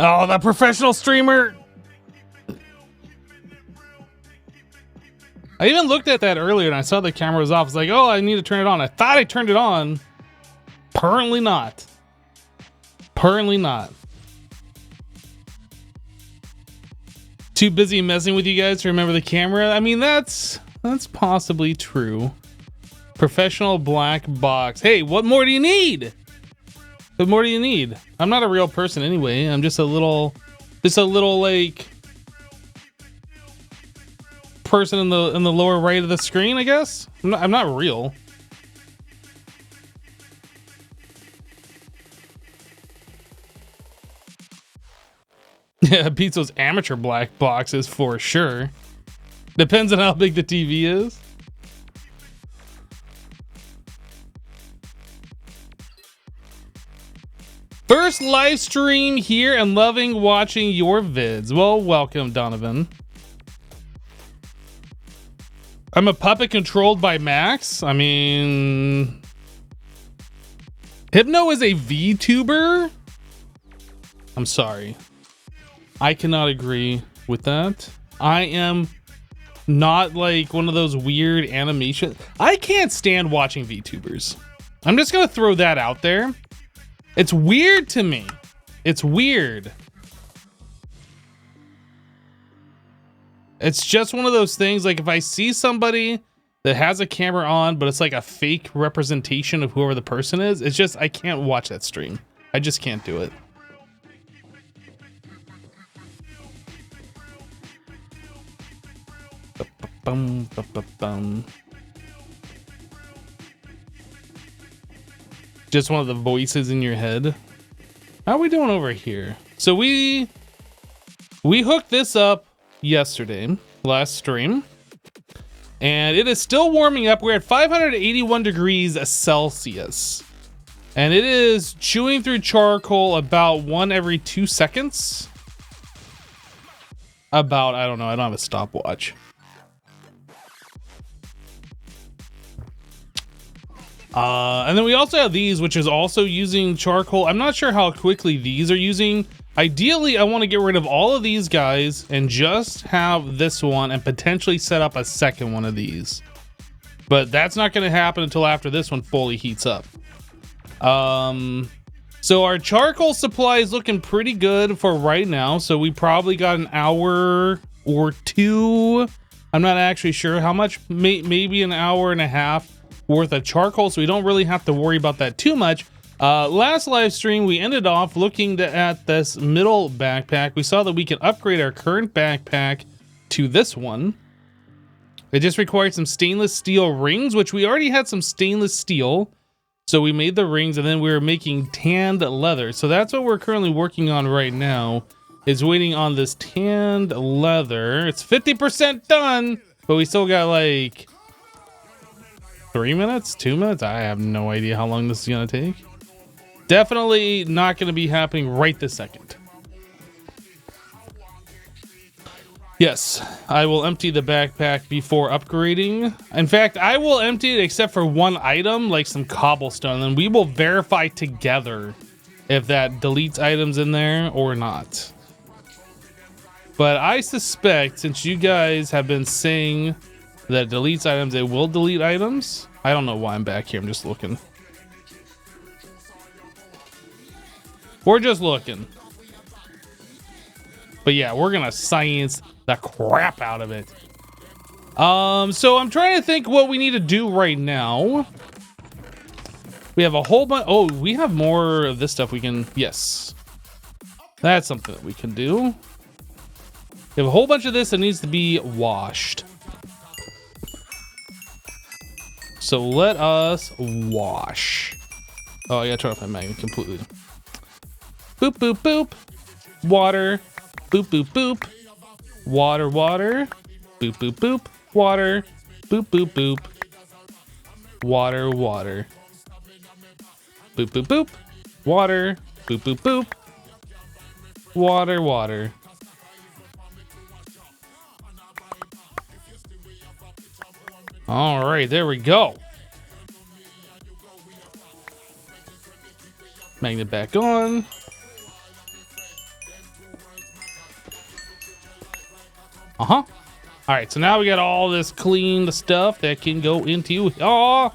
Oh, that professional streamer. I even looked at that earlier and I saw the camera was off. I was like, oh, I need to turn it on. I thought I turned it on. Apparently not. Apparently not. Too busy messing with you guys to remember the camera. I mean, that's possibly true. Professional black box. Hey, what more do you need? What more do you need? I'm not a real person anyway. I'm just a little like person in the lower right of the screen, I guess. I'm not real. Yeah, Pizzo's amateur black boxes for sure. Depends on how big the TV is. First live stream here and loving watching your vids. Well, welcome, Donovan. I'm a puppet controlled by Max. I mean, Hypno is a VTuber? I'm sorry. I cannot agree with that. I am not like one of those weird animation. I can't stand watching VTubers. I'm just gonna throw that out there. It's weird to me. It's weird. It's just one of those things, like if I see somebody that has a camera on, but it's like a fake representation of whoever the person is, it's just, I can't watch that stream. I just can't do it. Just one of the voices in your head. How are we doing over here? So we hooked this up yesterday, last stream, and it is still warming up. We're at 581 degrees Celsius, and it is chewing through charcoal about 1 every 2 seconds. About, I don't know, I don't have a stopwatch. And then we also have these, which is also using charcoal. I'm not sure how quickly these are using. Ideally, I want to get rid of all of these guys and just have this one and potentially set up a second one of these. But that's not going to happen until after this one fully heats up. So our charcoal supply is looking pretty good for right now. So we probably got an hour or two. I'm not actually sure how much, maybe an hour and a half worth of charcoal, so we don't really have to worry about that too much. Last live stream, we ended off looking at this middle backpack. We saw that we can upgrade our current backpack to this one. It just required some stainless steel rings, which we already had some stainless steel. So we made the rings, and then we were making tanned leather. So that's what we're currently working on right now, is waiting on this tanned leather. It's 50% done, but we still got like 3 minutes, 2 minutes. I have no idea how long this is gonna take. Definitely not gonna be happening right this second. Yes, I will empty the backpack before upgrading. In fact, I will empty it except for one item, like some cobblestone, and we will verify together if that deletes items in there or not. But I suspect, since you guys have been saying that deletes items, it will delete items. I don't know why I'm back here. I'm just looking. We're just looking. But yeah, we're gonna science the crap out of it. So I'm trying to think what we need to do right now. We have a whole bunch. Oh, we have more of this stuff we can. Yes, that's something that we can do. We have a whole bunch of this that needs to be washed. So let us wash. Oh, I gotta turn off my magnet completely. Boop, boop, boop. Water. Boop, boop, boop. Water, water. Boop, boop, boop. Water. Boop, boop, boop. Water, water. Boop, boop, boop. Water. Boop, boop, boop. Water, water. All right, there we go. Magnet back on. All right, so now we got all this clean stuff that can go into. Oh,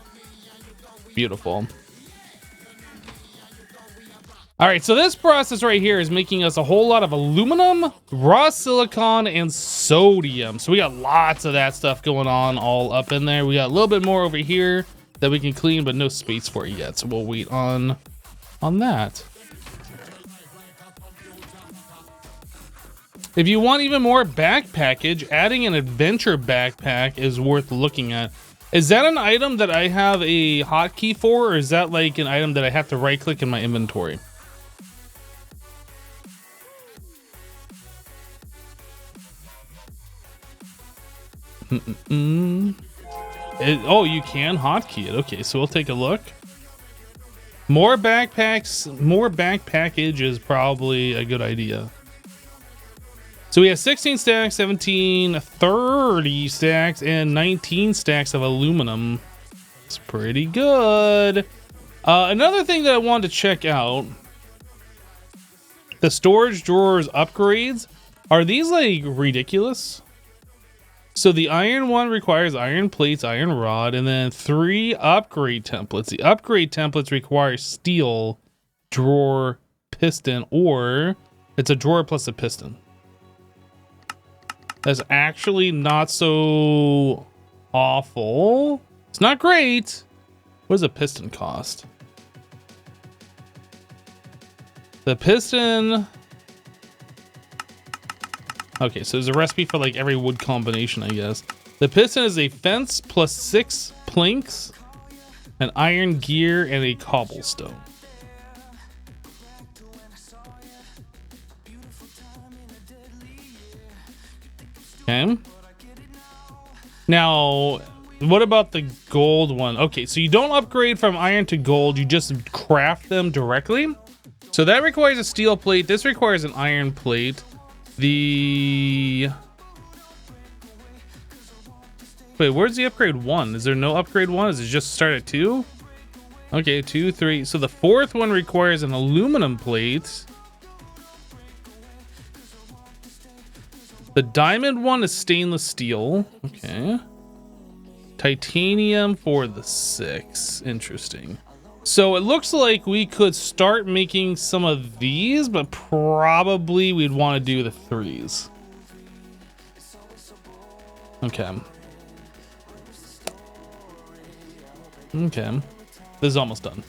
beautiful. All right, so this process right here is making us a whole lot of aluminum, raw silicon, and sodium. So we got lots of that stuff going on all up in there. We got a little bit more over here that we can clean, but no space for it yet. So we'll wait on that. If you want even more backpackage, adding an adventure backpack is worth looking at. Is that an item that I have a hotkey for, or is that like an item that I have to right click in my inventory? Oh, you can hotkey it. Okay, so we'll take a look. More backpacks, more backpackage is probably a good idea. So we have 16 stacks, 17, 30 stacks, and 19 stacks of aluminum. It's pretty good. Another thing that I wanted to check out, the storage drawers upgrades. Are these like ridiculous? So the iron one requires iron plates, iron rod, and then 3 upgrade templates. The upgrade templates require steel, drawer, piston, or it's a drawer plus a piston. That's actually not so awful. It's not great. What does a piston cost? The piston... Okay, so there's a recipe for like every wood combination, I guess. The piston is a fence plus 6 planks, an iron gear, and a cobblestone. Okay. Now, what about the gold one? Okay, so you don't upgrade from iron to gold, you just craft them directly. So that requires a steel plate. This requires an iron plate. Wait, where's the upgrade 1? Is there no upgrade 1? Does it just start at 2? Okay, 2, 3. So the 4th one requires an aluminum plate. The diamond one is stainless steel. Okay. Titanium for the 6. Interesting. So it looks like we could start making some of these, but probably we'd want to do the 3s. Okay. Okay. This is almost done.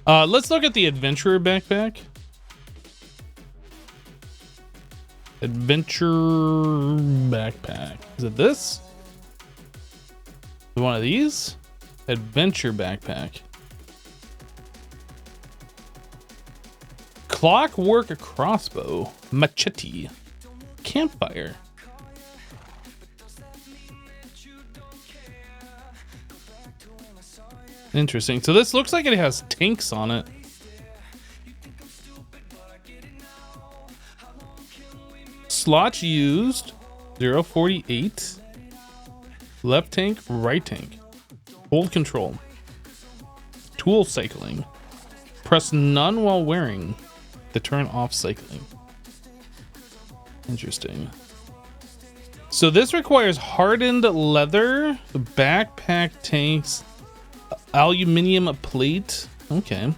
Let's look at the adventurer backpack. Adventure backpack. Is it this? One of these? Adventure backpack. Clockwork crossbow. Machete. Campfire. Interesting. So this looks like it has tanks on it. Slots used 0.48. Left tank, right tank. Hold control. Tool cycling. Press none while wearing to turn off cycling. Interesting. So this requires hardened leather, backpack tanks, aluminum plate. Okay.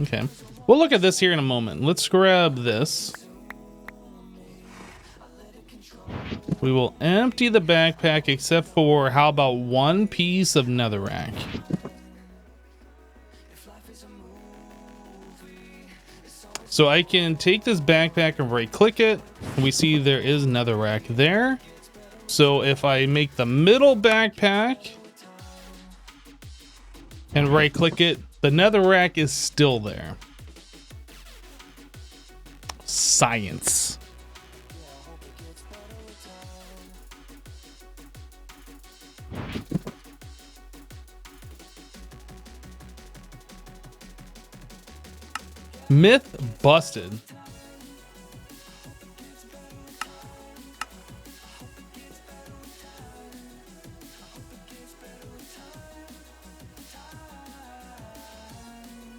Okay. We'll look at this here in a moment. Let's grab this. We will empty the backpack except for, how about 1 piece of netherrack? So I can take this backpack and right click it. We see there is netherrack there. So if I make the middle backpack and right click it, the netherrack is still there. Science. Myth busted.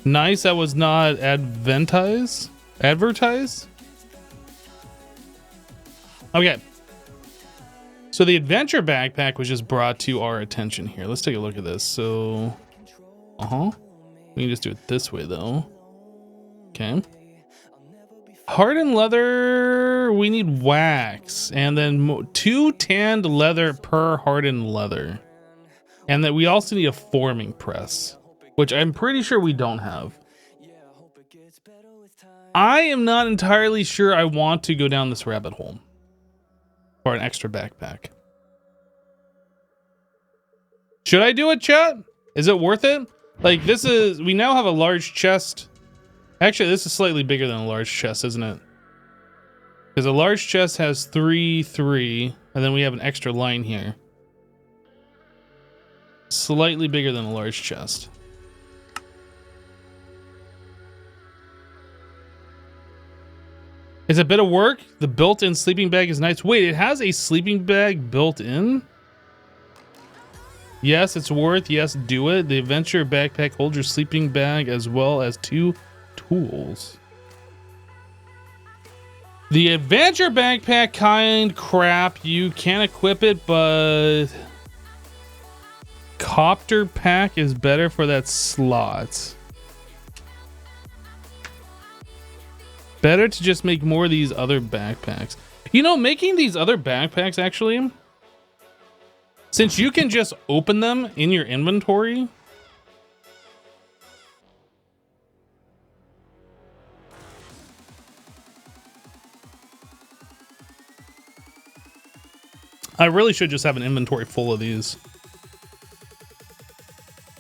Nice, that was not advertised. Okay. So the adventure backpack was just brought to our attention here. Let's take a look at this. So, we can just do it this way though. Okay. Hardened leather, we need wax, and then 2 tanned leather per hardened leather. And then we also need a forming press, which I'm pretty sure we don't have. I am not entirely sure I want to go down this rabbit hole for an extra backpack. Should I do it, chat? Is it worth it? Like, this is, we now have a large chest. Actually, this is slightly bigger than a large chest, isn't it? Because a large chest has 3, and then we have an extra line here. Slightly bigger than a large chest. It's a bit of work. The built-in sleeping bag is nice. Wait, it has a sleeping bag built in? Yes, it's worth. Yes, do it. The adventure backpack holds your sleeping bag as well as 2 tools. The adventure backpack kind crap. You can equip it, but copter pack is better for that slot. Better to just make more of these other backpacks. You know, making these other backpacks actually, since you can just open them in your inventory, I really should just have an inventory full of these.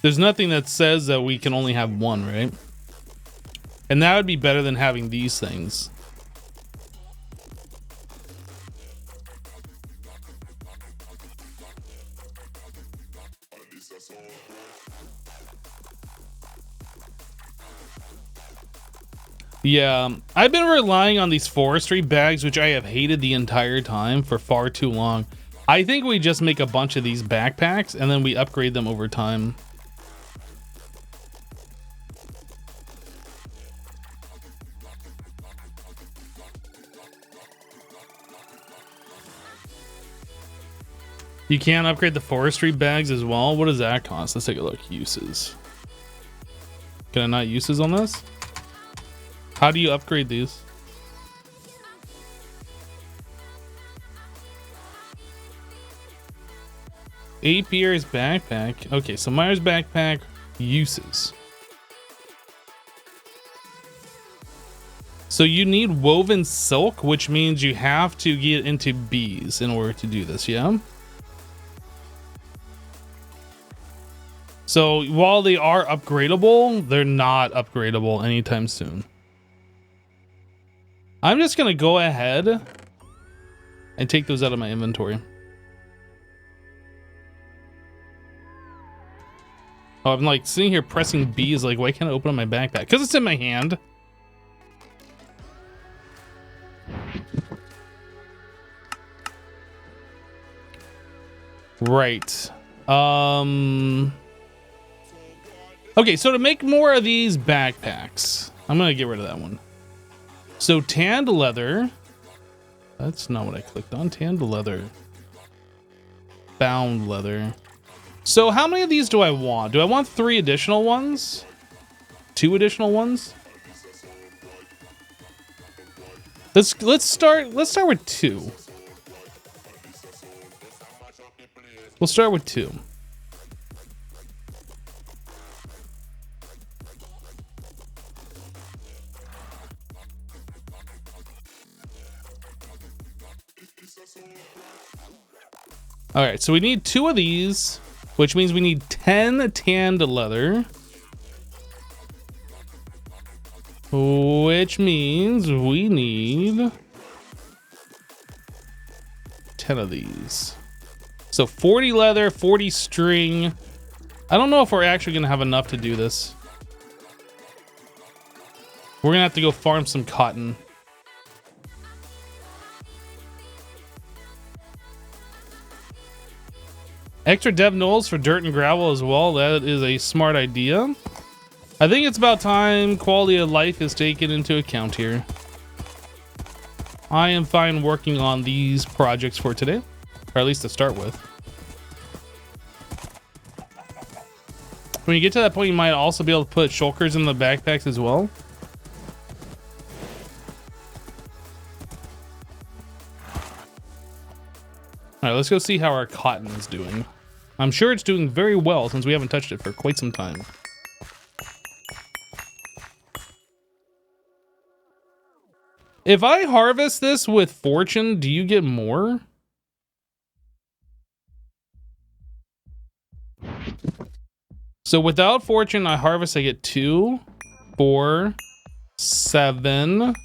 There's nothing that says that we can only have one, right? And that would be better than having these things. Yeah, I've been relying on these forestry bags, which I have hated the entire time for far too long. I think we just make a bunch of these backpacks and then we upgrade them over time. You can upgrade the forestry bags as well. What does that cost? Let's take a look. Uses. Can I not uses on this? How do you upgrade these? Apier's backpack. Okay, so Myers backpack uses. So you need woven silk, which means you have to get into bees in order to do this, yeah? So while they are upgradable, they're not upgradable anytime soon. I'm just gonna go ahead and take those out of my inventory. Oh, I'm like sitting here pressing B's, like, why can't I open up my backpack? Because it's in my hand. Right. Okay, so to make more of these backpacks, I'm gonna get rid of that one. So tanned leather. That's not what I clicked on. Tanned leather. Bound leather. So how many of these do I want? Do I want 3 additional ones? 2 additional ones? Let's start with 2. We'll start with 2. All right, so we need 2 of these, which means we need 10 tanned leather, which means we need 10 of these. So 40 leather, 40 string. I don't know if we're actually gonna have enough to do this. We're gonna have to go farm some cotton. Extra dev knolls for dirt and gravel as well. That is a smart idea. I think it's about time quality of life is taken into account here. I am fine working on these projects for today, or at least to start with. When you get to that point, you might also be able to put shulkers in the backpacks as well. All right, let's go see how our cotton is doing. I'm sure it's doing very well since we haven't touched it for quite some time. If I harvest this with fortune, do you get more? So without fortune, I harvest, I get 2, 4, 7,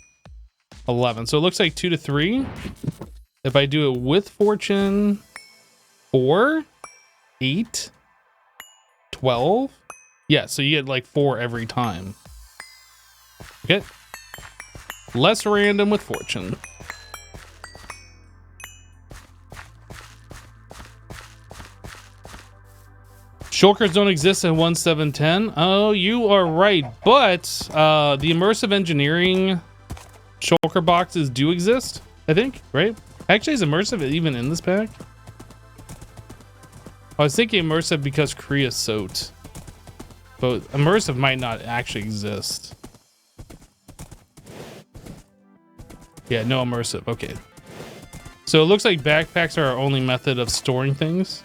11. So it looks like 2 to 3. If I do it with fortune, 4, 8, 12. Yeah, so you get like 4 every time. Okay. Less random with fortune. Shulkers don't exist in 1.7.10. Oh, you are right. But the immersive engineering shulker boxes do exist, I think, right? Actually, is immersive even in this pack? I was thinking immersive because creosote. But immersive might not actually exist. Yeah, no immersive. Okay. So it looks like backpacks are our only method of storing things.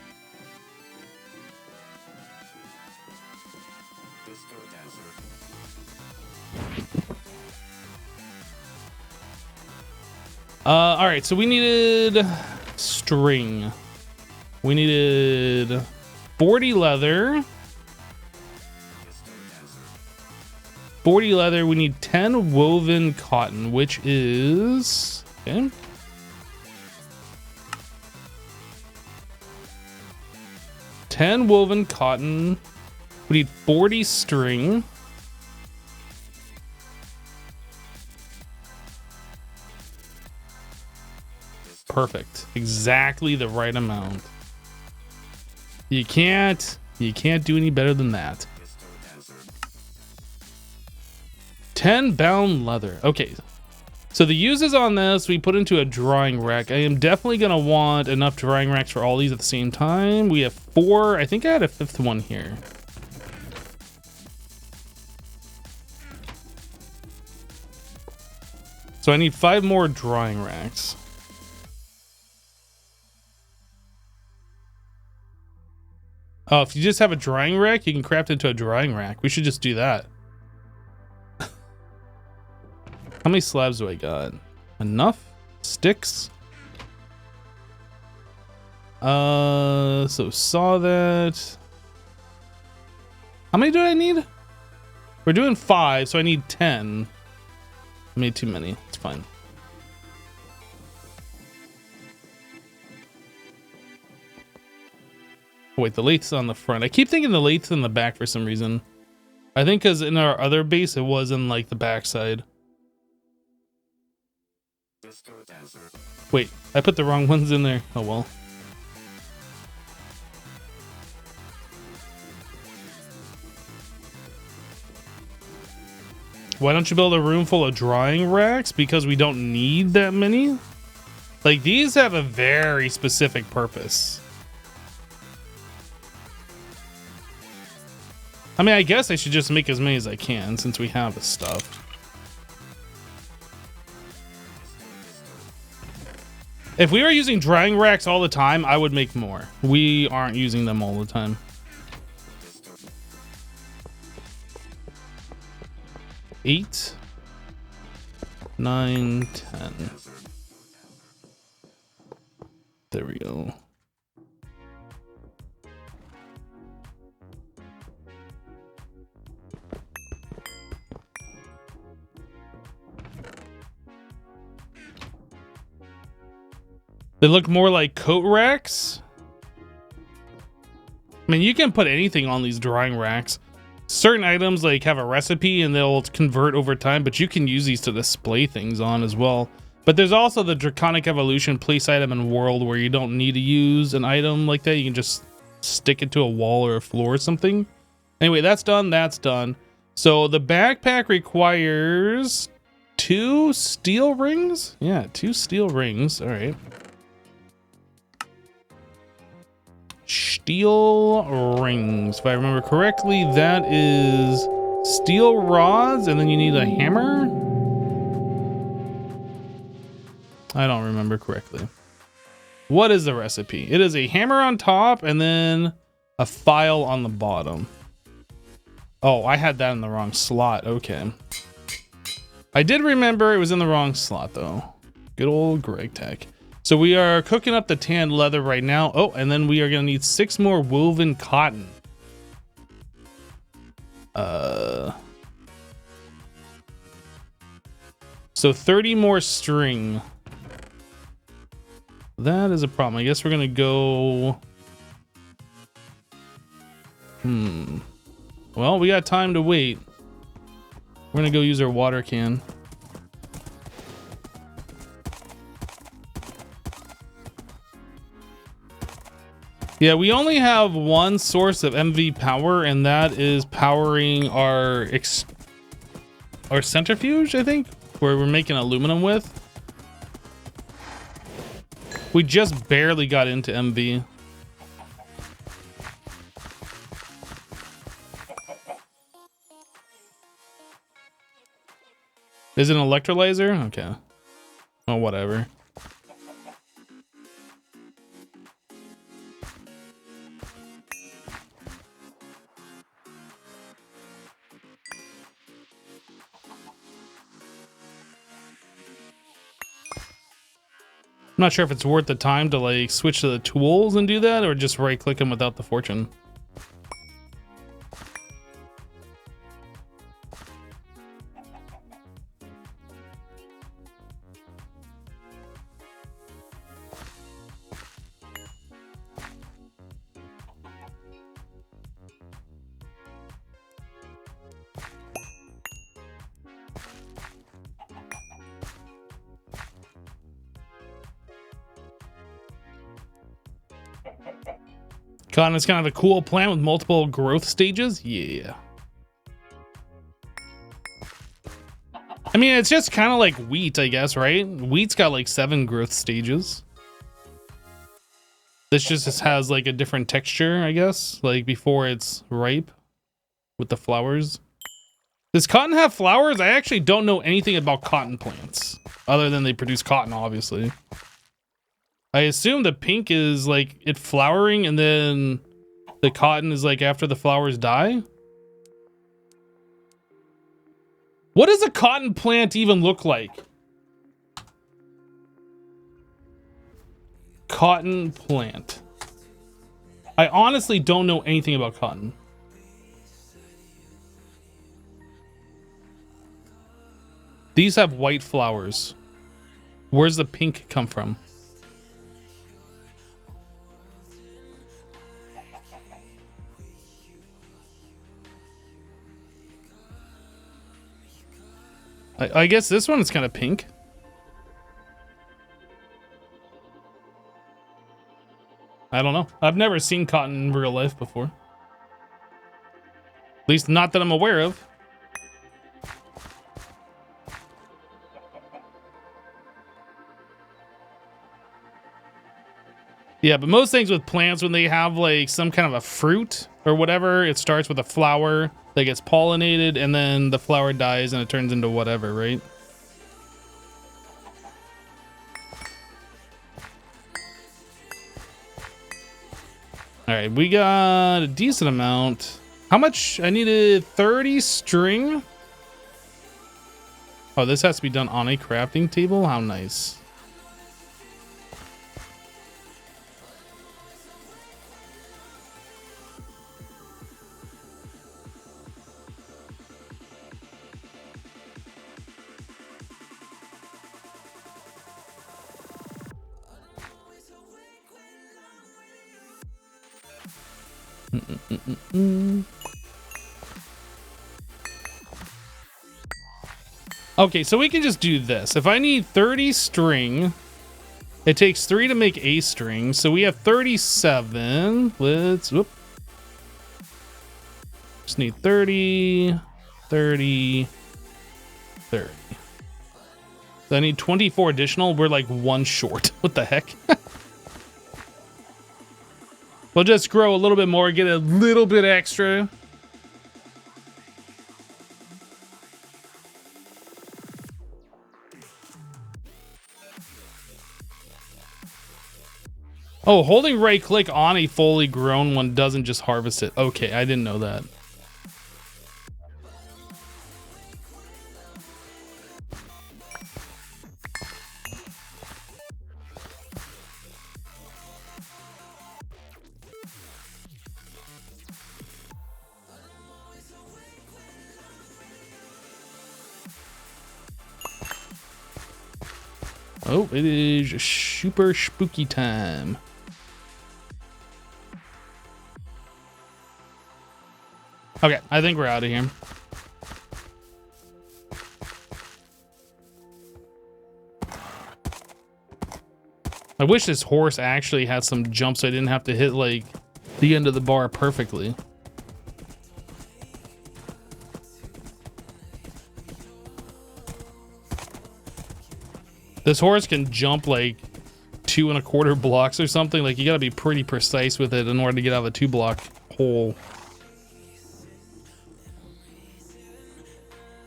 All right, so we needed string. We needed 40 leather. 40 leather. We need 10 woven cotton, which is okay. $10 woven cotton. We need 40 string. Perfect. Exactly the right amount. You can't do any better than that. 10 bound leather. Okay. So the uses on this, we put into a drying rack. I am definitely going to want enough drying racks for all these at the same time. We have 4. I think I had a 5th one here. So I need 5 more drying racks. Oh, if you just have a drying rack, you can craft it into a drying rack. We should just do that. How many slabs do I got? Enough? Sticks? So saw that. How many do I need? We're doing 5, so I need 10. I made too many. It's fine. Wait, the lath's on the front. I keep thinking the lath's in the back for some reason. I think because in our other base, it was in like the backside. Wait, I put the wrong ones in there. Oh well. Why don't you build a room full of drying racks? Because we don't need that many. Like these have a very specific purpose. I mean, I guess I should just make as many as I can since we have the stuff. If we were using drying racks all the time, I would make more. We aren't using them all the time. 8, 9, 10. There we go. They look more like coat racks. I mean, you can put anything on these drying racks. Certain items like have a recipe and they'll convert over time, but you can use these to display things on as well. But there's also the Draconic Evolution place item and world where you don't need to use an item like that. You can just stick it to a wall or a floor or something. Anyway, that's done. That's done. So the backpack requires 2 steel rings? Yeah, 2 steel rings. All right. Steel rings. If I remember correctly, that is steel rods, and then you need a hammer. I don't remember correctly. What is the recipe? It is a hammer on top and then a file on the bottom. Oh, I had that in the wrong slot. Okay. I did remember it was in the wrong slot though. Good old Greg Tech. So we are cooking up the tanned leather right now. Oh, and then we are gonna need 6 more woven cotton. So 30 more string. That is a problem. I guess we're gonna go. Well, we got time to wait. We're gonna go use our water can. Yeah, we only have one source of MV power, and that is powering our centrifuge, I think, where we're making aluminum with. We just barely got into MV. Is it an electrolyzer? Okay. Well, whatever. I'm not sure if it's worth the time to like switch to the tools and do that, or just right click them without the fortune. Cotton is kind of a cool plant with multiple growth stages. Yeah. I mean, it's just kind of like wheat, I guess, right? Wheat's got like 7 growth stages. This just has like a different texture, I guess, like before it's ripe with the flowers. Does cotton have flowers? I actually don't know anything about cotton plants other than they produce cotton, obviously. I assume the pink is like it flowering, and then the cotton is like after the flowers die. What does a cotton plant even look like? Cotton plant. I honestly don't know anything about cotton. These have white flowers. Where's the pink come from? I guess this one is kind of pink. I don't know. I've never seen cotton in real life before. At least not that I'm aware of. Yeah, but most things with plants, when they have like some kind of a fruit or whatever, it starts with a flower that gets pollinated, and then the flower dies and it turns into whatever, right? All right, we got a decent amount. How much? I needed 30 string. Oh, this has to be done on a crafting table. How nice. Okay, so we can just do this. If I need 30 string, it takes 3 to make a string, so we have 37. Let's whoop. Just need 30, 30, 30. I need 24 additional. We're like 1 short. What the heck? We'll just grow a little bit more, get a little bit extra. Oh, holding right click on a fully grown one doesn't just harvest it. Okay, I didn't know that. Oh, it is super spooky time. Okay, I think we're out of here. I wish this horse actually had some jumps so I didn't have to hit like the end of the bar perfectly. This horse can jump like 2¼ blocks or something. Like you gotta be pretty precise with it in order to get out of a 2-block hole.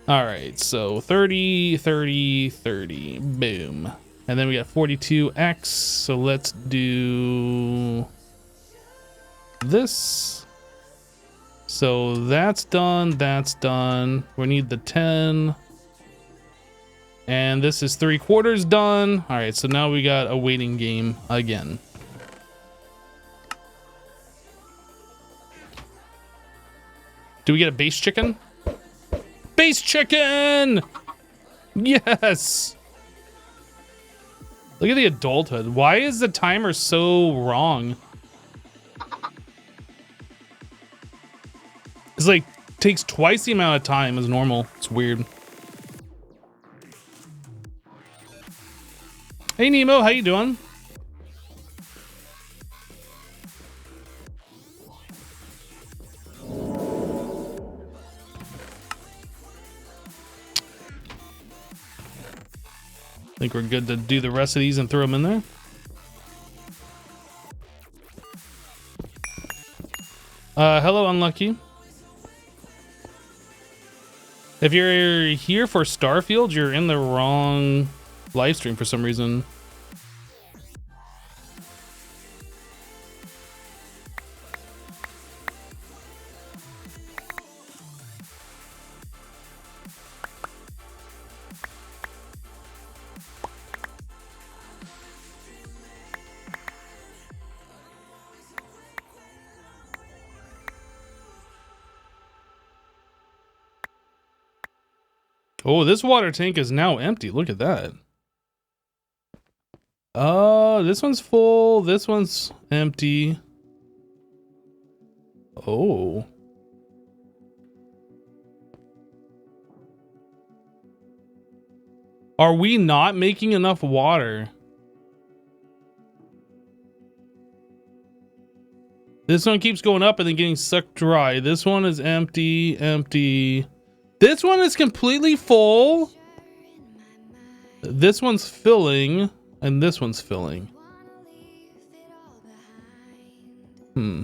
All right, so 30, 30, 30, boom. And then we got 42x, so let's do this. So that's done, that's done. We need the 10. And this is 3/4 done. All right, so now we got a waiting game again. Do we get a base chicken? Base chicken! Yes! Look at the adulthood. Why is the timer so wrong? It's like takes twice the amount of time as normal. It's weird. Hey Nemo, how you doing? I think we're good to do the rest of these and throw them in there. Hello, Unlucky. If you're here for Starfield, you're in the wrong live stream for some reason. Oh, this water tank is now empty. Look at that. This one's full. This one's empty. Oh. Are we not making enough water? This one keeps going up and then getting sucked dry. This one is empty, empty. This one is completely full. This one's filling, and this one's filling. Hmm.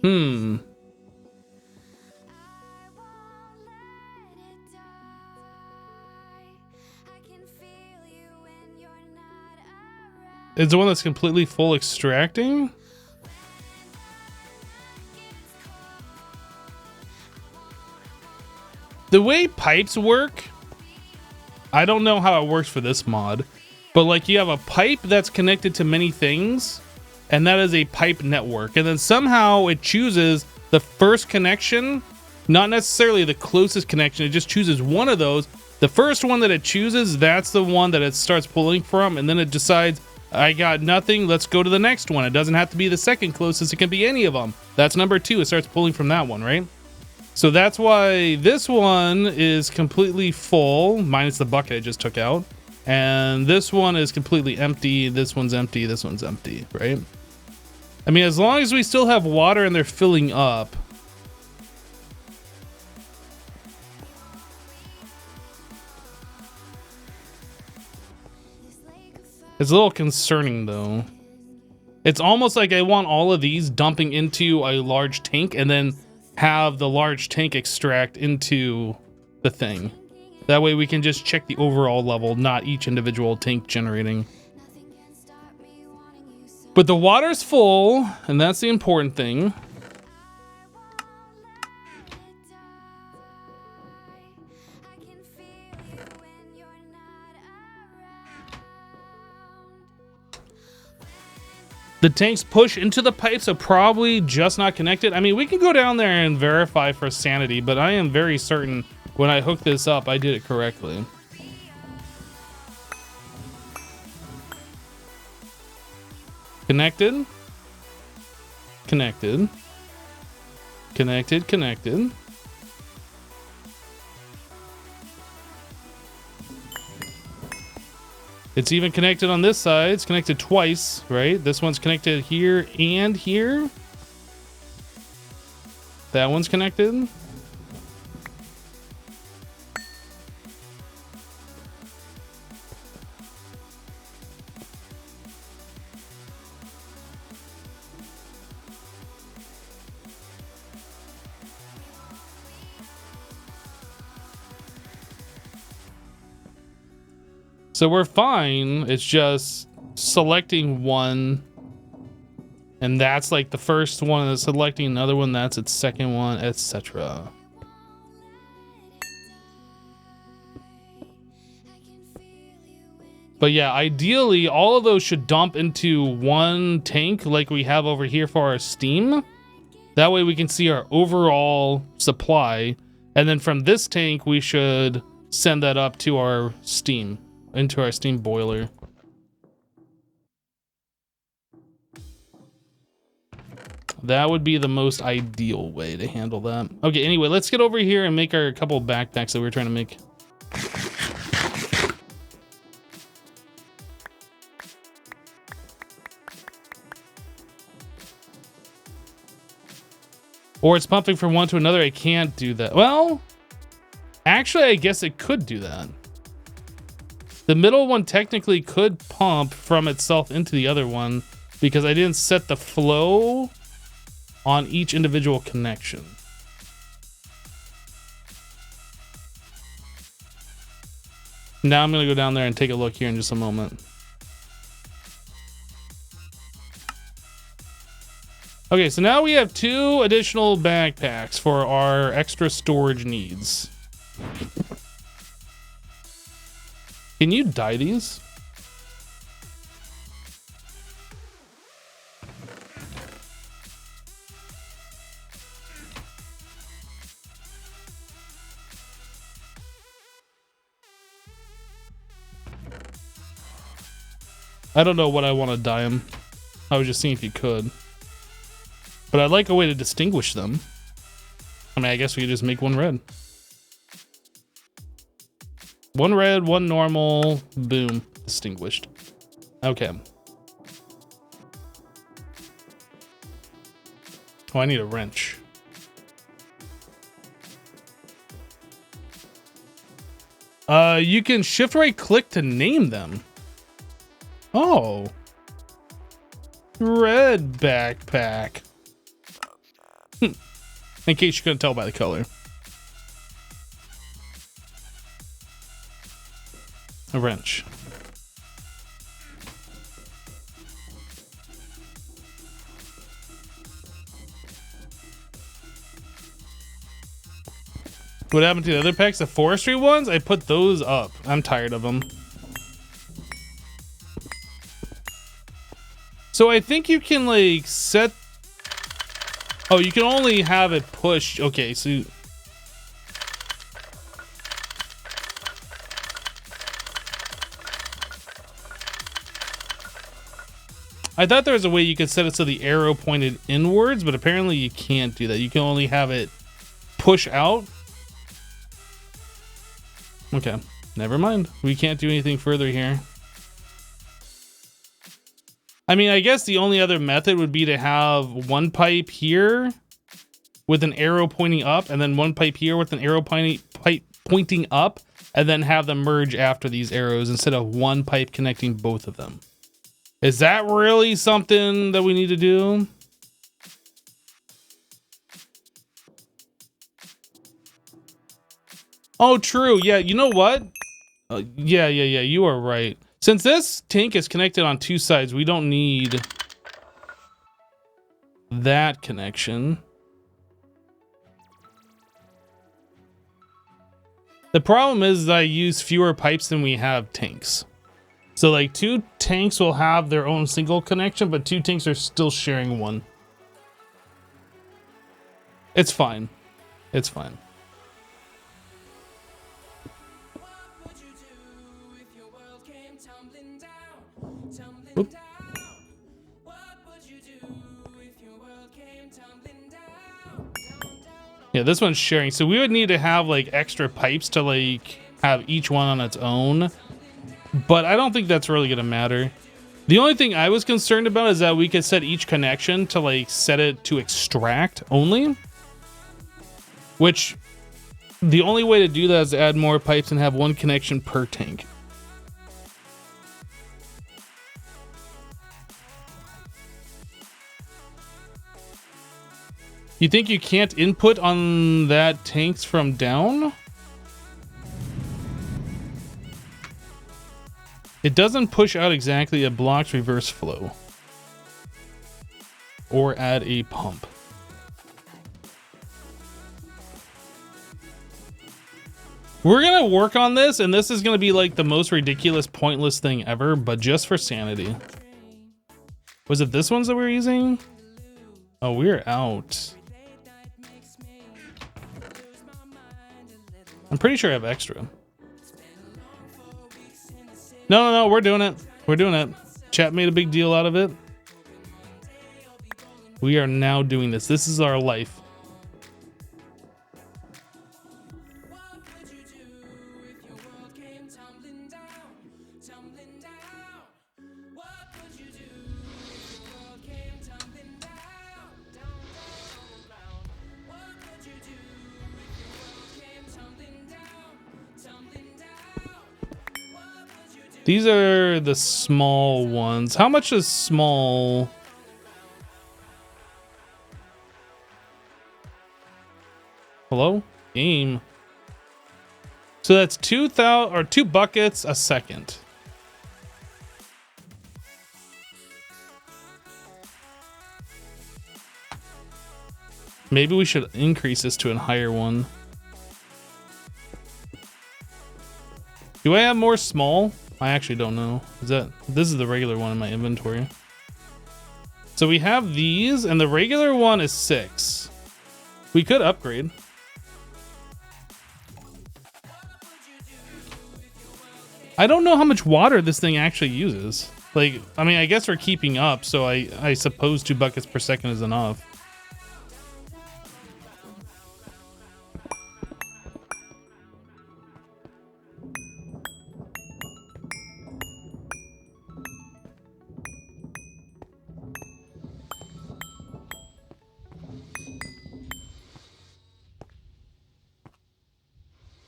Hmm. Is the one that's completely full extracting? The way pipes work, I don't know how it works for this mod, but like you have a pipe that's connected to many things, and that is a pipe network. And then somehow it chooses the first connection, not necessarily the closest connection. It just chooses one of those. The first one that it chooses, that's the one that it starts pulling from, and then it decides, I got nothing, let's go to the next one. It doesn't have to be the second closest, it can be any of them. That's number 2, it starts pulling from that one, right? So that's why this one is completely full, minus the bucket I just took out. And this one is completely empty, this one's empty, this one's empty, right? I mean, as long as we still have water and they're filling up. It's a little concerning though. It's almost like I want all of these dumping into a large tank and then have the large tank extract into the thing. That way we can just check the overall level, not each individual tank generating. But the water's full, and that's the important thing. The tanks push into the pipes, so probably just not connected. I mean, we can go down there and verify for sanity, but I am very certain when I hook this up, I did it correctly. Connected. Connected. Connected, connected. It's even connected on this side. It's connected twice, right? This one's connected here and here. That one's connected. So we're fine. It's just selecting one, and that's like the first one, and selecting another one, that's its second one, etc. But yeah, ideally all of those should dump into one tank like we have over here for our steam. That way we can see our overall supply, and then from this tank we should send that up to our steam, into our steam boiler. That would be the most ideal way to handle that. Okay, anyway, let's get over here and make our couple backpacks that we were trying to make. Or it's pumping from one to another. I can't do that. Well, actually, I guess it could do that. The middle one technically could pump from itself into the other one because I didn't set the flow on each individual connection. Now I'm going to go down there and take a look here in just a moment. Okay, so now we have 2 additional backpacks for our extra storage needs. Can you dye these? I don't know what I want to dye them. I was just seeing if you could. But I'd like a way to distinguish them. I mean, I guess we could just make one red. One red, one normal, boom, distinguished. Okay. Oh, I need a wrench. You can shift right click to name them. Oh. Red backpack. In case you couldn't tell by the color. A wrench. What happened to the other packs? The forestry ones? I put those up. I'm tired of them. So I think you can like set... Oh, you can only have it pushed. Okay, so... I thought there was a way you could set it so the arrow pointed inwards, but apparently you can't do that. You can only have it push out. Okay, never mind. We can't do anything further here. I mean, I guess the only other method would be to have one pipe here with an arrow pointing up, and then one pipe here with an arrow pointing up, and then have them merge after these arrows instead of one pipe connecting both of them. Is that really something that we need to do? Oh, true. Yeah, you know what? Yeah, you are right. Since this tank is connected on two sides, we don't need that connection. The problem is that I use fewer pipes than we have tanks. So like 2 tanks will have their own single connection, but 2 tanks are still sharing one. It's fine. It's fine. Oop. Yeah, this one's sharing. So we would need to have like extra pipes to like have each one on its own. But I don't think that's really gonna matter. The only thing I was concerned about is that we could set each connection to like set it to extract only. Which the only way to do that is to add more pipes and have one connection per tank. You think you can't input on that tanks from down? It doesn't push out exactly, it blocks reverse flow. Or add a pump. We're gonna work on this, and this is gonna be like the most ridiculous, pointless thing ever, but just for sanity. Was it this ones that we're using? Oh, we're out. I'm pretty sure I have extra. No, we're doing it. We're doing it. Chat made a big deal out of it. We are now doing this. This is our life. These are the small ones. How much is small? Hello? Game. So that's 2,000 or 2 buckets a second. Maybe we should increase this to a higher one. Do I have more small? I actually don't know. This is the regular one in my inventory. So we have these, and the regular one is 6. We could upgrade. I don't know how much water this thing actually uses. Like, I mean, I guess we're keeping up, so I suppose 2 buckets per second is enough.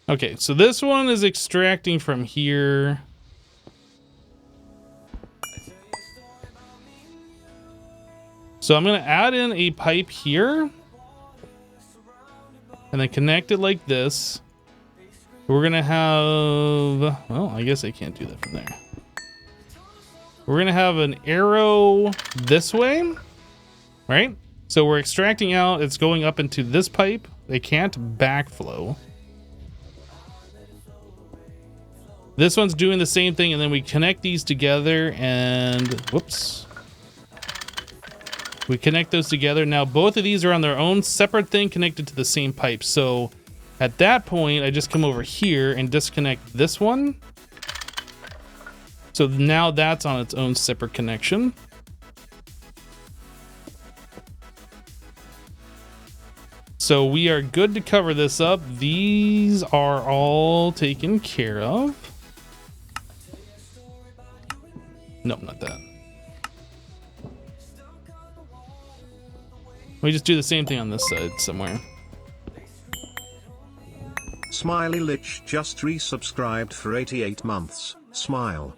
Okay, so this one is extracting from here. So I'm gonna add in a pipe here and then connect it like this. We're gonna have, well, I guess I can't do that from there. We're gonna have an arrow this way, right? So we're extracting out, it's going up into this pipe. They can't backflow. This one's doing the same thing, and then we connect these together and, whoops. We connect those together. Now both of these are on their own separate thing connected to the same pipe. So at that point, I just come over here and disconnect this one. So now that's on its own separate connection. So we are good to cover this up. These are all taken care of. Nope, not that. We just do the same thing on this side somewhere. Smiley Lich just resubscribed for 88 months. Smile.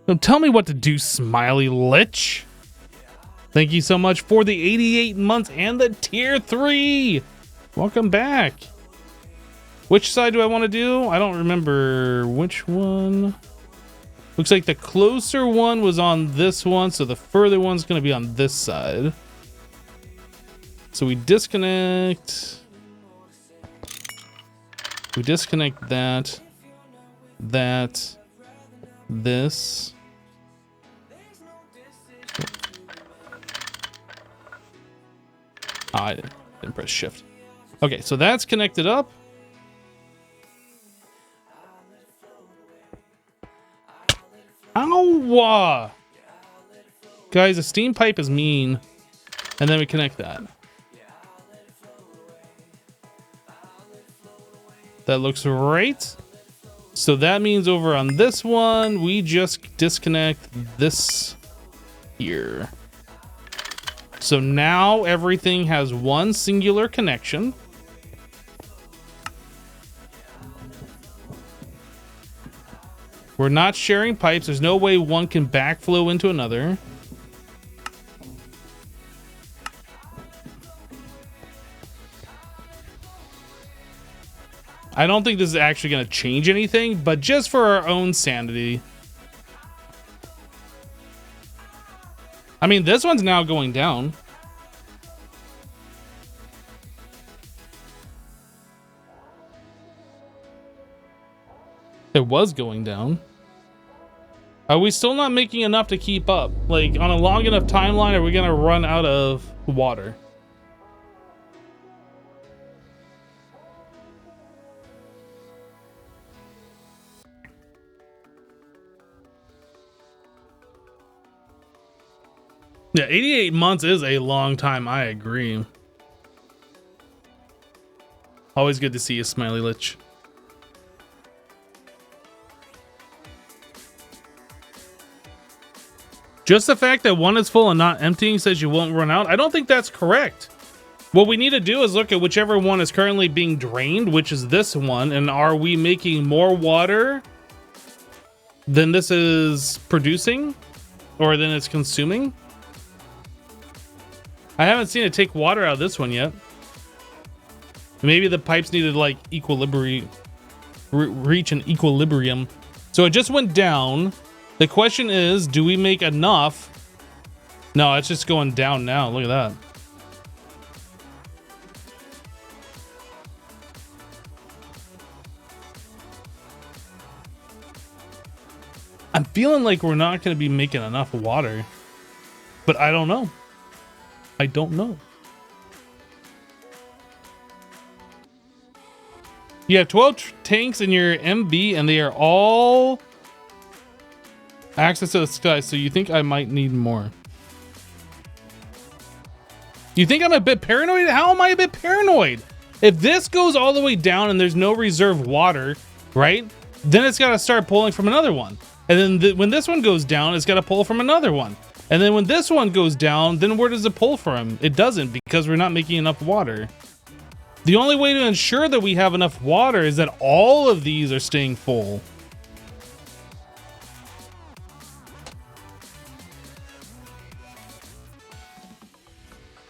Don't tell me what to do, Smiley Lich. Thank you so much for the 88 months and the tier 3. Welcome back. Which side do I want to do? I don't remember which one. Looks like the closer one was on this one, so the further one's going to be on this side. So we disconnect. We disconnect that, this. I didn't press shift. Okay, so that's connected up. Ow! Guys, a steam pipe is mean. And then we connect that. That looks right. So that means over on this one, we just disconnect this here. So now everything has one singular connection. We're not sharing pipes. There's no way one can backflow into another. I don't think this is actually going to change anything, but just for our own sanity. I mean, this one's now going down. It was going down. Are we still not making enough to keep up? Like, on a long enough timeline, are we going to run out of water? Yeah, 88 months is a long time. I agree. Always good to see you, Smiley Lich. Just the fact that one is full and not emptying says you won't run out. I don't think that's correct. What we need to do is look at whichever one is currently being drained, which is this one, and are we making more water than this is producing or than it's consuming? I haven't seen it take water out of this one yet. Maybe the pipes needed like equilibrium, reach an equilibrium. So it just went down. The question is, do we make enough? No, it's just going down now. Look at that. I'm feeling like we're not going to be making enough water, but I don't know. I don't know. You have 12 tanks in your MB and they are all access to the sky, so you think I might need more. You think I'm a bit paranoid? How am I a bit paranoid? If this goes all the way down and there's no reserve water, right? Then it's got to start pulling from another one. And then when this one goes down, it's got to pull from another one. And then when this one goes down, then where does it pull from? It doesn't, because we're not making enough water. The only way to ensure that we have enough water is that all of these are staying full.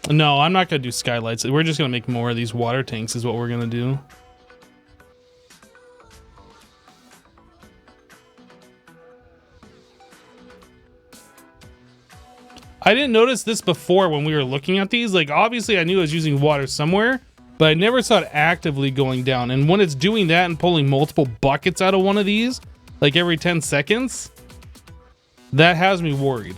No, I'm not going to do skylights. We're just going to make more of these water tanks is what we're going to do. I didn't notice this before when we were looking at these. Like, obviously I knew I was using water somewhere, but I never saw it actively going down. And when it's doing that and pulling multiple buckets out of one of these, like every 10 seconds, that has me worried.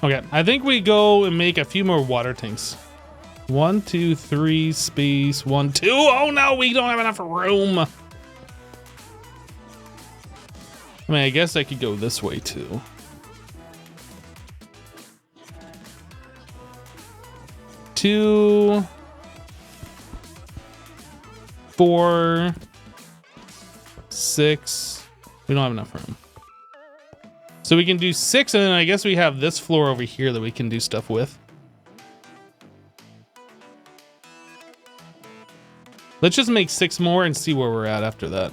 Okay, I think we go and make a few more water tanks. 1, 2, 3, space, 1, 2. Oh no, we don't have enough room. I mean, I guess I could go this way too. Two, 4, 6. We don't have enough room. So we can do 6, and then I guess we have this floor over here that we can do stuff with. Let's just make 6 more and see where we're at after that.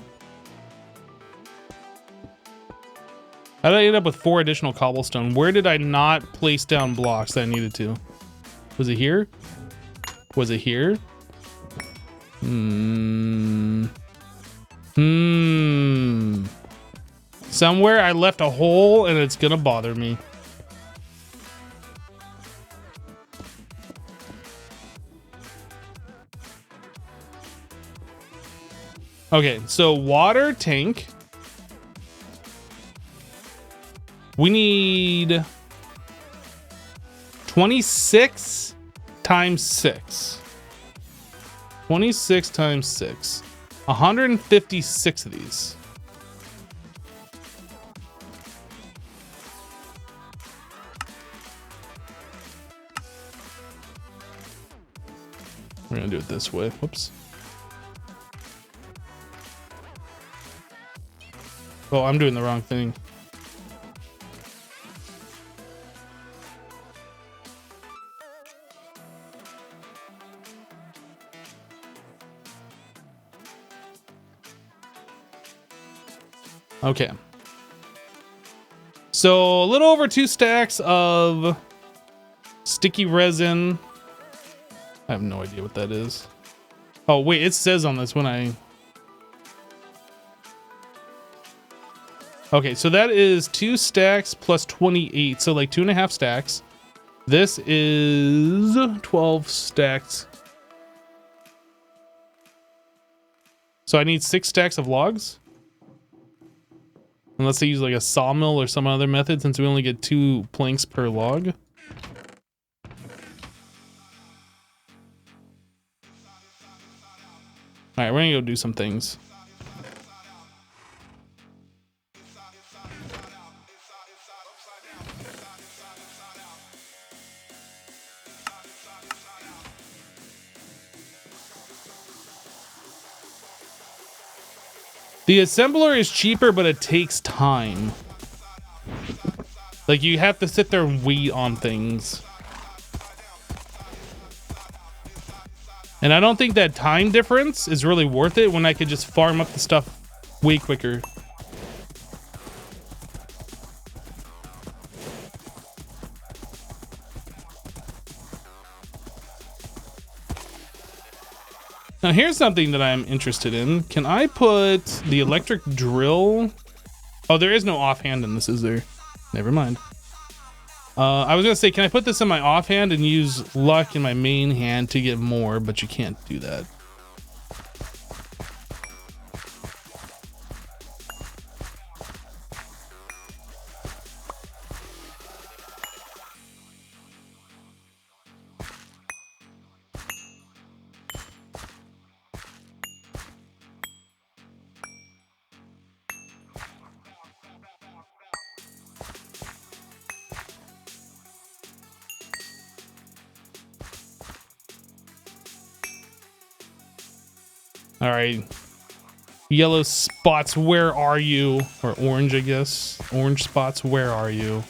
How did I end up with 4 additional cobblestone? Where did I not place down blocks that I needed to? Was it here? Was it here? Somewhere I left a hole and it's gonna bother me. Okay, so water tank. We need 26 times 6. 26 times 6. 156 of these. We're gonna do it this way. Whoops. Oh, I'm doing the wrong thing. Okay. So a little over 2 stacks of sticky resin. I have no idea what that is. Oh, wait, it says on this when I... Okay, so that is 2 stacks plus 28. So like 2.5 stacks. This is 12 stacks. So I need 6 stacks of logs. Unless they use like a sawmill or some other method, since we only get 2 planks per log. All right, we're gonna go do some things. The assembler is cheaper, but it takes time. Like, you have to sit there and wait on things. And I don't think that time difference is really worth it when I could just farm up the stuff way quicker. Now here's something that I'm interested in. Can I put the electric drill? Oh, there is no offhand in this, is there? Never mind. I was gonna say, can I put this in my offhand and use luck in my main hand to get more, but you can't do that. All right, yellow spots, where are you? Or orange, I guess. Orange spots, where are you?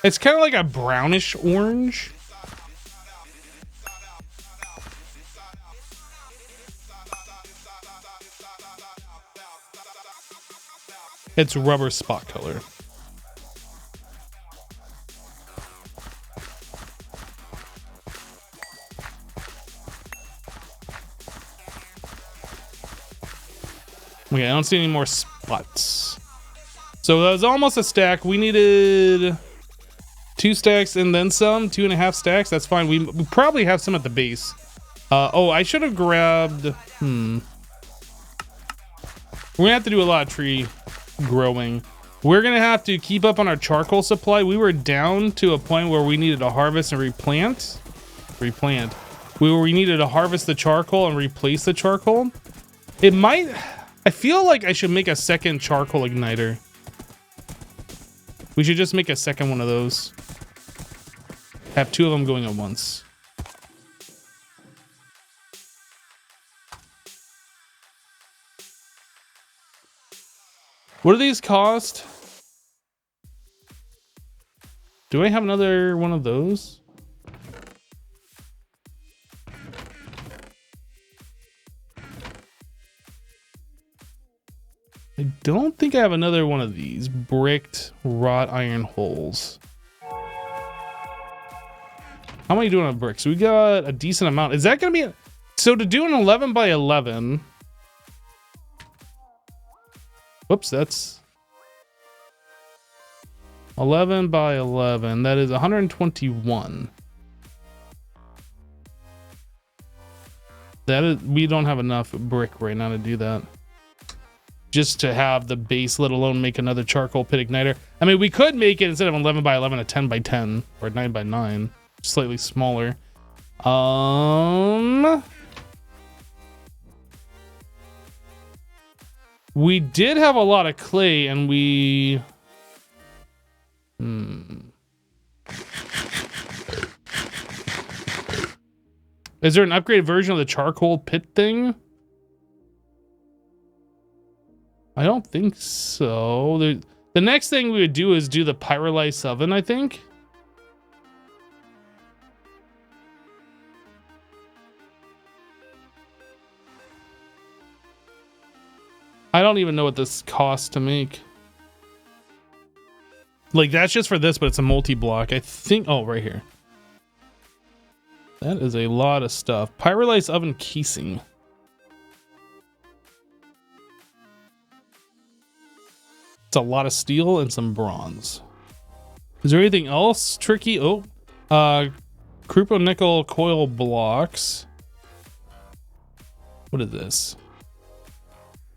It's kind of like a brownish orange. It's rubber spot color. Okay, I don't see any more spots. So that was almost a stack. We needed 2 stacks and then some, 2.5 stacks. That's fine. We probably have some at the base. Oh, I should have grabbed... We're gonna have to do a lot of tree growing. We're gonna have to keep up on our charcoal supply. We were down to a point where we needed to harvest and replant. we needed to harvest the charcoal and replace the charcoal. It might... I feel like I should make a second charcoal igniter. We should just make a second one of those. Have two of them going at once. What do these cost? Do I have another one of those? I don't think I have another one of these bricked wrought iron holes. How am I doing on bricks? We got a decent amount. Is that going to be... So to do an 11 by 11... Whoops, that's... 11 by 11. That is 121. That is... We don't have enough brick right now to do that. Just to have the base, let alone make another charcoal pit igniter. I mean, we could make it, instead of 11 by 11, a 10 by 10 or 9 by 9, slightly smaller. We did have a lot of clay, and we... Is there an upgraded version of the charcoal pit thing? I don't think so. The next thing we would do is do the pyrolyze oven, I think. I don't even know what this costs to make. Like, that's just for this, but it's a multi-block. I think... Oh, right here. That is a lot of stuff. Pyrolyze oven casing. It's a lot of steel and some bronze. Is there anything else tricky? Oh, Krupo nickel coil blocks. What is this?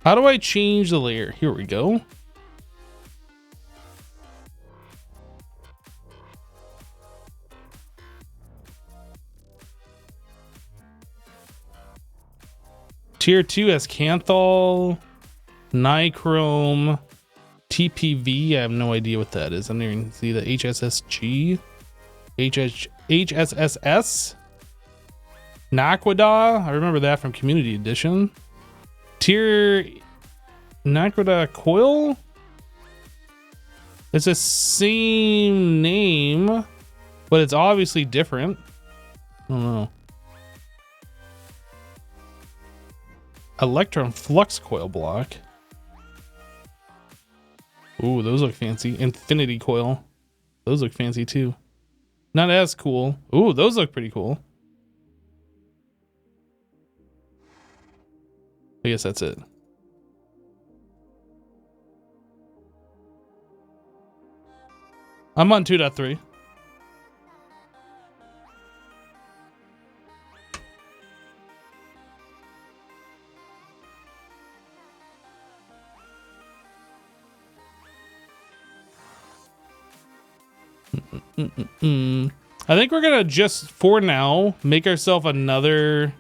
How do I change the layer? Here we go. Tier 2 has Kanthal, Nichrome, TPV. I have no idea what that is. I'm not even see the HSSG, HSSS, Naquadah. I remember that from Community Edition. Tier Naquadah coil. It's the same name, but it's obviously different. I don't know. Electron flux coil block. Ooh, those look fancy. Infinity coil. Those look fancy too. Not as cool. Ooh, those look pretty cool. I guess that's it. I'm on 2.3. I think we're gonna just, for now, make ourselves another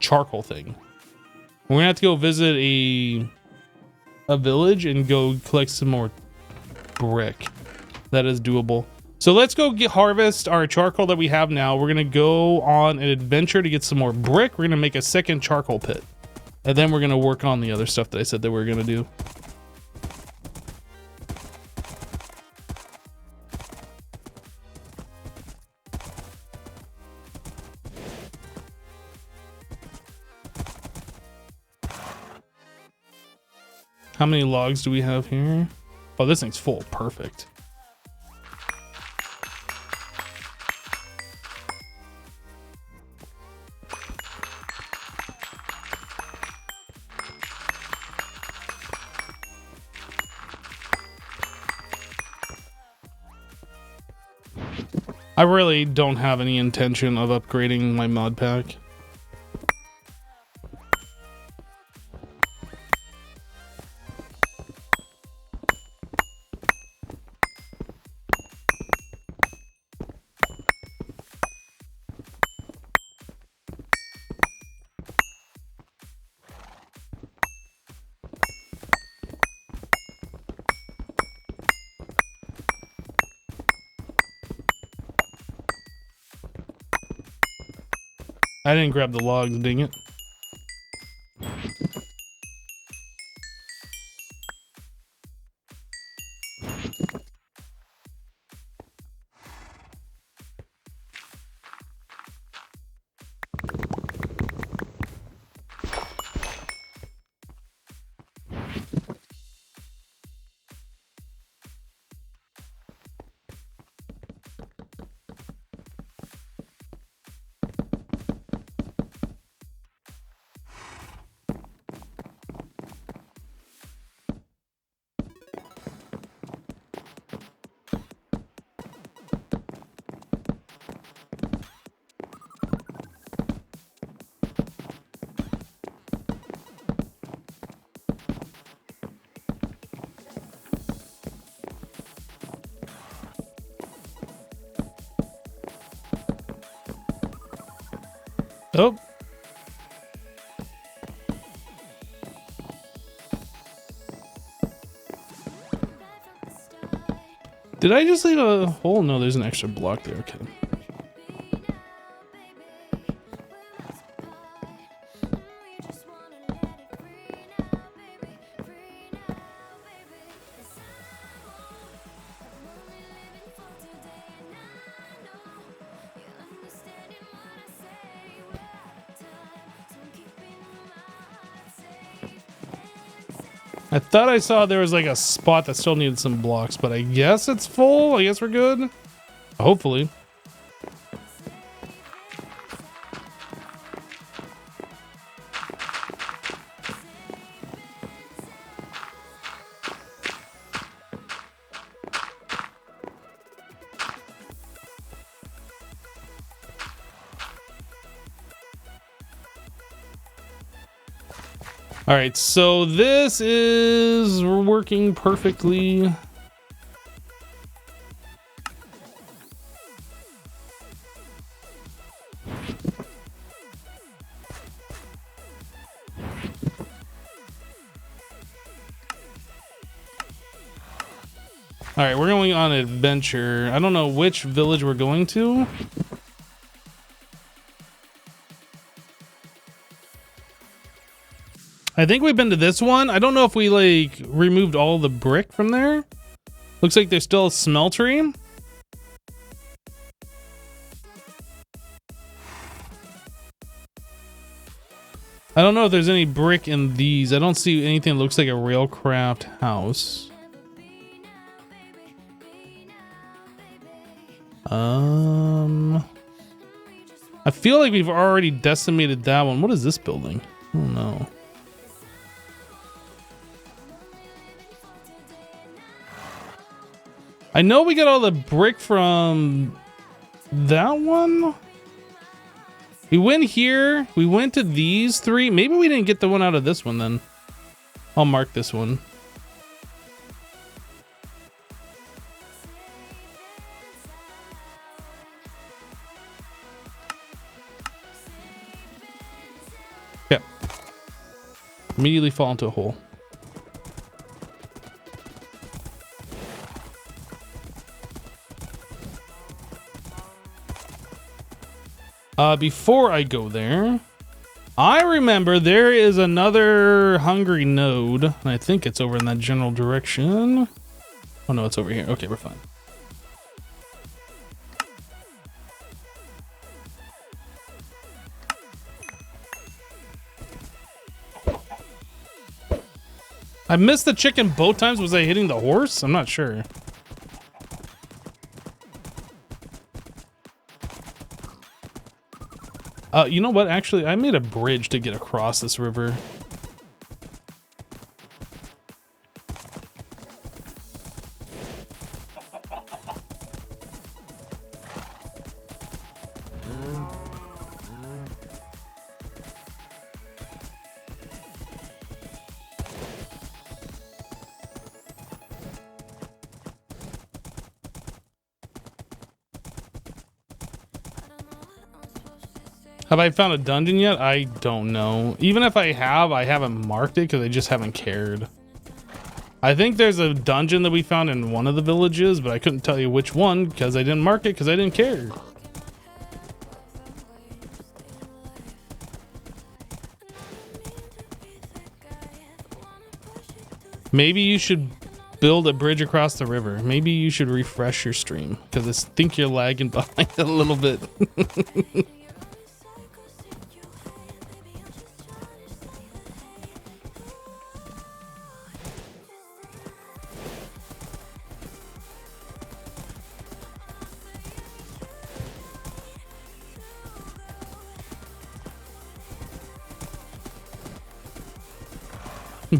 charcoal thing. We're gonna have to go visit a village and go collect some more brick. That is doable. So let's go harvest our charcoal that we have now. We're gonna go on an adventure to get some more brick. We're gonna make a second charcoal pit, and then we're gonna work on the other stuff that I said that we were gonna do. How many logs do we have here? Oh, this thing's full. Perfect. I really don't have any intention of upgrading my mod pack. I didn't grab the logs, dang it. Oh. Did I just leave a hole? No, there's an extra block there. Okay. I thought I saw there was like a spot that still needed some blocks, but I guess it's full. I guess we're good. Hopefully. All right, so this is working perfectly. All right, we're going on an adventure. I don't know which village we're going to. I think we've been to this one. I don't know if we like removed all the brick from there. Looks like there's still a smeltery. I don't know if there's any brick in these. I don't see anything that looks like a railcraft house. I feel like we've already decimated that one. What is this building? I don't know. I know we got all the brick from that one. We went here. We went to these three. Maybe we didn't get the one out of this one then. I'll mark this one. Yeah. Immediately fall into a hole. Before I go there, I remember there is another hungry node. And I think it's over in that general direction. Oh no, it's over here. Okay, we're fine. I missed the chicken both times. Was I hitting the horse? I'm not sure. You know what? Actually, I made a bridge to get across this river. Have I found a dungeon yet? I don't know. Even if I have, I haven't marked it because I just haven't cared. I think there's a dungeon that we found in one of the villages, but I couldn't tell you which one because I didn't mark it because I didn't care. Maybe you should build a bridge across the river. Maybe you should refresh your stream because I think you're lagging behind a little bit.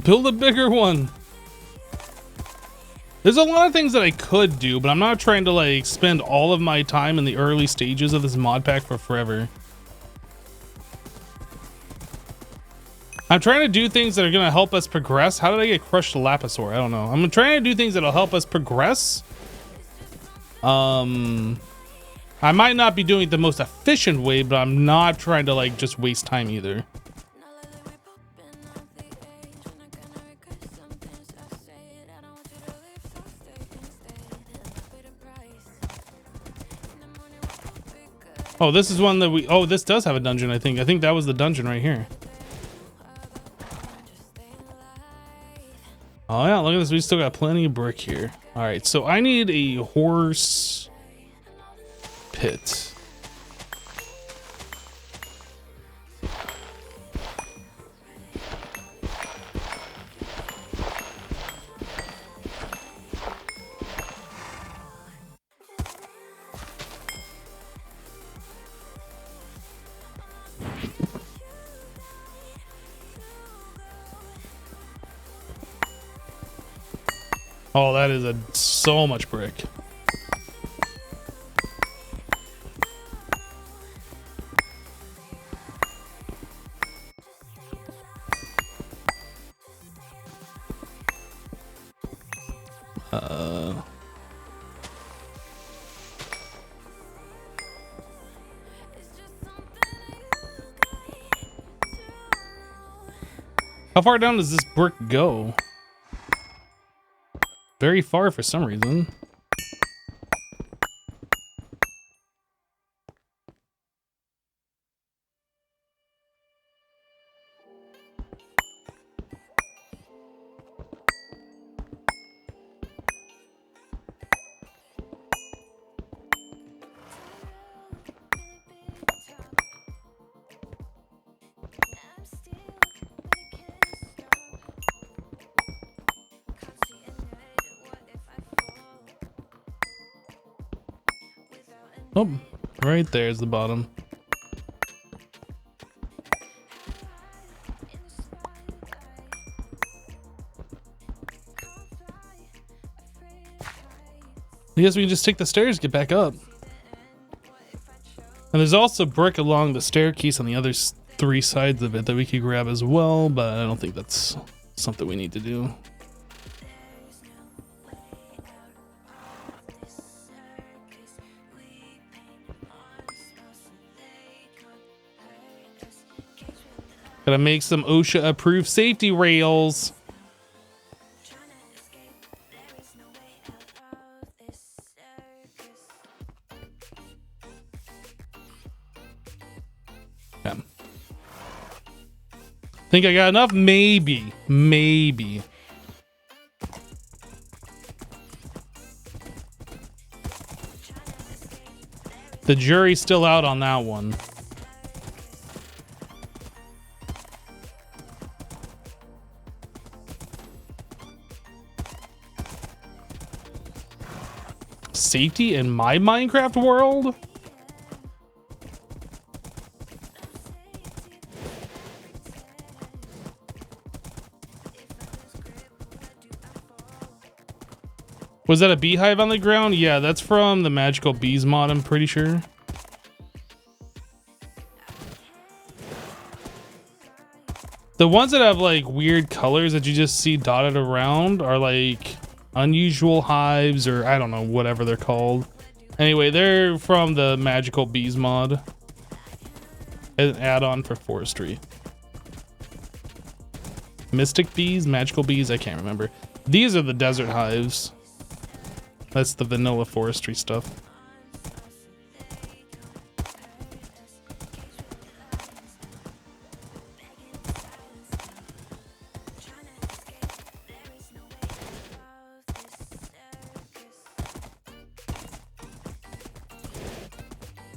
Build a bigger one. There's a lot of things that I could do, but I'm not trying to like spend all of my time in the early stages of this mod pack for forever. I'm trying to do things that are going to help us progress. How did I get crushed Lapisaur? I don't know. I'm trying to do things that'll help us progress. I might not be doing it the most efficient way, but I'm not trying to like just waste time either. Oh, this is one that we... Oh, this does have a dungeon, I think. I think that was the dungeon right here. Oh, yeah, look at this. We still got plenty of brick here. All right, so I need a horse pit. Oh, that is so much brick. How far down does this brick go? Very far for some reason. Oh, right there's the bottom. I guess we can just take the stairs, get back up. And there's also brick along the staircase on the other three sides of it that we could grab as well, but I don't think that's something we need to do. Gotta make some OSHA approved safety rails. Yeah. Think I got enough? Maybe. Maybe. The jury's still out on that one. Safety in my Minecraft world? Was that a beehive on the ground? Yeah, that's from the Magical Bees mod, I'm pretty sure. The ones that have like weird colors that you just see dotted around are like unusual hives, or I don't know, whatever they're called. Anyway, they're from the Magical Bees mod, an add-on for forestry. Mystic bees, magical bees, I can't remember. These are the desert hives. That's the vanilla forestry stuff.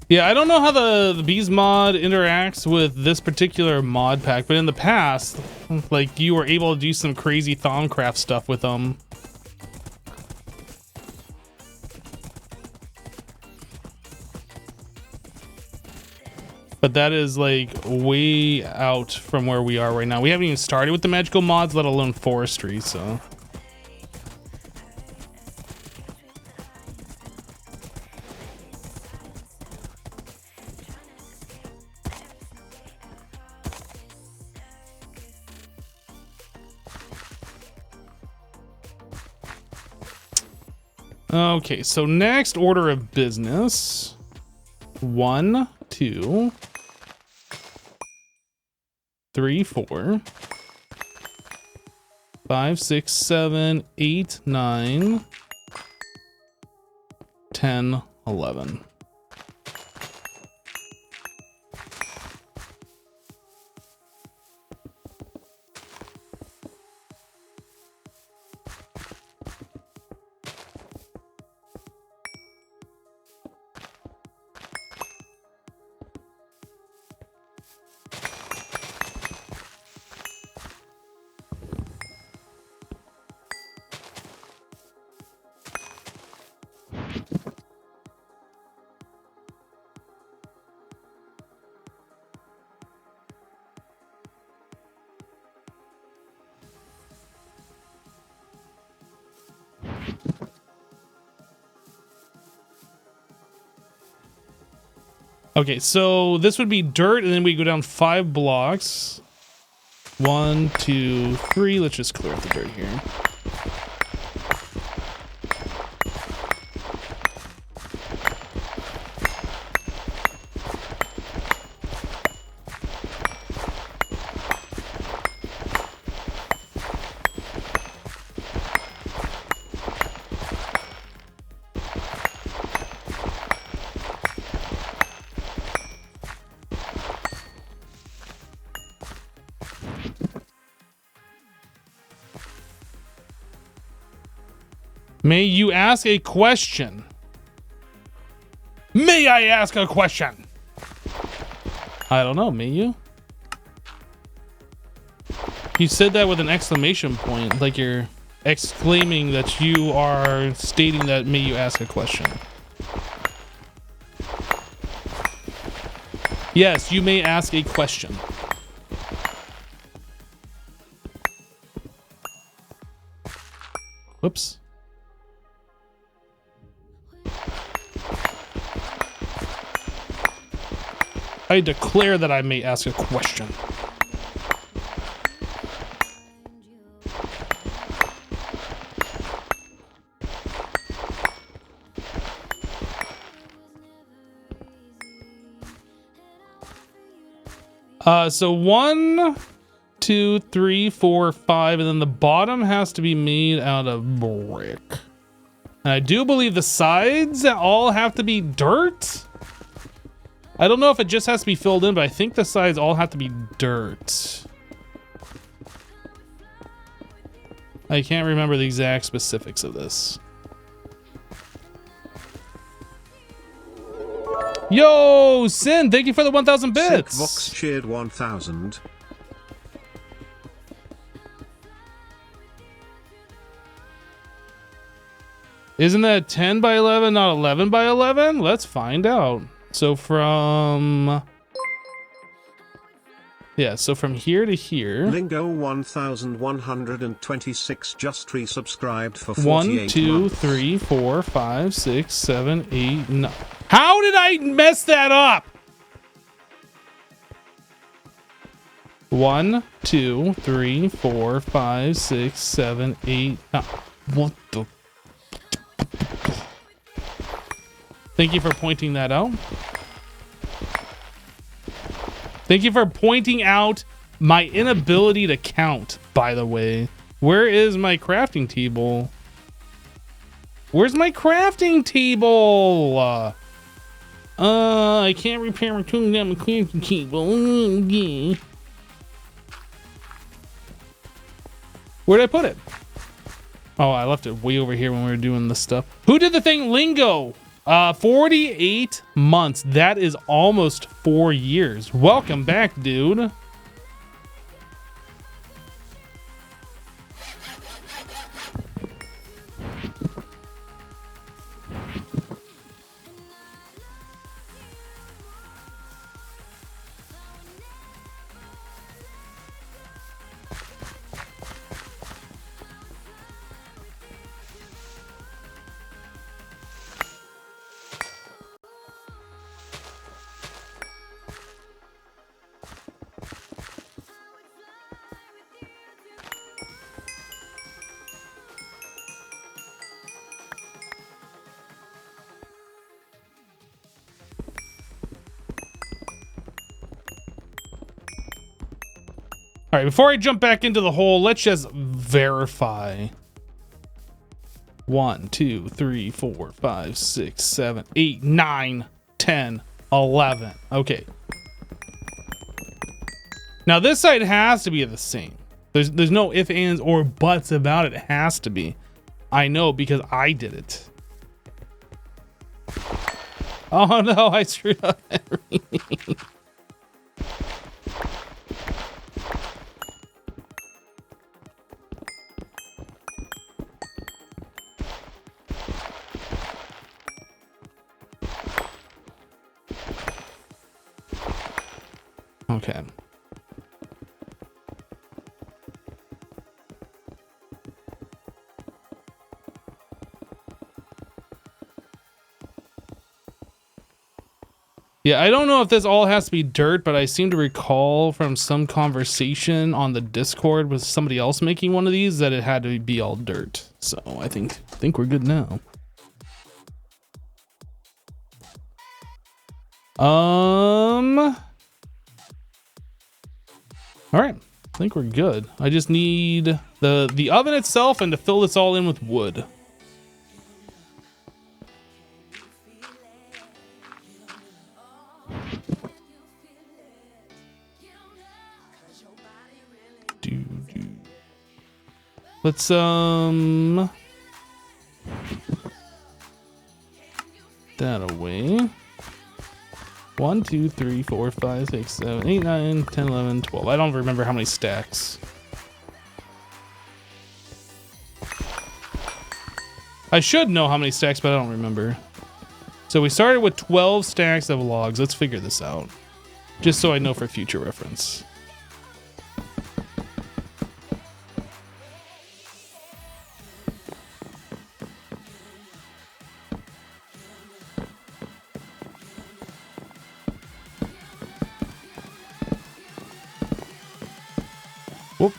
Yeah, I don't know how the bees mod interacts with this particular mod pack, but in the past, like, you were able to do some crazy Thaumcraft stuff with them. But that is like way out from where we are right now. We haven't even started with the magical mods, let alone forestry, so. Okay, so next order of business. 1, 2, 3, 4, 5, 6, 7, 8, 9, 10, 11. Okay, so this would be dirt, and then we go down 5 blocks. 1, 2, 3. Let's just clear up the dirt here. May you ask a question? May I ask a question? I don't know, may you? You said that with an exclamation point, like you're exclaiming that you are stating that may you ask a question. Yes, you may ask a question. Whoops. I declare that I may ask a question. So 1, 2, 3, 4, 5, and then the bottom has to be made out of brick. And I do believe the sides all have to be dirt. I don't know if it just has to be filled in, but I think the sides all have to be dirt. I can't remember the exact specifics of this. Yo, Sin, thank you for the 1,000 bits. Vox cheered 1,000. Isn't that 10 by 11, not 11 by 11? Let's find out. So from... yeah, so from here to here... Lingo 1126 just resubscribed for 48 1, 2, months. 3, 4, 5, 6, 7, 8, 9... How did I mess that up? 1, 2, 3, 4, 5, 6, 7, 8, 9... What the... Thank you for pointing that out. Thank you for pointing out my inability to count, by the way. Where is my crafting table? Where's my crafting table? I can't repair my crafting table. Where'd I put it? Oh, I left it way over here when we were doing this stuff. Who did the thing? Lingo. 48 months. That is almost 4 years. Welcome back, dude. All right, before I jump back into the hole, let's just verify. 1, 2, 3, 4, 5, 6, 7, 8, 9, 10, 11. Okay. Now this side has to be the same. There's no ifs, ands, or buts about it. It has to be. I know because I did it. Oh no, I screwed up everything. Okay. Yeah, I don't know if this all has to be dirt, but I seem to recall from some conversation on the Discord with somebody else making one of these that it had to be all dirt. So I think we're good now. All right, I think we're good. I just need the oven itself and to fill this all in with wood. Let's that away. 1, 2, 3, 4, 5, 6, 7, 8, 9, 10, 11, 12. I don't remember how many stacks. I should know how many stacks, but I don't remember. So we started with 12 stacks of logs. Let's figure this out. Just so I know for future reference. Whoop.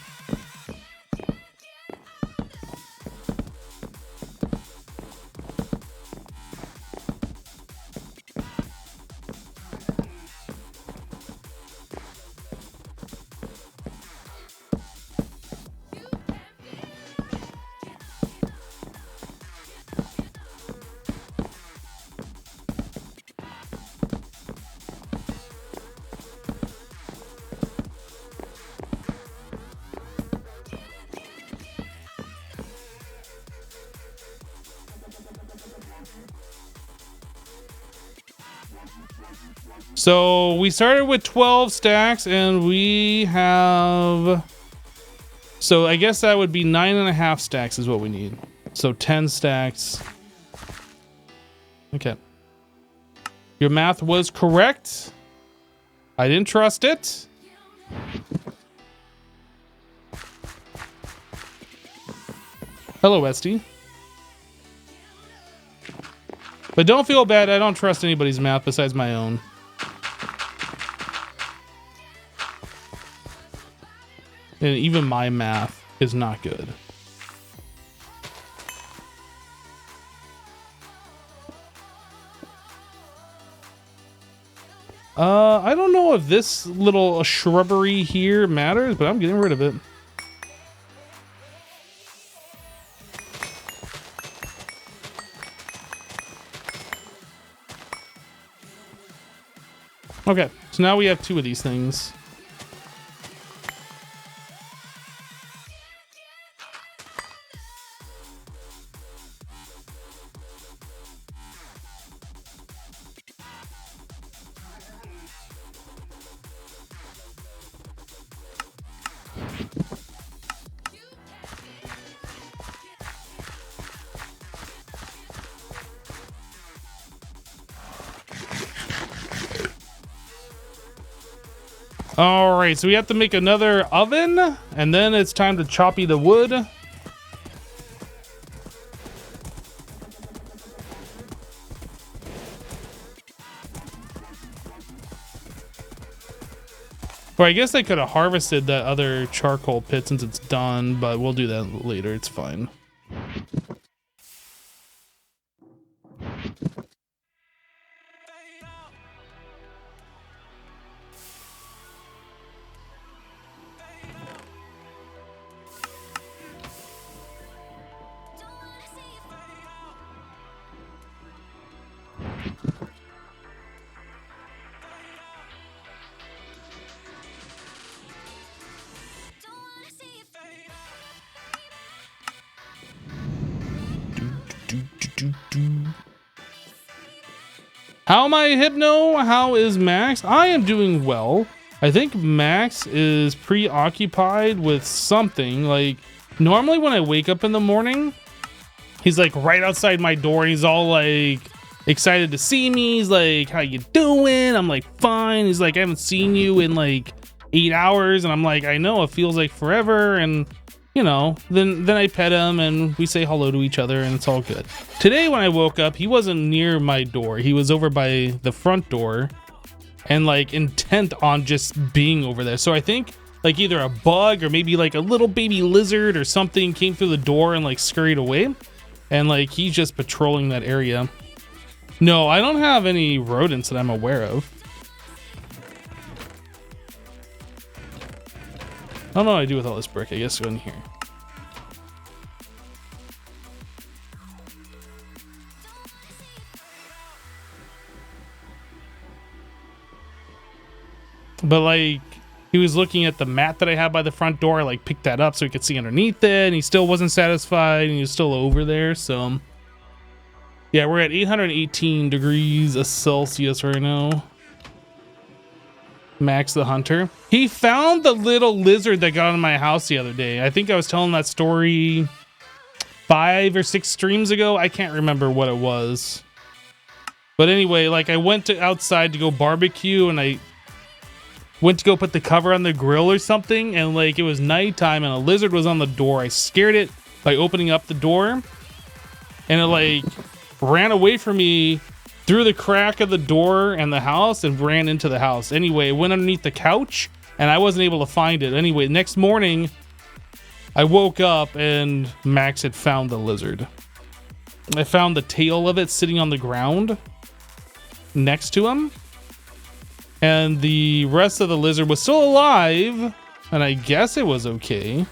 So we started with 12 stacks and we have, so I guess that would be 9.5 stacks is what we need. So 10 stacks. Okay. Your math was correct. I didn't trust it. Hello, Westy. But don't feel bad. I don't trust anybody's math besides my own. And even my math is not good. I don't know if this little shrubbery here matters, but I'm getting rid of it. Okay, so now we have 2 of these things. All right, so we have to make another oven, and then it's time to choppy the wood. Or I guess I could have harvested that other charcoal pit since it's done, but we'll do that later. It's fine. How am I, Hypno? How is Max? I am doing well. I think Max is preoccupied with something. Like, normally when I wake up in the morning, he's like right outside my door. He's all like excited to see me. He's like, how you doing? I'm like, fine. He's like, I haven't seen you in like 8 hours. And I'm like, I know, it feels like forever. And you know, then I pet him and we say hello to each other and it's all good. Today when I woke up, he wasn't near my door. He was over by the front door and like intent on just being over there. So I think like either a bug or maybe like a little baby lizard or something came through the door and like scurried away. And like he's just patrolling that area. No, I don't have any rodents that I'm aware of. I don't know what I do with all this brick. I guess go in here. But like, he was looking at the mat that I had by the front door. I like picked that up so he could see underneath it, and he still wasn't satisfied, and he was still over there. So yeah, we're at 818 degrees Celsius right now. Max the Hunter. He found the little lizard that got in my house the other day. I think I was telling that story 5 or 6 streams ago. I can't remember what it was. But anyway, like I went to outside to go barbecue and I went to go put the cover on the grill or something. And like it was nighttime and a lizard was on the door. I scared it by opening up the door and it like ran away from me through the crack of the door and the house and ran into the house. Anyway, it went underneath the couch and I wasn't able to find it. Anyway, next morning I woke up and Max had found the lizard. I found the tail of it sitting on the ground next to him. And the rest of the lizard was still alive. And I guess it was okay.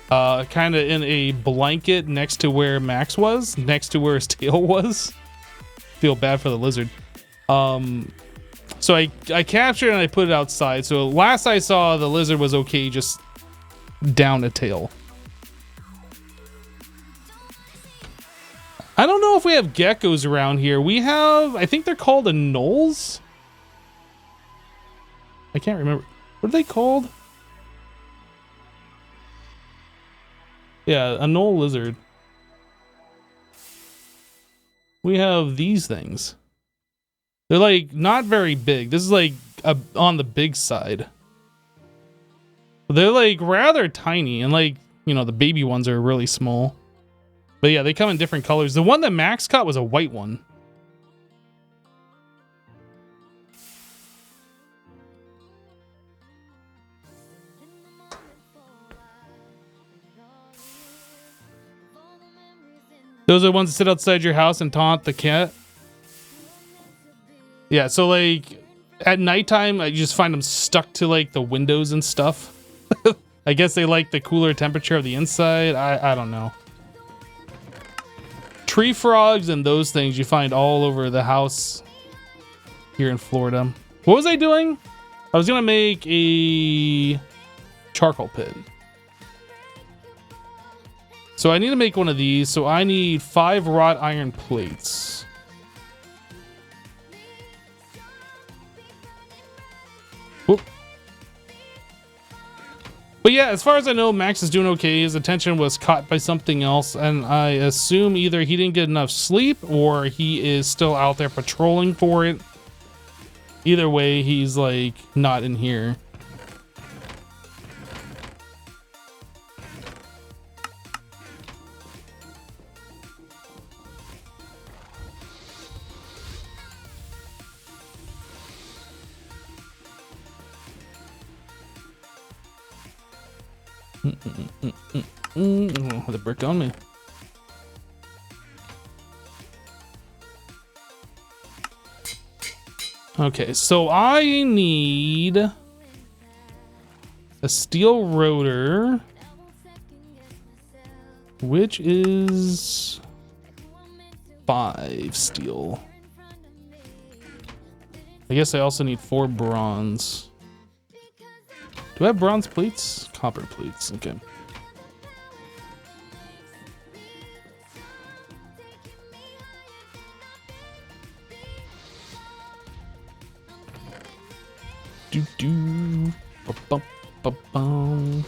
Kind of in a blanket next to where Max was, next to where his tail was. Feel bad for the lizard. So I captured it and I put it outside. So last I saw, the lizard was okay, just down a tail. I don't know if we have geckos around here. We have, I think they're called anoles. I can't remember. What are they called? Yeah, a anole lizard. We have these things. They're like not very big. This is like on the big side. They're like rather tiny and like, you know, the baby ones are really small. But yeah, they come in different colors. The one that Max caught was a white one. Those are the ones that sit outside your house and taunt the cat. Yeah, so like at nighttime, you just find them stuck to like the windows and stuff. I guess they like the cooler temperature of the inside. I don't know. Tree frogs and those things you find all over the house here in Florida. What was I doing? I was gonna make a charcoal pit. So I need to make one of these. So I need 5 wrought iron plates. Whoop. But yeah, as far as I know, Max is doing okay. His attention was caught by something else. And I assume either he didn't get enough sleep or he is still out there patrolling for it. Either way, he's like not in here. Oh, the brick on me. Okay, so I need a steel rotor, which is 5 steel. I guess I also need 4 bronze. Do I have bronze plates? Copper plates, okay. Do do ba bum ba bum.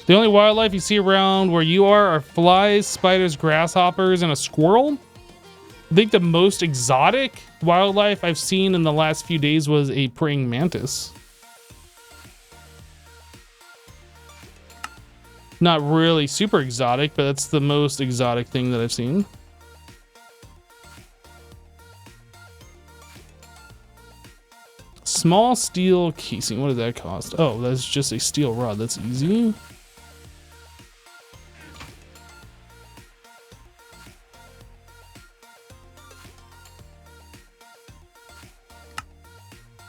The only wildlife you see around where you are flies, spiders, grasshoppers, and a squirrel. I think the most exotic wildlife I've seen in the last few days was a praying mantis. Not really super exotic, but that's the most exotic thing that I've seen. Small steel casing. What does that cost? Oh, that's just a steel rod. That's easy.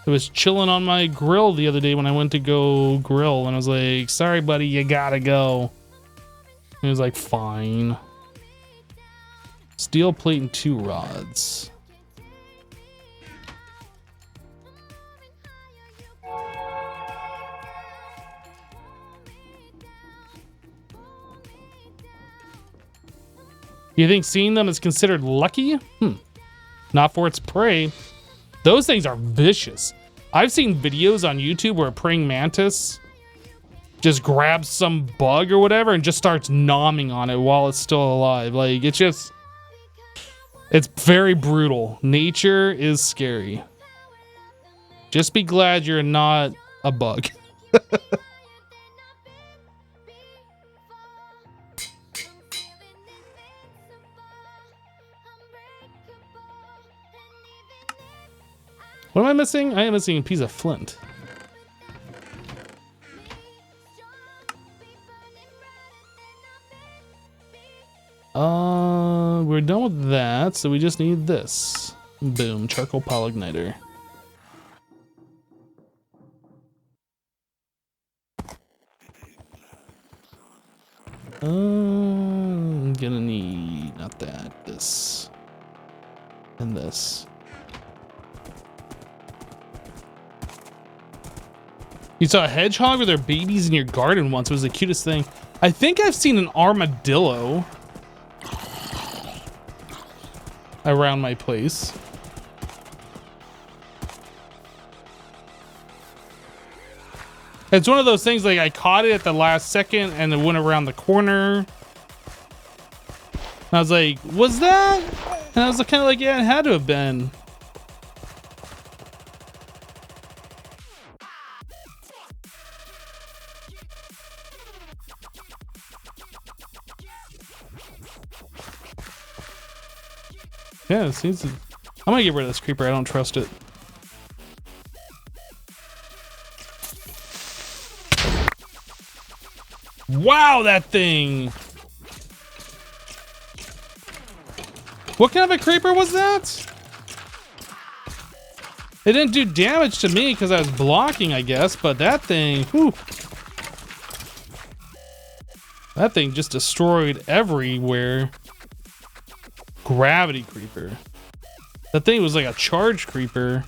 It was chilling on my grill the other day when I went to go grill, and I was like, sorry, buddy, you gotta go. And he was like, fine. Steel plate and 2 rods. You think seeing them is considered lucky? Not for its prey. Those things are vicious. I've seen videos on YouTube where a praying mantis just grabs some bug or whatever and just starts nomming on it while it's still alive. Like, it's very brutal. Nature is scary. Just be glad you're not a bug. What am I missing? I am missing a piece of flint. We're done with that, so we just need this. Boom, charcoal polygniter. I'm gonna need, not that, this. And this. You saw a hedgehog with their babies in your garden once. It was the cutest thing. I think I've seen an armadillo around my place. It's one of those things, like, I caught it at the last second and it went around the corner. And I was like, was that? And I was kind of like, yeah, it had to have been. Yeah, it seems to, I'm gonna get rid of this creeper. I don't trust it. Wow, that thing! What kind of a creeper was that? It didn't do damage to me because I was blocking, I guess, but that thing, whew. That thing just destroyed everywhere. Gravity creeper. That thing was like a charge creeper.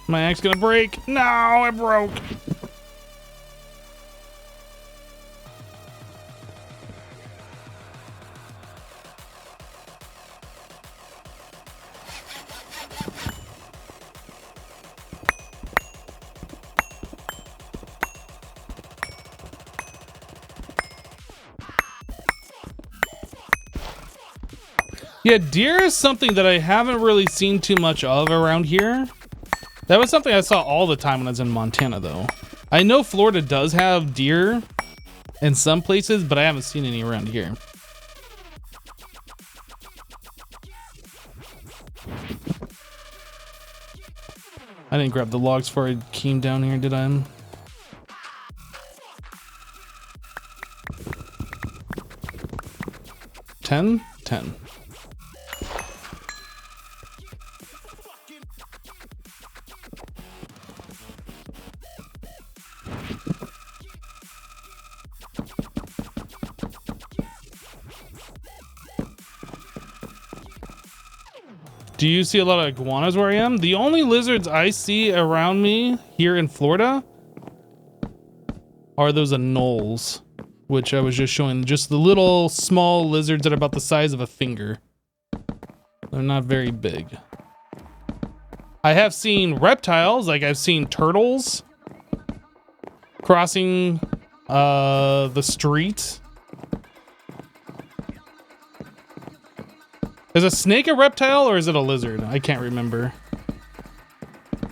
My axe gonna break. No, it broke. Yeah, deer is something that I haven't really seen too much of around here. That was something I saw all the time when I was in Montana, though. I know Florida does have deer in some places, but I haven't seen any around here. I didn't grab the logs before I came down here, did I? Ten? 10. Do you see a lot of iguanas where I am? The only lizards I see around me here in Florida are those anoles, which I was just showing. Just the little small lizards that are about the size of a finger. They're not very big. I have seen reptiles, like I've seen turtles crossing the street. Is a snake a reptile or is it a lizard? I can't remember. I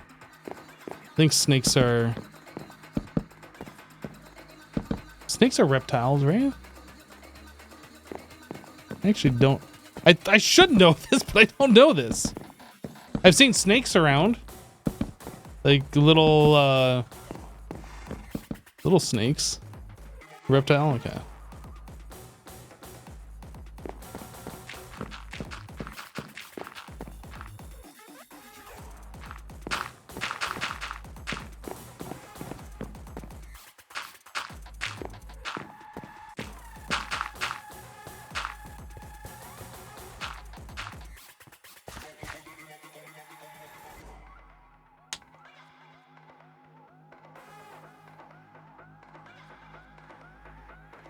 think snakes are reptiles, right? I actually don't. I should know this, but I don't know this. I've seen snakes around, like little snakes. Reptile, okay.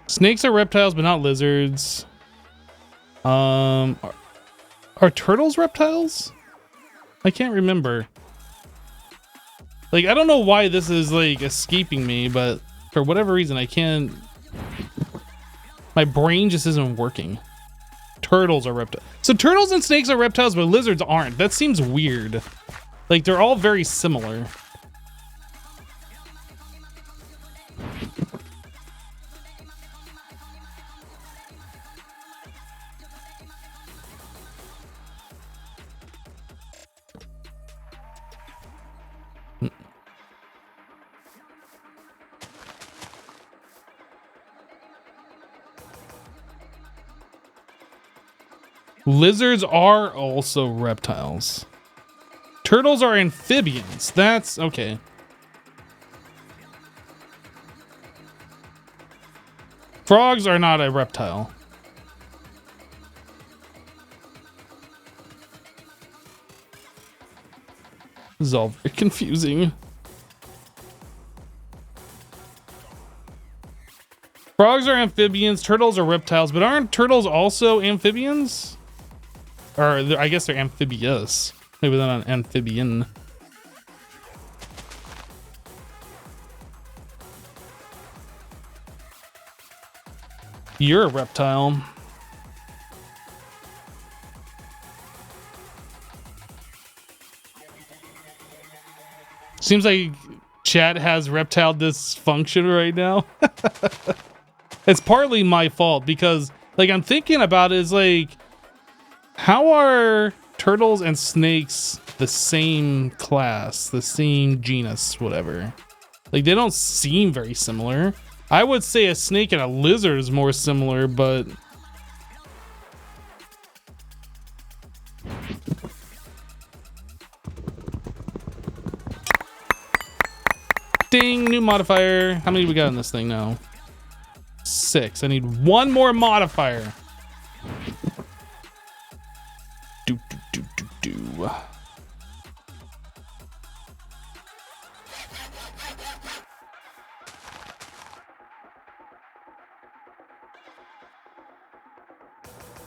Snakes are reptiles, but not lizards. Are turtles reptiles? I can't remember. Like, I don't know why this is like escaping me, but for whatever reason, I can't. My brain just isn't working. Turtles are reptiles. So turtles and snakes are reptiles, but lizards aren't. That seems weird. Like, they're all very similar. Lizards are also reptiles. Turtles are amphibians. That's okay. Frogs are not a reptile. This is all very confusing. Frogs are amphibians. Turtles are reptiles, but aren't turtles also amphibians? Or I guess they're amphibious. Maybe they're not amphibian. You're a reptile. Seems like chat has reptile dysfunction right now. It's partly my fault because, like, I'm thinking about it is like, how are turtles and snakes the same class, the same genus, whatever? Like, they don't seem very similar. I would say a snake and a lizard is more similar, but ding, new modifier. How many we got in this thing now? 6. I need one more modifier. Do.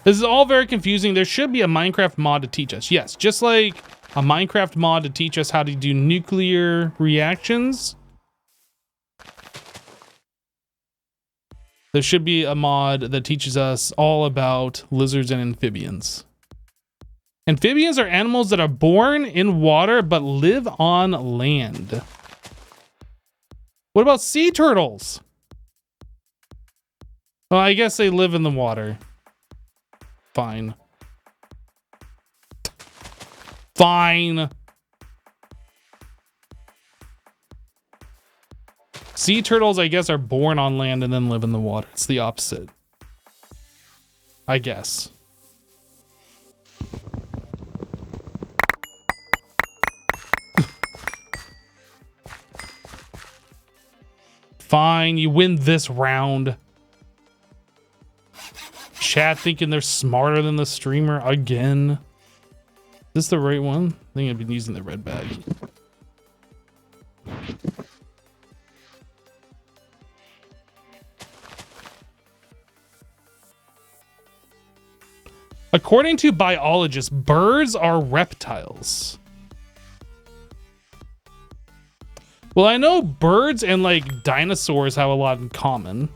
This is all very confusing. There should be a Minecraft mod to teach us. Yes, just like a Minecraft mod to teach us how to do nuclear reactions. There should be a mod that teaches us all about lizards and amphibians. Amphibians are animals that are born in water but live on land. What about sea turtles? Well, I guess they live in the water. Fine. Fine. Sea turtles, I guess, are born on land and then live in the water. It's the opposite. I guess. Fine, you win this round. Chat thinking they're smarter than the streamer again. Is this the right one? I think I've been using the red bag. According to biologists, birds are reptiles. Well, I know birds and like dinosaurs have a lot in common.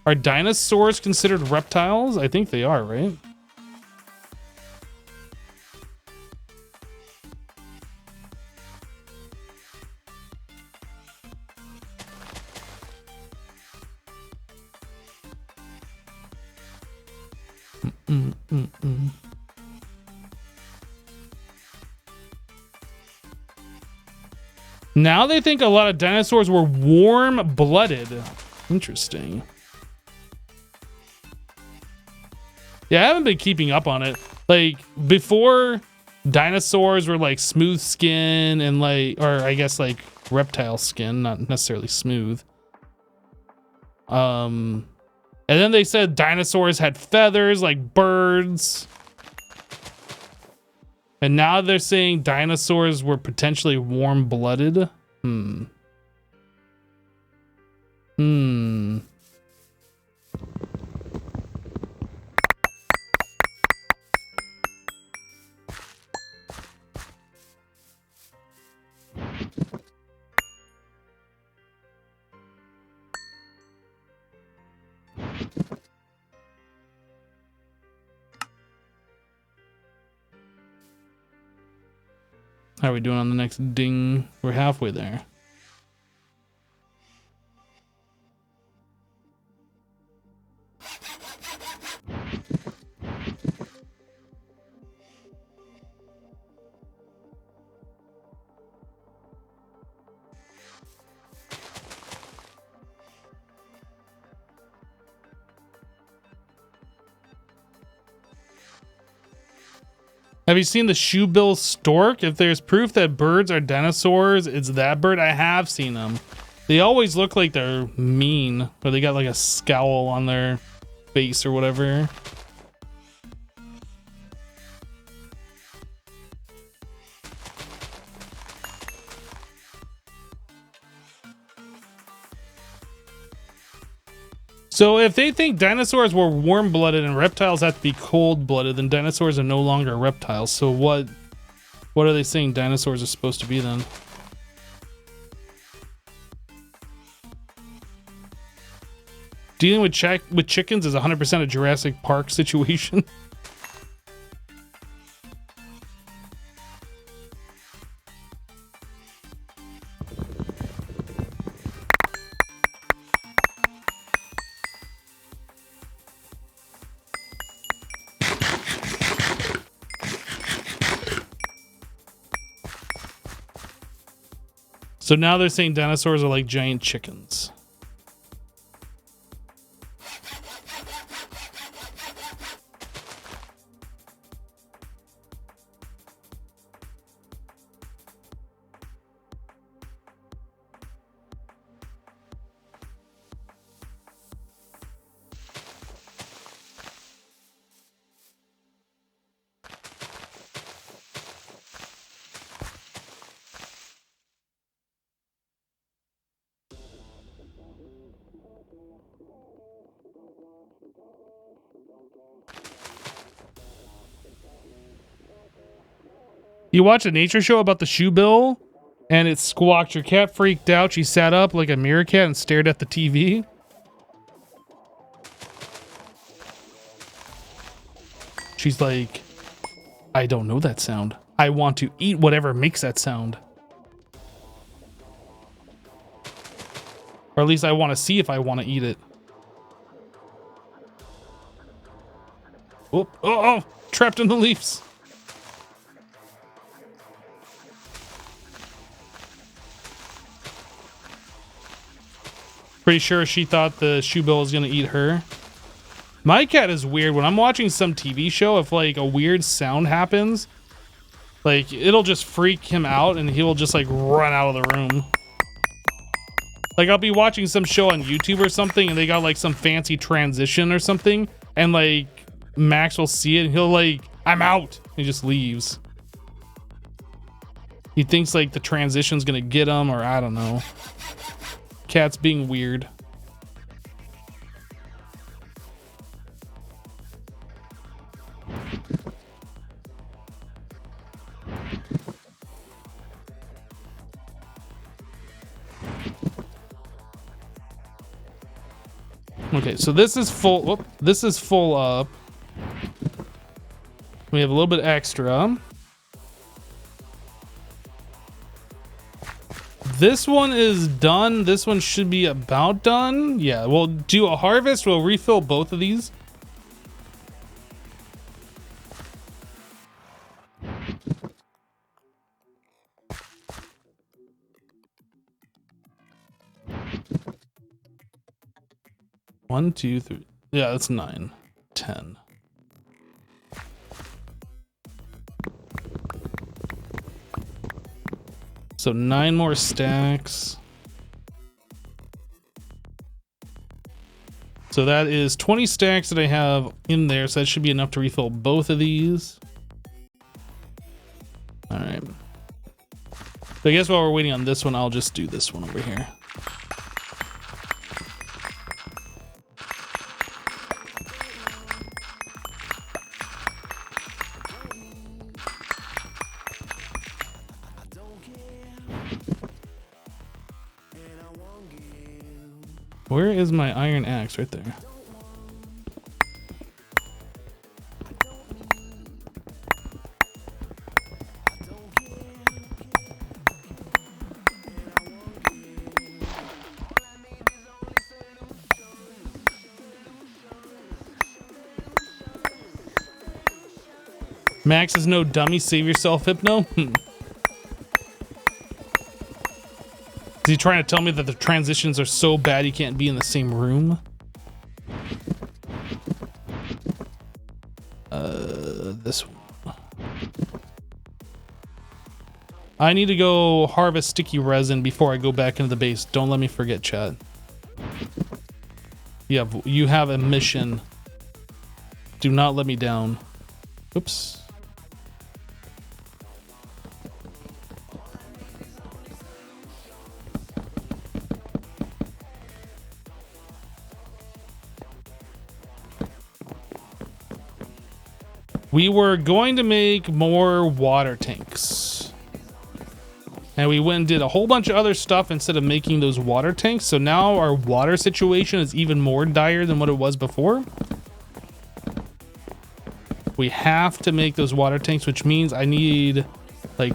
Are dinosaurs considered reptiles? I think they are, right? Now they think a lot of dinosaurs were warm-blooded. Interesting. Yeah, I haven't been keeping up on it. Like, before, dinosaurs were like smooth skin and like, or I guess like reptile skin, not necessarily smooth. And then they said dinosaurs had feathers like birds. And now they're saying dinosaurs were potentially warm-blooded. How are we doing on the next ding? We're halfway there. Have you seen the shoebill stork? If there's proof that birds are dinosaurs, it's that bird. I have seen them. They always look like they're mean, or they got like a scowl on their face or whatever. So if they think dinosaurs were warm-blooded and reptiles have to be cold-blooded, then dinosaurs are no longer reptiles. So what are they saying dinosaurs are supposed to be then? Dealing with chickens is 100% a Jurassic Park situation. So now they're saying dinosaurs are like giant chickens. You watch a nature show about the shoe bill and it squawked. Your cat freaked out. She sat up like a meerkat and stared at the TV. She's like, I don't know that sound. I want to eat whatever makes that sound. Or at least I want to see if I want to eat it. Oh, oh, trapped in the leaves. Pretty sure she thought the shoe bill was going to eat her. My cat is weird. When I'm watching some TV show, if like a weird sound happens, like it'll just freak him out and he will just like run out of the room. Like I'll be watching some show on YouTube or something and they got like some fancy transition or something and like Max will see it and he'll like, I'm out. He just leaves. He thinks like the transition's gonna get him, or I don't know. Cat's being weird. Okay, so this is full. Whoop, this is full up. We have a little bit extra. This one is done. This one should be about done. Yeah, we'll do a harvest. We'll refill both of these. One, two, three. Yeah, that's 9, 10. So 9 more stacks. So that is 20 stacks that I have in there. So that should be enough to refill both of these. All right. So I guess while we're waiting on this one, I'll just do this one over here. Where is my iron axe? Right there. Max is no dummy. Save yourself, Hypno. Is he trying to tell me that the transitions are so bad he can't be in the same room? This one. I need to go harvest sticky resin before I go back into the base. Don't let me forget, chat. You have a mission. Do not let me down. Oops. We were going to make more water tanks. And we went and did a whole bunch of other stuff instead of making those water tanks. So now our water situation is even more dire than what it was before. We have to make those water tanks, which means I need like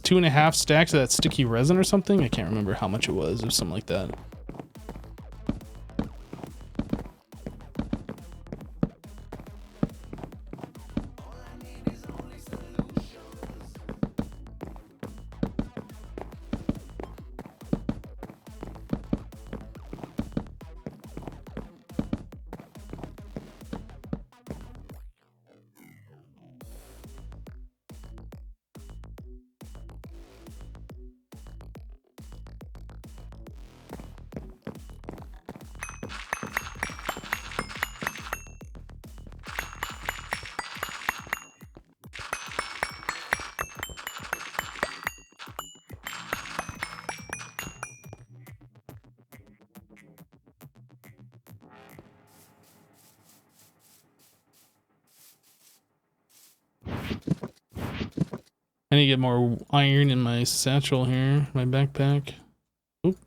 2.5 stacks of that sticky resin or something. I can't remember how much it was or something like that. I need to get more iron in my satchel here, my backpack. Oop.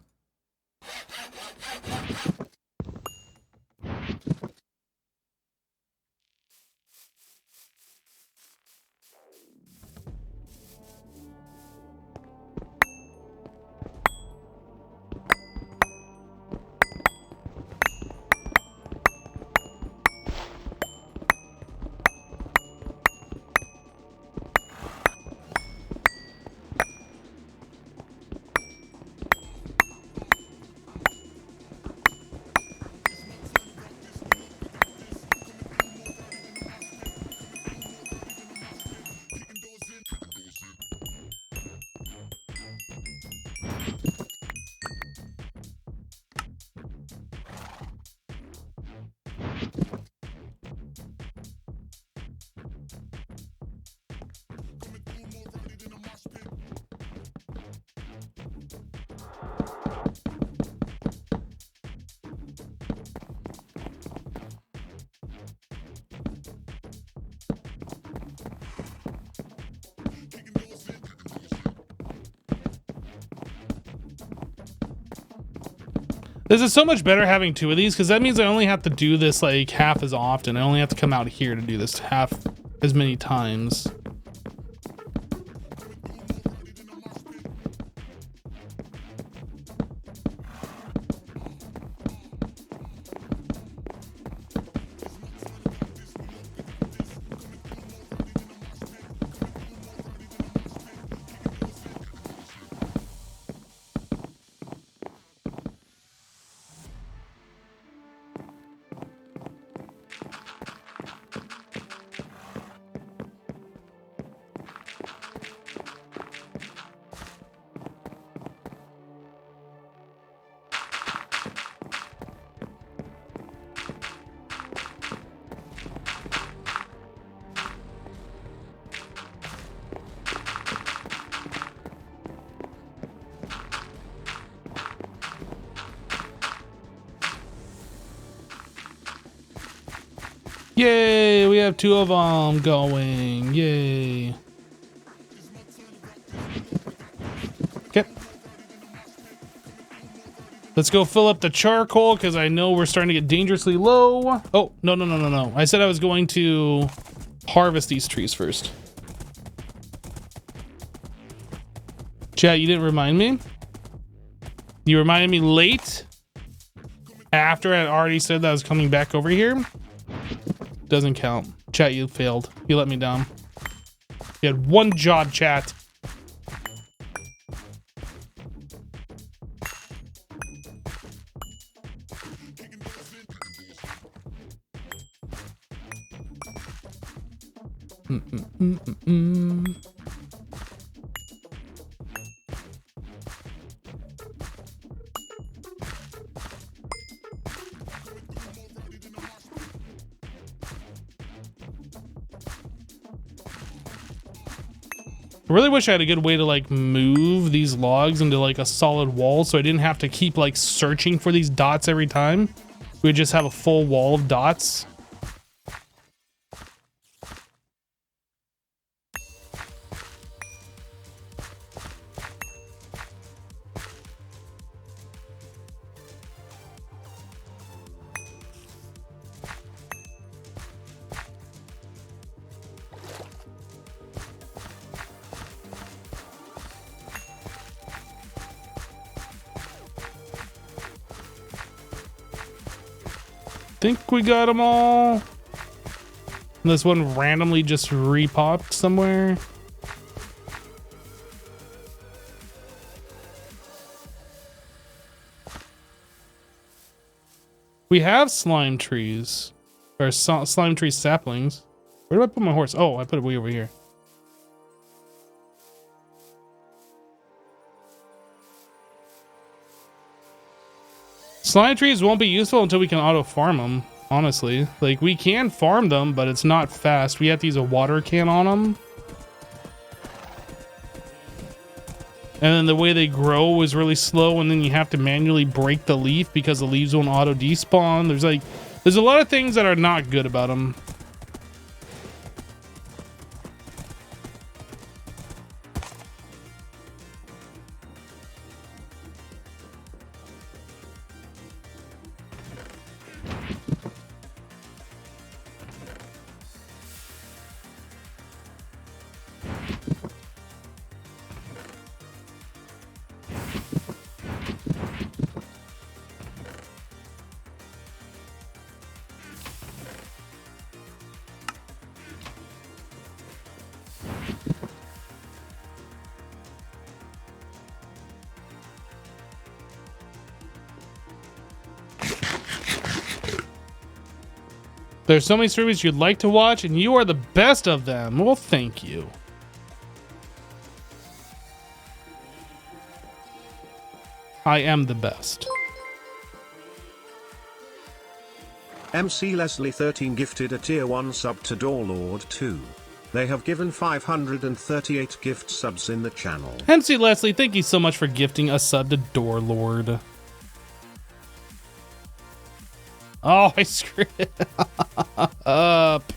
This is so much better having two of these because that means I only have to do this like half as often. I only have to come out here to do this half as many times. Yay, we have two of them going. Yay. Okay. Let's go fill up the charcoal because I know we're starting to get dangerously low. Oh, no. I said I was going to harvest these trees first. Chat, you didn't remind me? You reminded me late after I already said that I was coming back over here. Doesn't count. Chat, you failed. You let me down. You had one job, chat. I really wish I had a good way to like move these logs into like a solid wall so I didn't have to keep like searching for these dots every time. We would just have a full wall of dots. Think we got them all. This one randomly just repopped somewhere. We have slime trees, or slime tree saplings. Where do I put my horse? Oh, I put it way over here. Slime trees won't be useful until we can auto farm them, honestly. Like, we can farm them, but it's not fast. We have to use a water can on them. And then the way they grow is really slow, and then you have to manually break the leaf because the leaves won't auto despawn. There's a lot of things that are not good about them. There's so many streamers you'd like to watch, and you are the best of them. Well, thank you. I am the best. MC Leslie 13 gifted a tier 1 sub to Doorlord 2. They have given 538 gift subs in the channel. MC Leslie, thank you so much for gifting a sub to Doorlord. Oh, I screwed it up.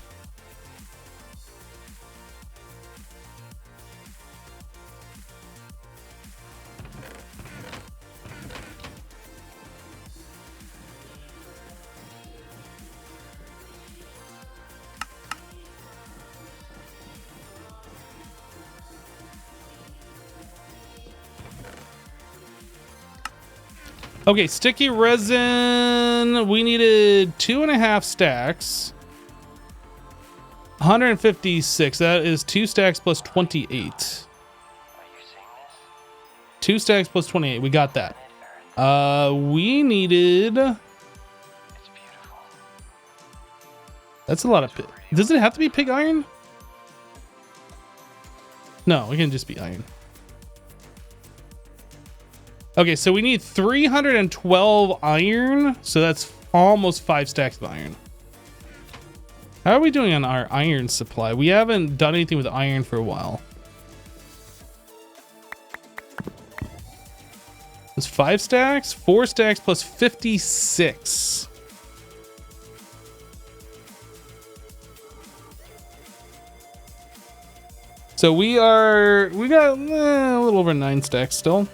Okay, sticky resin. We needed 2.5 stacks. 156. That is 2 stacks plus 28. 2 stacks plus 28. We got that. We needed. That's a lot of. Does it have to be pig iron? No, it can just be iron. Okay, so we need 312 iron, so that's almost 5 stacks of iron. How are we doing on our iron supply? We haven't done anything with iron for a while. It's 5 stacks, 4 stacks plus 56. So we got a little over 9 stacks still.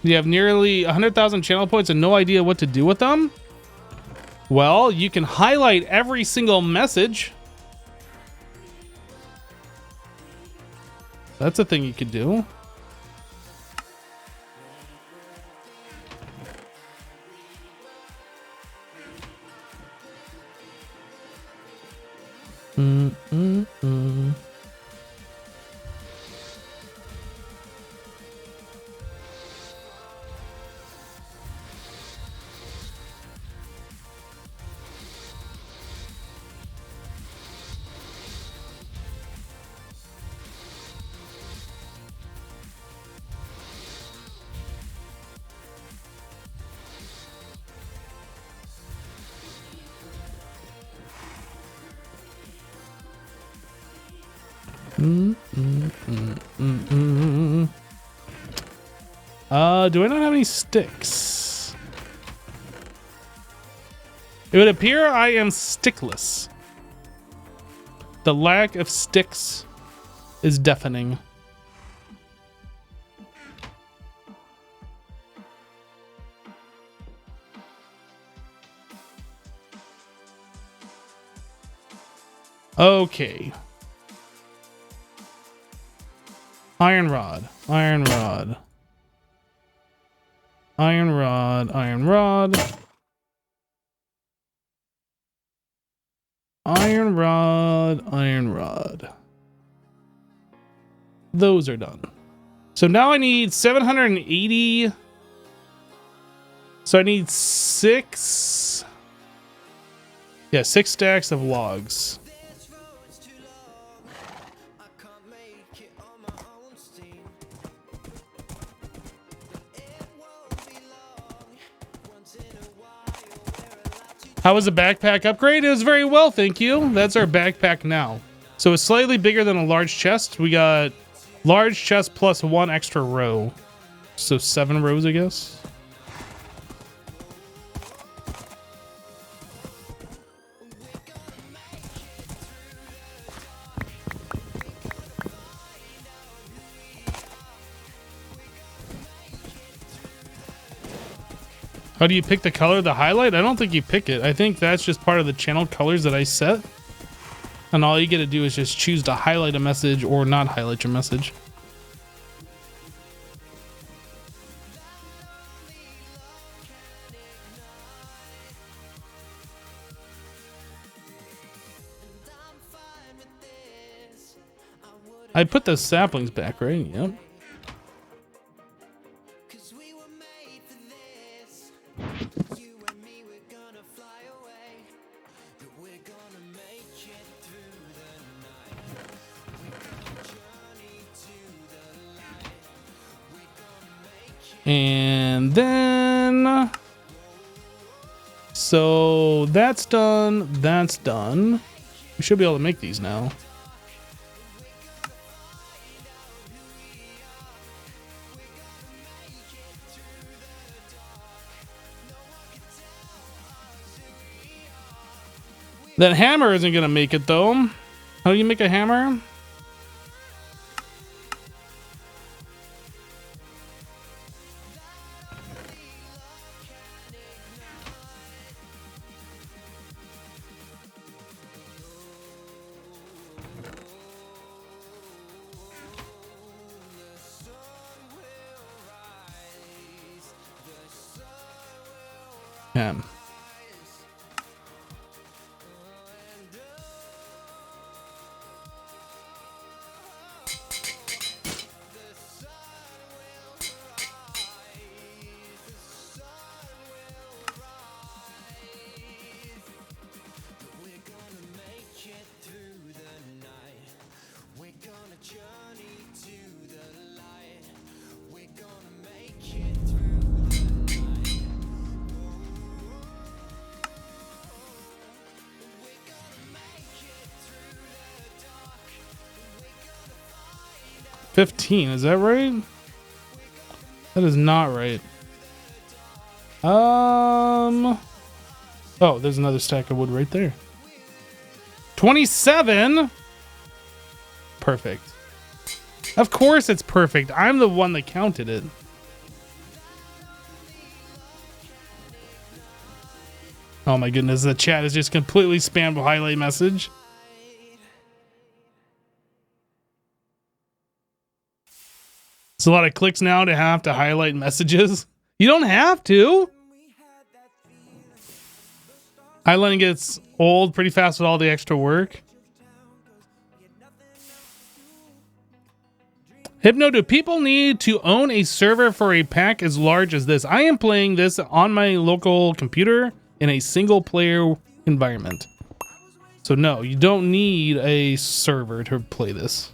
You have nearly 100,000 channel points and no idea what to do with them? Well, you can highlight every single message. That's a thing you could do. Do I not have any sticks? It would appear I am stickless. The lack of sticks is deafening. Okay. Iron rod, iron rod. Iron rod, iron rod. Iron rod, iron rod. Those are done. So now I need 780. So I need 6. Yeah, 6 stacks of logs. How was the backpack upgrade? It was very well, thank you. That's our backpack now. So it's slightly bigger than a large chest. We got large chest plus 1 extra row. So 7 rows, I guess. How do you pick the color of the highlight? I don't think you pick it. I think that's just part of the channel colors that I set. And all you get to do is just choose to highlight a message or not highlight your message. I put the saplings back, right? Yep. And then, so that's done. That's done. We should be able to make these now. That hammer isn't going to make it though. How do you make a hammer? Yeah. $15, is that right? That is not right. Oh, there's another stack of wood right there. 27. Perfect. Of course it's perfect. I'm the one that counted it. Oh my goodness, the chat is just completely spammed with highlight message. It's a lot of clicks now to have to highlight messages. You don't have to. Highlighting gets old pretty fast with all the extra work. Hypno, do people need to own a server for a pack as large as this? I am playing this on my local computer in a single player environment. So no, you don't need a server to play this.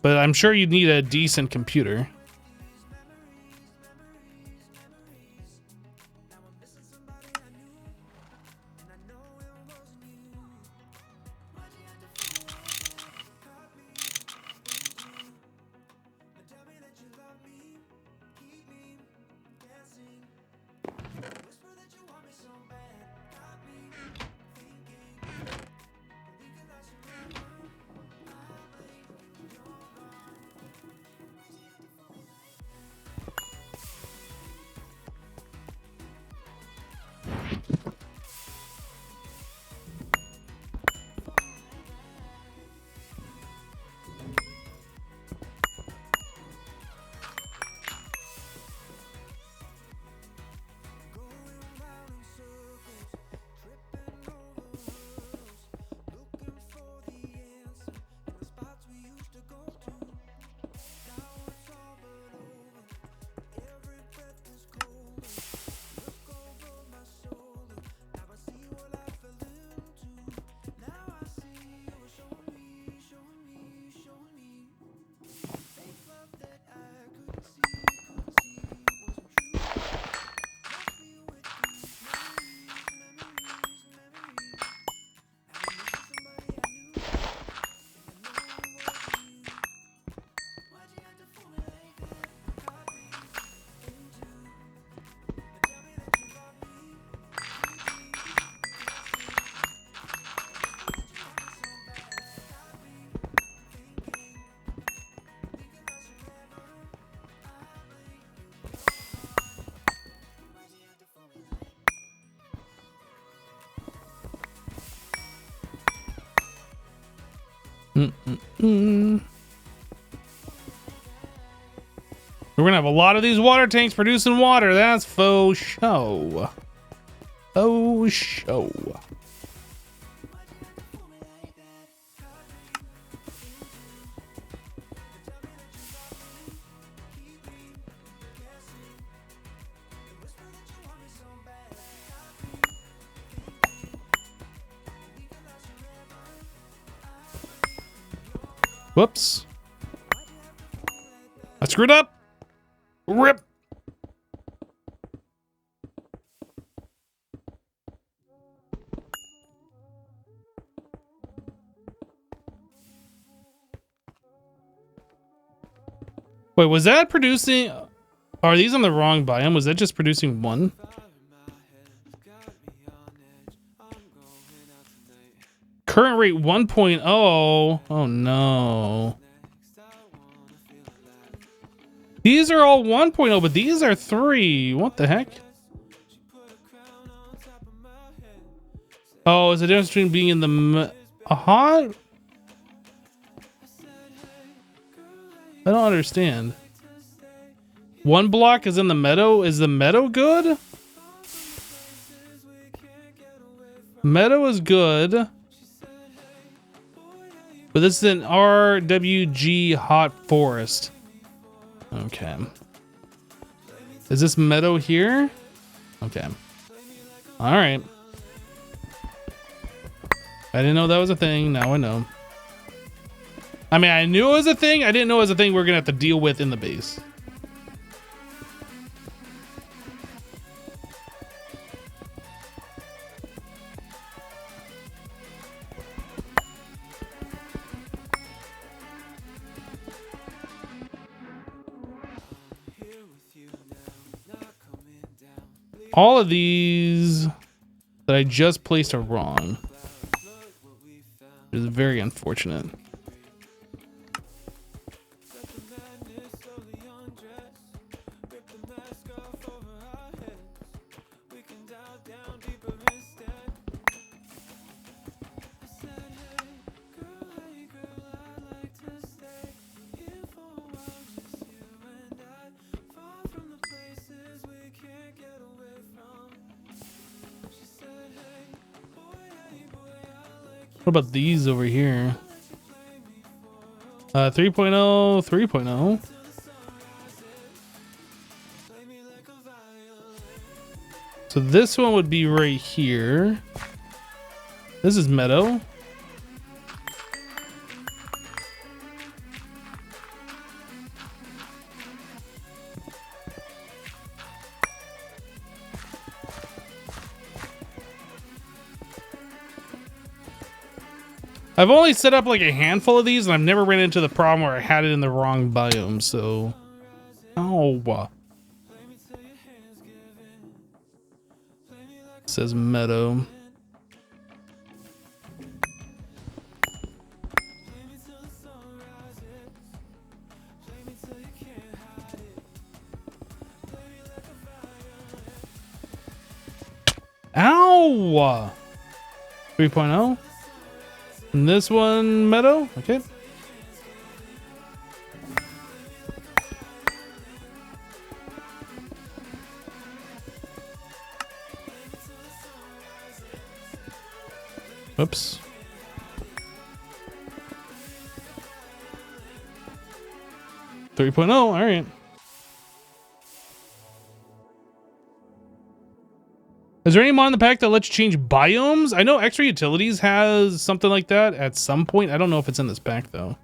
But I'm sure you'd need a decent computer. We're gonna have a lot of these water tanks producing water. That's faux show. Faux show. Whoops. screwed up. Rip. Wait, was that producing? Are these on the wrong biome? Was that just producing one? Current rate 1.0. Oh no. These are all 1.0, but these are 3. What the heck? Oh, is the difference between being in the I don't understand. One block is in the meadow. Is the meadow good? Meadow is good. But this is an RWG hot forest. Okay. Is this meadow here? Okay. All right. I didn't know that was a thing. Now I know. I mean, I knew it was a thing. I didn't know it was a thing we're gonna have to deal with in the base. All of these that I just placed are wrong. It is very unfortunate. What about these over here? 3.0, 3.0. So this one would be right here. This is meadow. I've only set up like a handful of these, and I've never ran into the problem where I had it in the wrong biome, so... Oh. It says meadow. Ow! 3.0. And this one, meadow. Okay. Oops. All right. Is there any mod in the pack that lets you change biomes? I know Extra Utilities has something like that at some point. I don't know if it's in this pack though.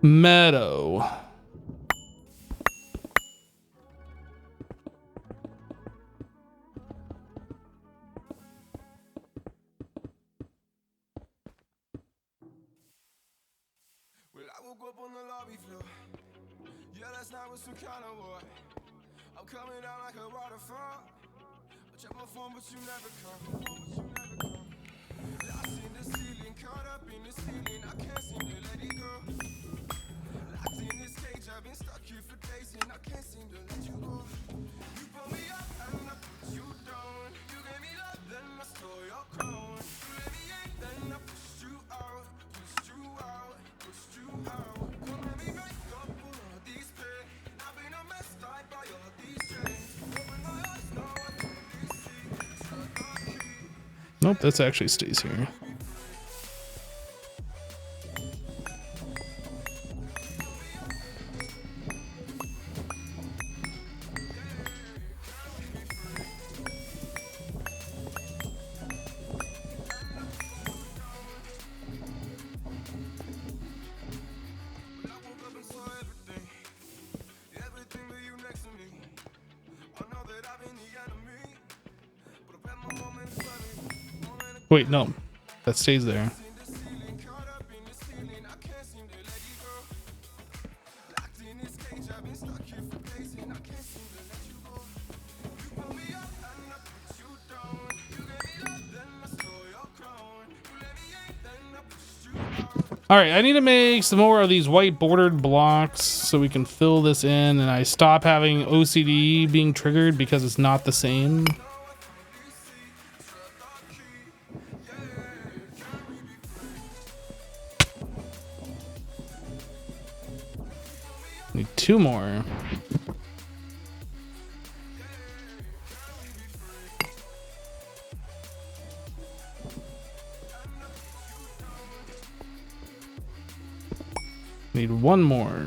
Meadow. Well, I woke up on the lobby floor. Yeah, last night was some kind of war. I'm coming down like a waterfall. I check my phone, but you never come. Lost in the ceiling, caught up in the ceiling. I can't seem to let it go. Locked in this cage, I've been stuck here for days, and I can't seem to let you go. You put me up and I put you down. You gave me love, then I stole your crown. You let me in, then I pushed you out. Pushed you out, pushed you out. Come let me break up all these pain. I've been a mess, died by all these chains. Open my eyes, now I finally see. Shut my key. Nope, this actually stays here. Wait, no, that stays there. All right, I need to make some more of these white bordered blocks so we can fill this in and I stop having OCD being triggered because it's not the same. Need 2 more. Need 1 more.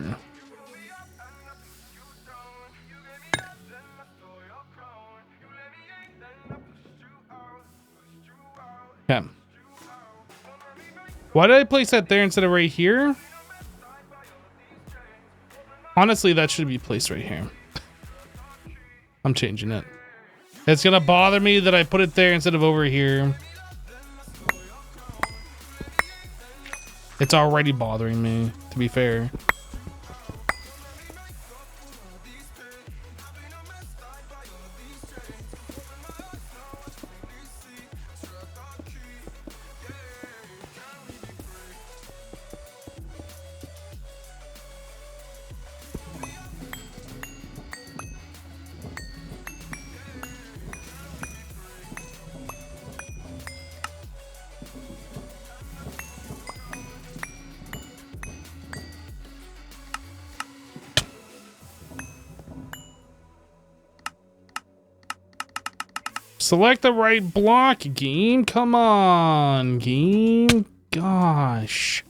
Okay. Why did I place that there instead of right here? Honestly, that should be placed right here. I'm changing it. It's gonna bother me that I put it there instead of over here. It's already bothering me, to be fair. Select the right block, game. Come on, game. Gosh.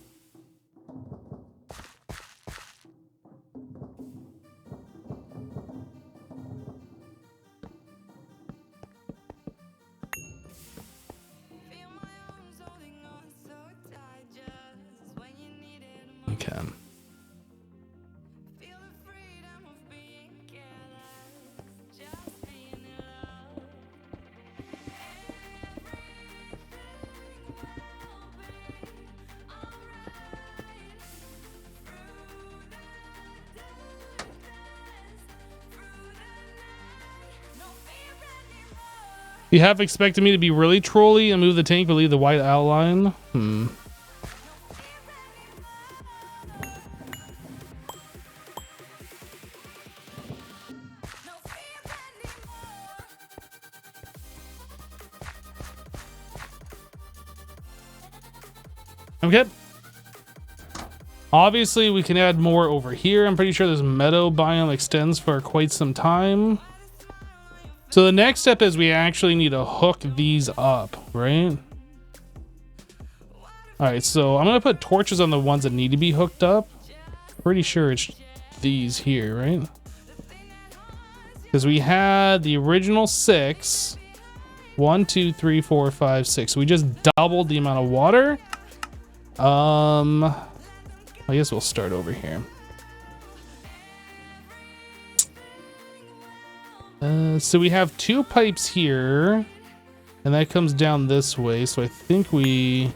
Okay. You have expected me to be really trolly and move the tank but leave the white outline? Okay. Obviously, we can add more over here. I'm pretty sure this meadow biome extends for quite some time. So the next step is we actually need to hook these up, right? All right, so I'm gonna put torches on the ones that need to be hooked up. Pretty sure it's these here, right? Because we had the original 6. 1, 2, 3, 4, 5, 6. So we just doubled the amount of water. I guess we'll start over here. So we have 2 pipes here, and that comes down this way. So I think we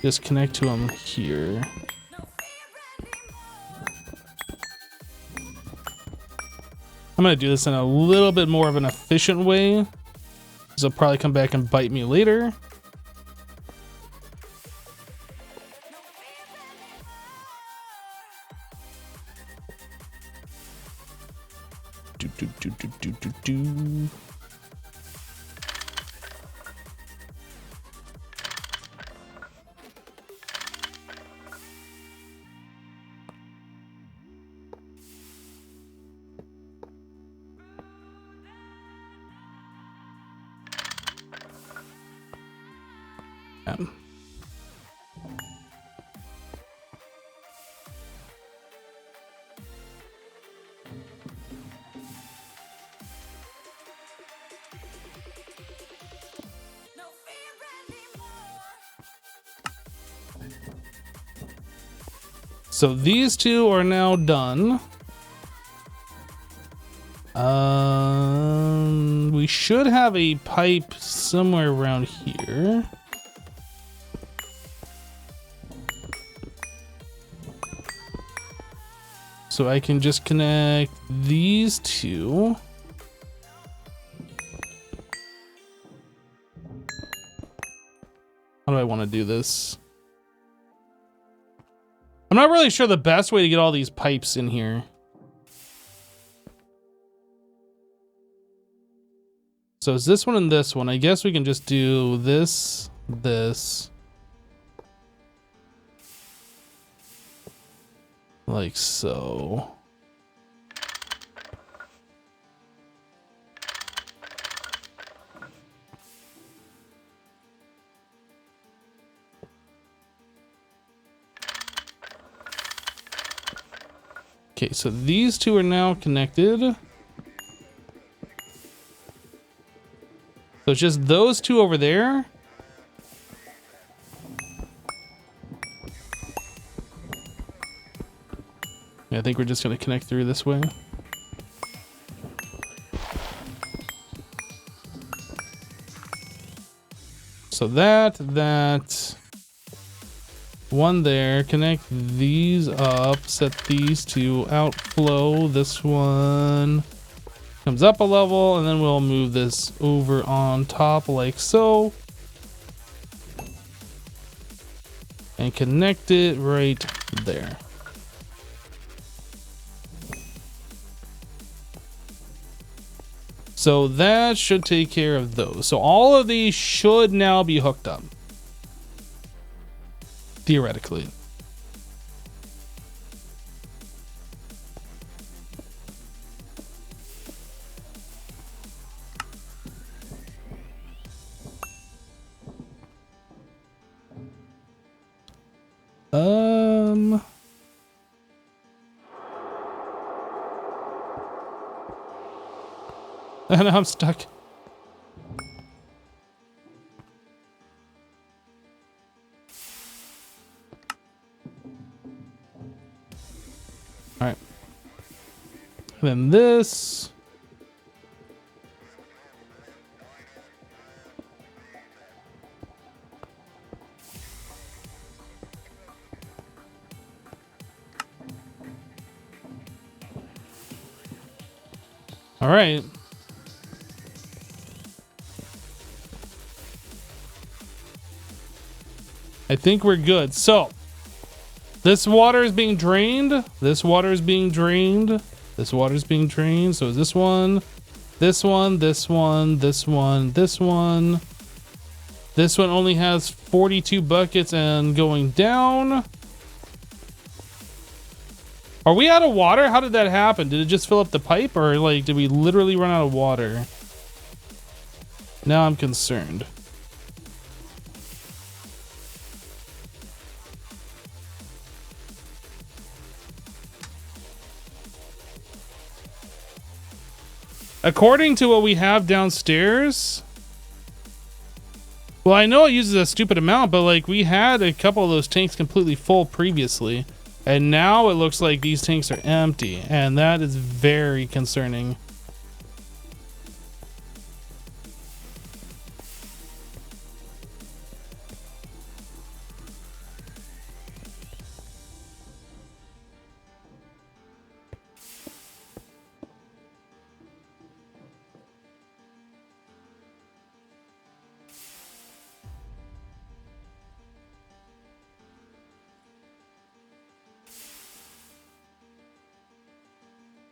just connect to them here. I'm gonna do this in a little bit more of an efficient way, because they'll probably come back and bite me later. Do. So these 2 are now done. We we should have a pipe somewhere around here. So I can just connect these two. How do I want to do this? I'm not really sure the best way to get all these pipes in here. So is this one and this one? I guess we can just do this, this. Like so. Okay, so these two are now connected. So it's just those two over there. Yeah, I think we're just gonna connect through this way. So that, one there, connect these up, set these two outflow. This one comes up a level, and then we'll move this over on top like so. And connect it right there. So that should take care of those. So all of these should now be hooked up. Theoretically. And I'm stuck. All right. Then this. All right. I think we're good. So this water is being drained. This water is being drained. This water is being drained. So is this one, this one, this one, this one, this one. This one only has 42 buckets and going down. Are we out of water? How did that happen? Did it just fill up the pipe, or like did we literally run out of water? Now I'm concerned. According to what we have downstairs, well, I know it uses a stupid amount, but like we had a couple of those tanks completely full previously, and now it looks like these tanks are empty, and that is very concerning.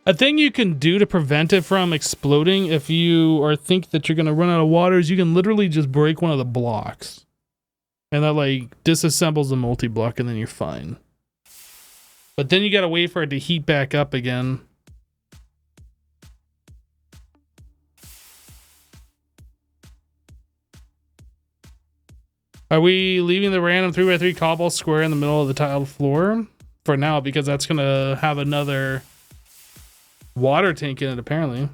A thing you can do to prevent it from exploding if you or think that you're going to run out of water is you can literally just break one of the blocks. And that like disassembles the multi-block and then you're fine. But then you got to wait for it to heat back up again. Are we leaving the random 3x3 cobble square in the middle of the tiled floor? For now, because that's going to have another water tank in it, apparently.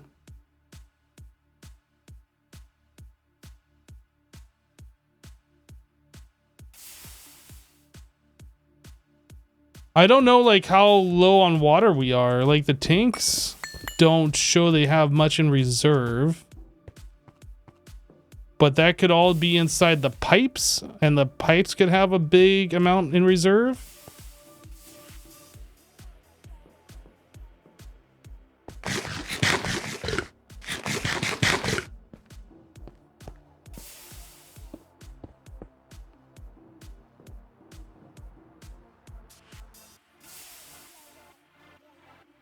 I don't know like how low on water we are. Like the tanks don't show they have much in reserve. but that could all be inside the pipes, and the pipes could have a big amount in reserve.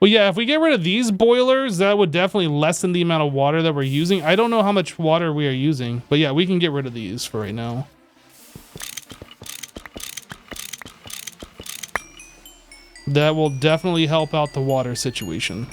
Well, yeah, if we get rid of these boilers, that would definitely lessen the amount of water that we're using. I don't know how much water we are using, but yeah, we can get rid of these for right now. That will definitely help out the water situation.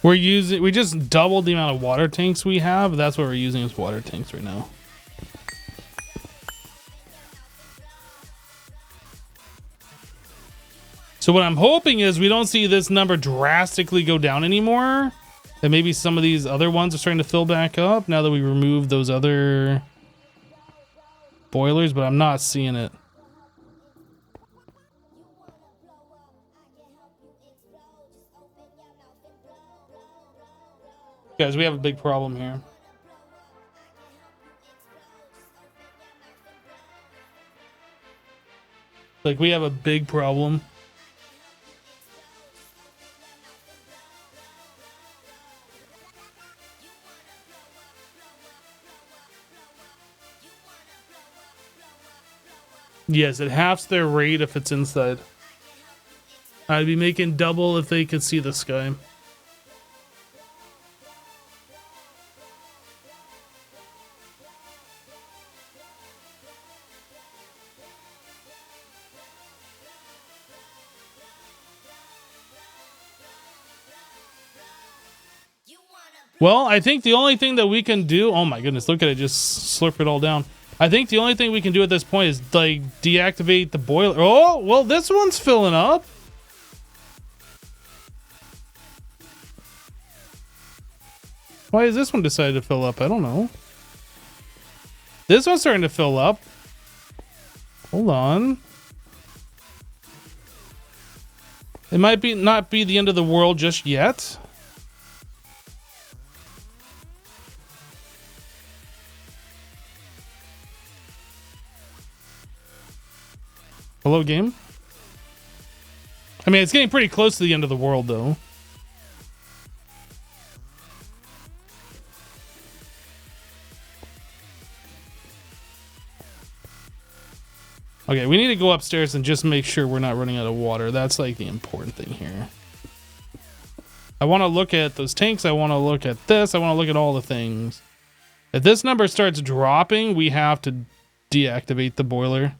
We just doubled the amount of water tanks we have. That's what we're using as water tanks right now. So what I'm hoping is we don't see this number drastically go down anymore. And maybe some of these other ones are starting to fill back up now that we removed those other boilers, but I'm not seeing it. Guys, we have a big problem here. Like, we have a big problem. Yes, it halves their rate if it's inside. I'd be making double if they could see the sky. Well, I think the only thing that we can do... Oh my goodness, look at it, just slurp it all down. I think the only thing we can do at this point is, like, deactivate the boiler. Oh, well, this one's filling up. Why is this one decided to fill up? I don't know. This one's starting to fill up. Hold on. It might not be the end of the world just yet. Hello, game? I mean, it's getting pretty close to the end of the world, though. Okay, we need to go upstairs and just make sure we're not running out of water. That's like the important thing here. I want to look at those tanks. I want to look at this. I want to look at all the things. If this number starts dropping, we have to deactivate the boiler.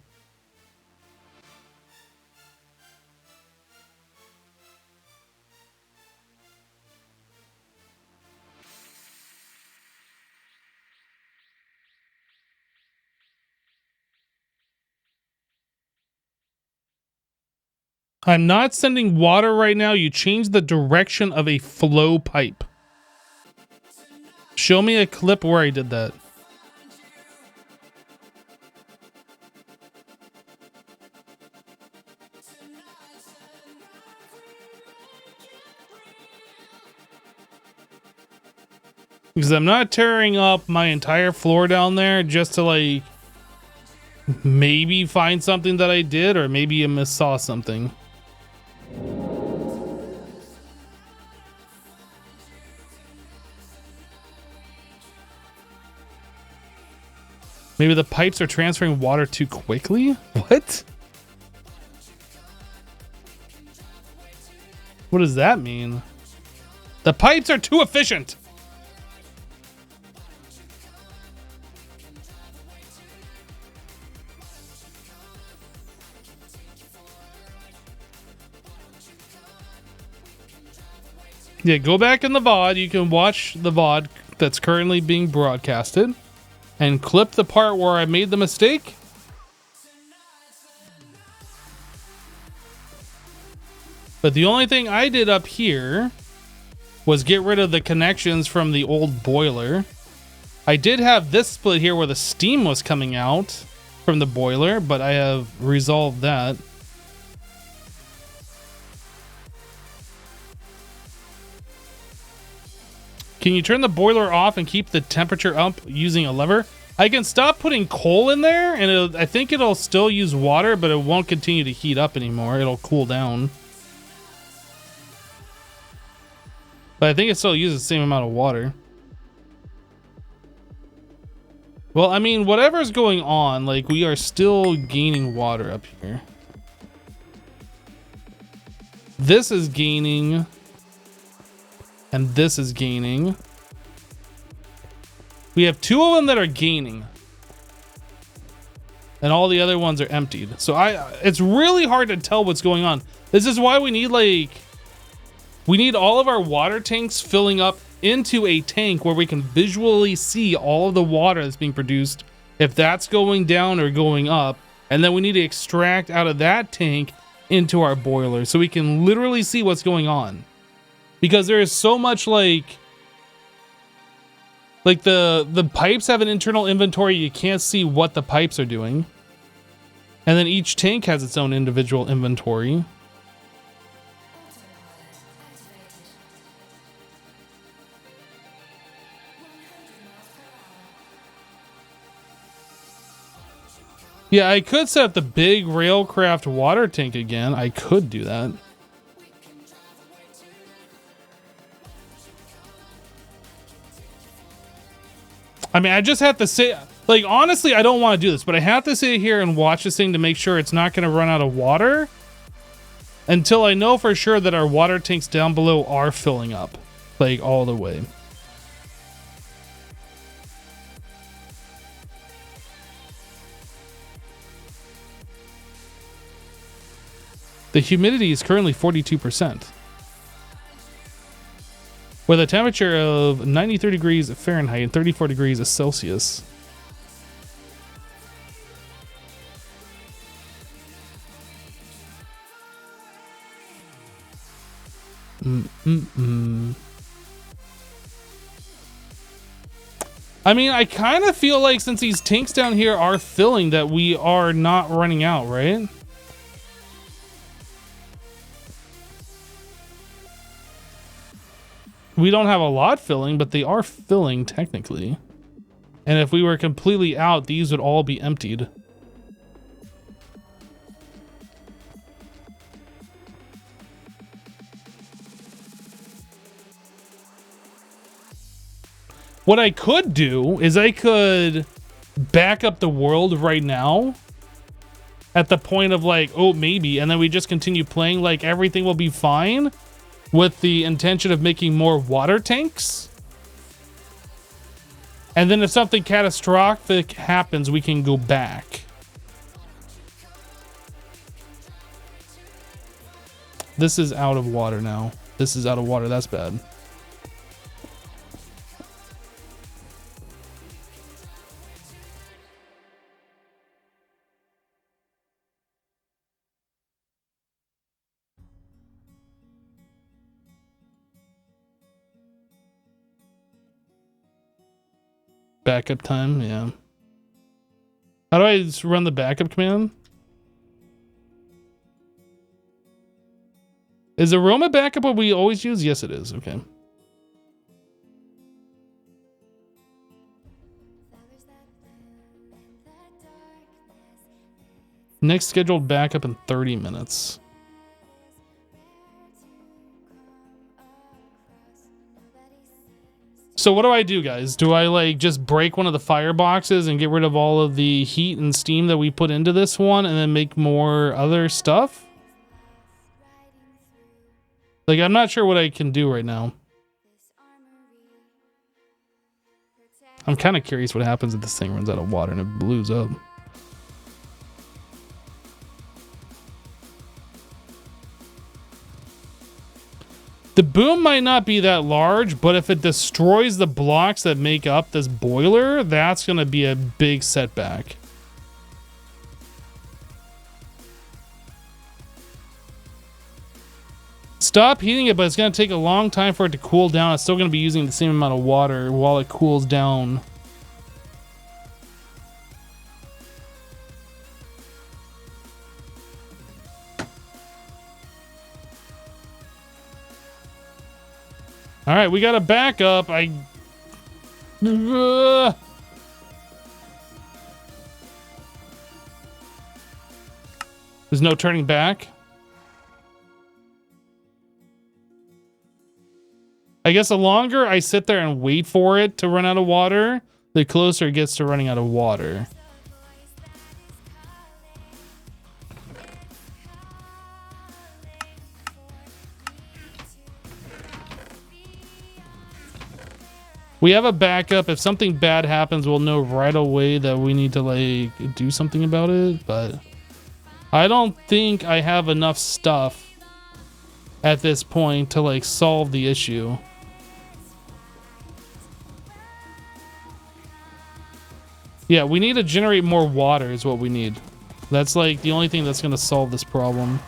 I'm not sending water right now. You change the direction of a flow pipe. Show me a clip where I did that. Because I'm not tearing up my entire floor down there just to, like, maybe find something that I did, or maybe you missaw something. Maybe the pipes are transferring water too quickly? What? What does that mean? The pipes are too efficient. Yeah, go back in the VOD. You can watch the VOD that's currently being broadcasted and clip the part where I made the mistake. But the only thing I did up here was get rid of the connections from the old boiler. I did have this split here where the steam was coming out from the boiler, but I have resolved that. Can you turn the boiler off and keep the temperature up using a lever? I can stop putting coal in there, and I think it'll still use water, but it won't continue to heat up anymore. It'll cool down. But I think it still uses the same amount of water. Well, I mean, whatever's going on, like, we are still gaining water up here. This is gaining... and this is gaining. We have two of them that are gaining. And all the other ones are emptied. So it's really hard to tell what's going on. This is why we need we need all of our water tanks filling up into a tank where we can visually see all of the water that's being produced, if that's going down or going up. And then we need to extract out of that tank into our boiler so we can literally see what's going on. Because there is so much like the pipes have an internal inventory. You can't see what the pipes are doing. And then each tank has its own individual inventory. Yeah, I could set up the big Railcraft water tank again. I could do that. I mean, I just have to say, like, honestly, I don't want to do this, but I have to sit here and watch this thing to make sure it's not going to run out of water until I know for sure that our water tanks down below are filling up, like, all the way. The humidity is currently 42%. With a temperature of 93 degrees Fahrenheit and 34 degrees Celsius. I mean, I kind of feel like since these tanks down here are filling that we are not running out, right? We don't have a lot filling, but they are filling technically. And if we were completely out, these would all be emptied. What I could do is I could back up the world right now at the point of like, oh, maybe, and then we just continue playing like everything will be fine with the intention of making more water tanks. And then if something catastrophic happens, we can go back. This is out of water now. This is out of water. That's bad. Backup time, yeah. How do I just run the backup command? Is aroma backup what we always use? Yes, it is. Okay. Next scheduled backup in 30 minutes. So what do I do, guys? Do I like just break one of the fireboxes and get rid of all of the heat and steam that we put into this one and then make more other stuff? Like, I'm not sure what I can do right now. I'm kind of curious what happens if this thing runs out of water and it blows up. The boom might not be that large, but if it destroys the blocks that make up this boiler, that's going to be a big setback. Stop heating it, but it's going to take a long time for it to cool down. It's still going to be using the same amount of water while it cools down. All right, we got a backup. There's no turning back. I guess the longer I sit there and wait for it to run out of water, the closer it gets to running out of water. We have a backup. If something bad happens, we'll know right away that we need to like do something about it, but I don't think I have enough stuff at this point to like solve the issue. Yeah, we need to generate more water is what we need. That's like the only thing that's going to solve this problem.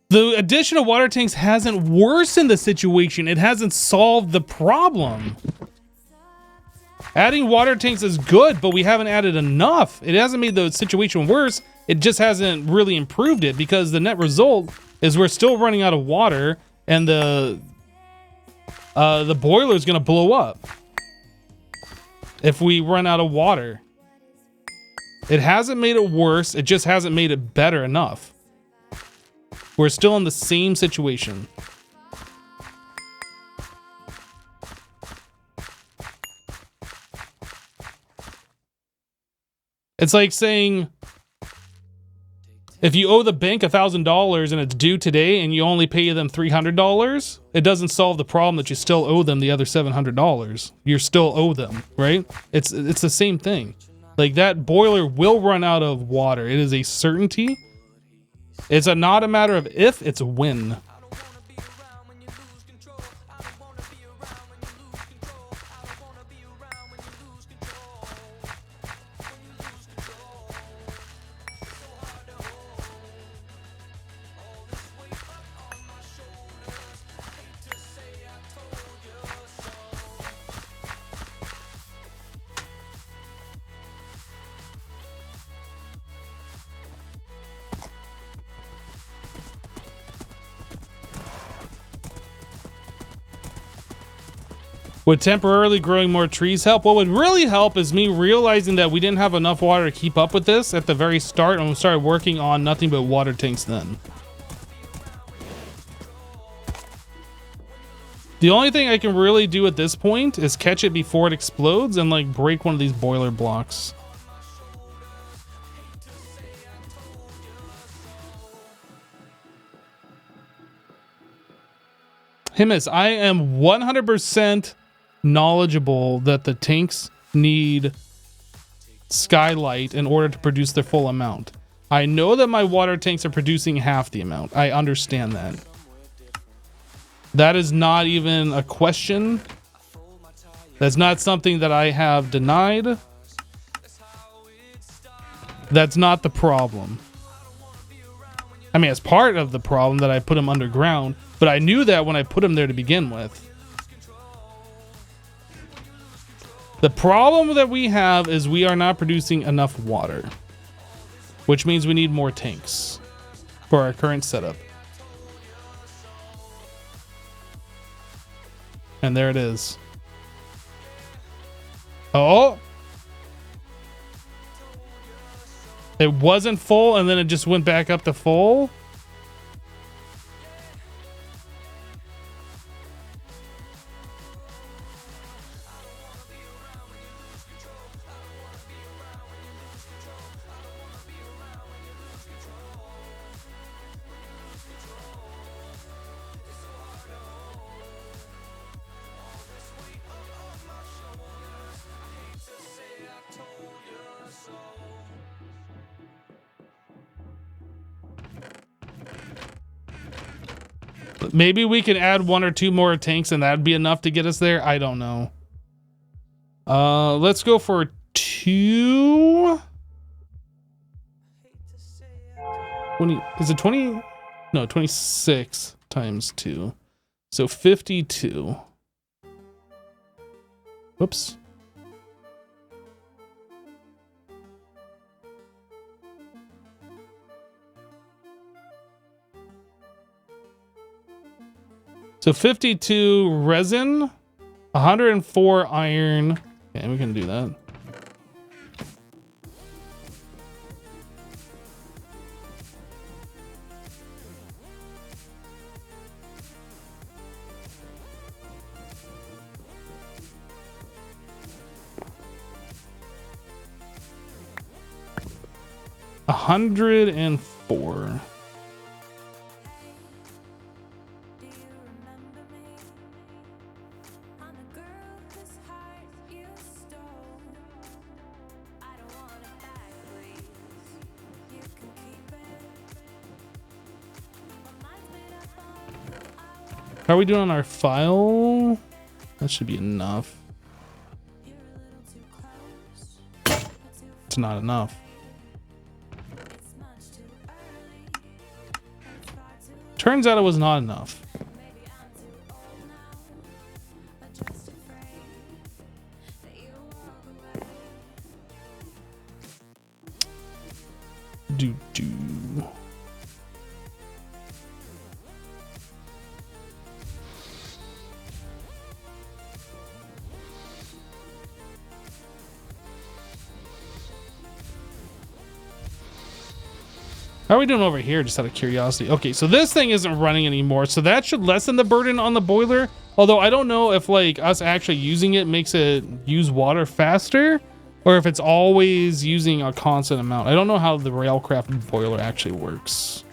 The addition of water tanks hasn't worsened the situation. It hasn't solved the problem. Adding water tanks is good, but we haven't added enough. It hasn't made the situation worse. It just hasn't really improved it, because the net result is we're still running out of water, and the boiler is going to blow up if we run out of water. It hasn't made it worse. It just hasn't made it better enough. We're still in the same situation. It's like saying, if you owe the bank $1,000 and it's due today and you only pay them $300, it doesn't solve the problem that you still owe them the other $700. You still owe them, right? It's the same thing. Like, that boiler will run out of water. It is a certainty. It's not a matter of if, it's when. Would temporarily growing more trees help? What would really help is me realizing that we didn't have enough water to keep up with this at the very start, and we started working on nothing but water tanks then. The only thing I can really do at this point is catch it before it explodes and like break one of these boiler blocks. Himis, I am 100% knowledgeable that the tanks need skylight in order to produce their full amount. I know that my water tanks are producing half the amount. I understand that. That is not even a question. That's not something that I have denied. That's not the problem. I mean, it's part of the problem that I put them underground, but I knew that when I put them there to begin with. The problem that we have is we are not producing enough water, which means we need more tanks for our current setup. And there it is. Oh! It wasn't full and then it just went back up to full. Maybe we can add 1 or 2 more tanks and that'd be enough to get us there. I don't know. Let's go for 2. 20, is it 20? No, 26 times 2. So 52. Whoops. So 52 resin, 104 iron. Okay, we can do that. $104. How are we doing on our file? That should be enough. It's not enough. Turns out it was not enough. Do. How are we doing over here, just out of curiosity? Okay, so this thing isn't running anymore, so that should lessen the burden on the boiler. Although I don't know if like us actually using it makes it use water faster, or if it's always using a constant amount. I don't know how the Railcraft boiler actually works.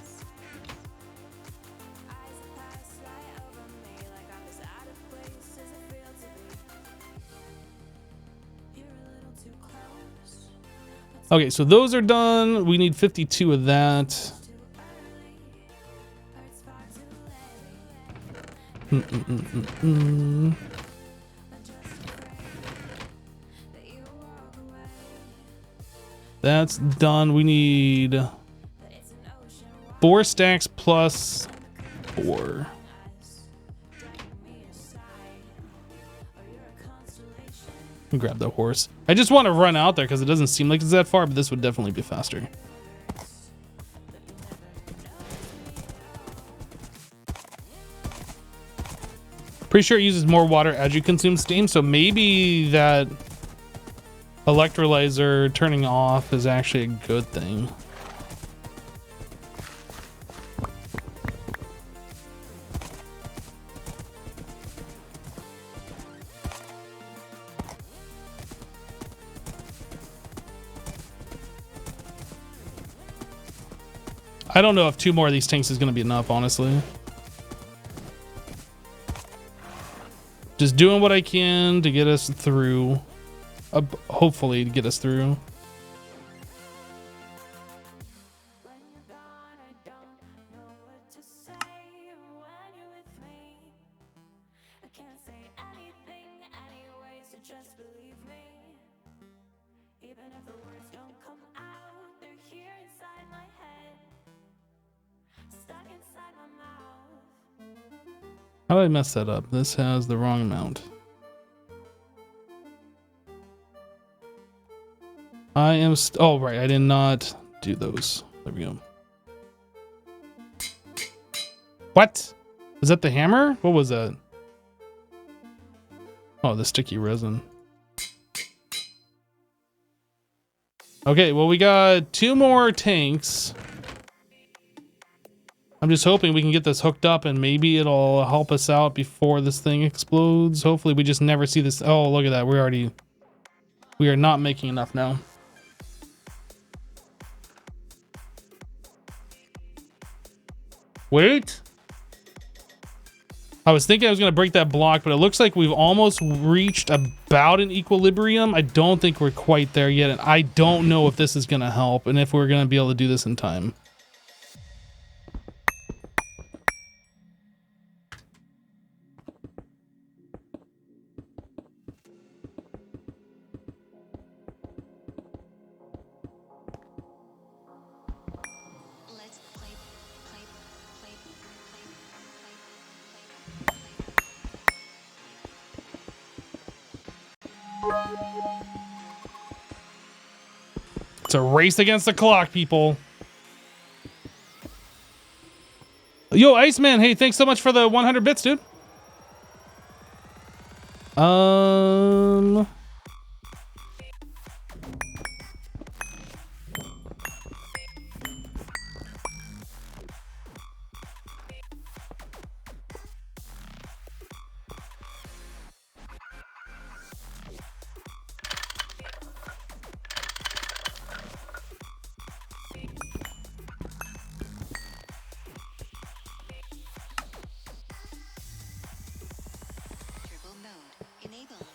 Okay, so those are done. We need 52 of that. That's done. We need 4 stacks plus 4. Grab the horse. I just want to run out there because it doesn't seem like it's that far, but this would definitely be faster. Pretty sure it uses more water as you consume steam, so maybe that electrolyzer turning off is actually a good thing. I don't know if 2 more of these tanks is going to be enough, honestly. Just doing what I can to get us through. Hopefully to get us through. How did I mess that up? This has the wrong amount. I am oh right, I did not do those. There we go. What? Is that the hammer? What was that? Oh, the sticky resin. Okay, well we got 2 more tanks. I'm just hoping we can get this hooked up and maybe it'll help us out before this thing explodes. Hopefully we just never see this. Oh, look at that. We are not making enough now. Wait. I was thinking I was going to break that block, but it looks like we've almost reached about an equilibrium. I don't think we're quite there yet. And I don't know if this is going to help and if we're going to be able to do this in time. It's a race against the clock, people. Yo, Iceman, hey, thanks so much for the 100 bits, dude. Turbo mode enabled.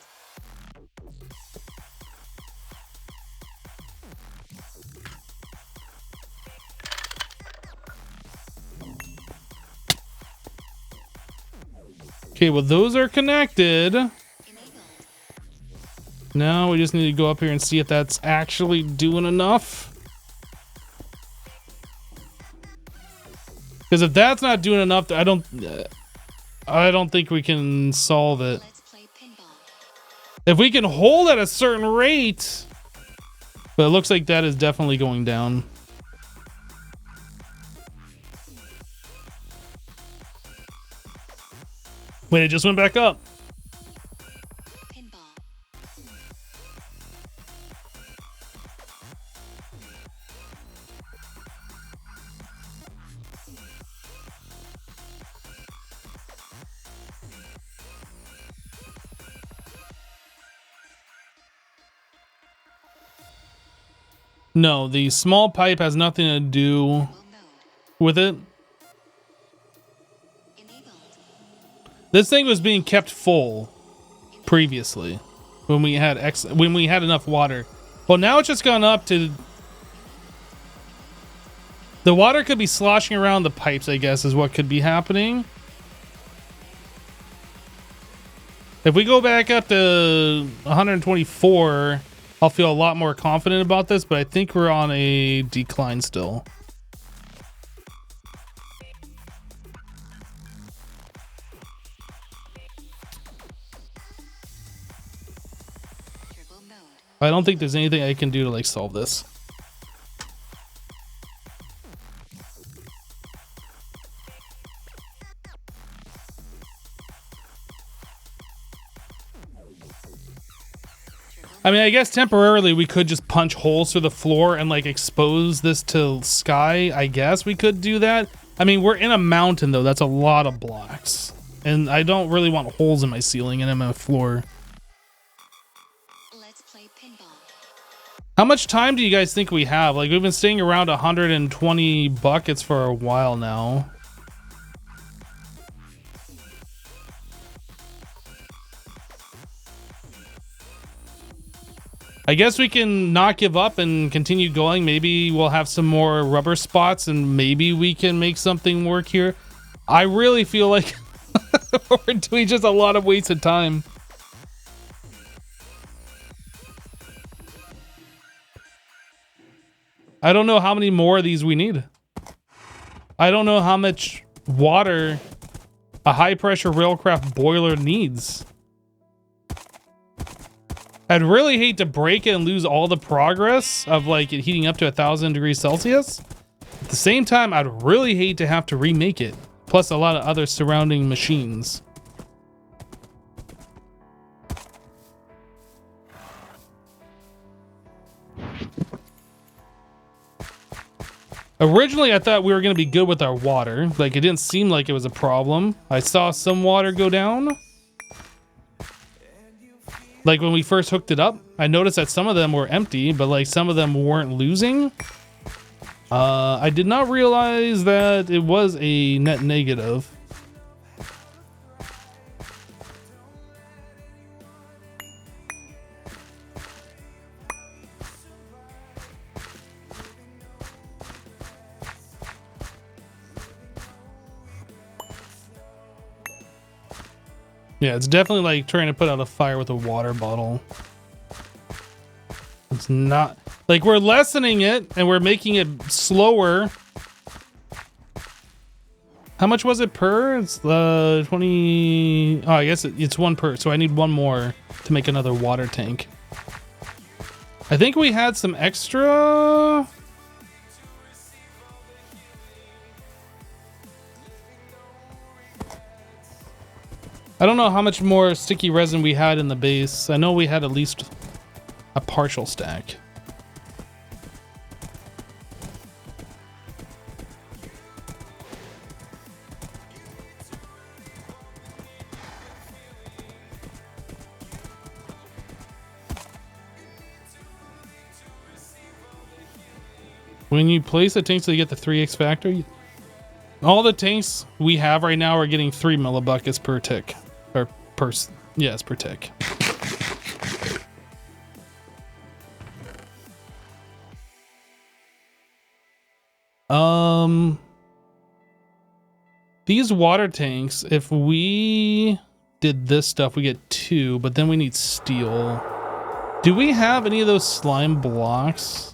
Okay, well, those are connected. Enabled. Now we just need to go up here and see if that's actually doing enough. Because if that's not doing enough, I don't think we can solve it. Let's play pinball. If we can hold at a certain rate, but it looks like that is definitely going down. Wait, it just went back up. Pinball. No, the small pipe has nothing to do Turbo mode with it. enabled. This thing was being kept full previously when we had enough water. Well, now it's just gone up to. The water could be sloshing around the pipes, I guess, is what could be happening. If we go back up to 124, I'll feel a lot more confident about this, but I think we're on a decline still. Turbo mode. I don't think there's anything I can do to like solve this. I mean, I guess temporarily we could just punch holes through the floor and like expose this to sky. I guess we could do that. I mean, we're in a mountain though. That's a lot of blocks. And I don't really want holes in my ceiling and in my floor. Let's play pinball. How much time do you guys think we have? Like, we've been staying around 120 buckets for a while now. I guess we can not give up and continue going. Maybe we'll have some more rubber spots and maybe we can make something work here. I really feel like we're doing just a lot of wasted time. I don't know how many more of these we need. I don't know how much water a high pressure railcraft boiler needs. I'd really hate to break it and lose all the progress of like it heating up to 1,000 degrees Celsius. At the same time, I'd really hate to have to remake it. Plus a lot of other surrounding machines. Originally, I thought we were going to be good with our water. Like, it didn't seem like it was a problem. I saw some water go down. Like, when we first hooked it up, I noticed that some of them were empty, but, like, some of them weren't losing. I did not realize that it was a net negative. Yeah, it's definitely like trying to put out a fire with a water bottle. It's not like we're lessening it and we're making it slower. How much was it per? It's the 20. Oh, I guess it's one per. So I need one more to make another water tank. I think we had some extra. I don't know how much more sticky resin we had in the base. I know we had at least a partial stack. When you place the tanks, so you get the 3x factor. All the tanks we have right now are getting 3 millibuckets per tick. Or per, yes, per tick. These water tanks, if we did this stuff, we get 2, but then we need steel. Do we have any of those slime blocks?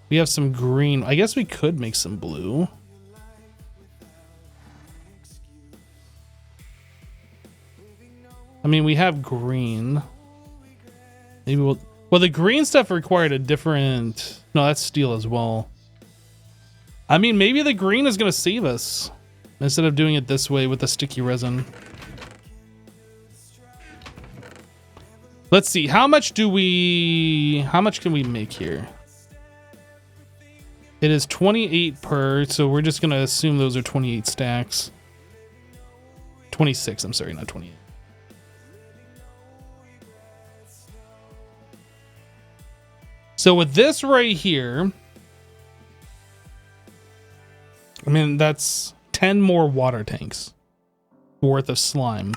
We have some green. I guess we could make some blue. I mean, we have green. Maybe we'll... Well, the green stuff required a different... No, that's steel as well. I mean, maybe the green is going to save us instead of doing it this way with the sticky resin. Let's see. How much can we make here? It is 28 per, so we're just going to assume those are 28 stacks. 26, I'm sorry, not 28. So with this right here, I mean, that's 10 more water tanks worth of slime.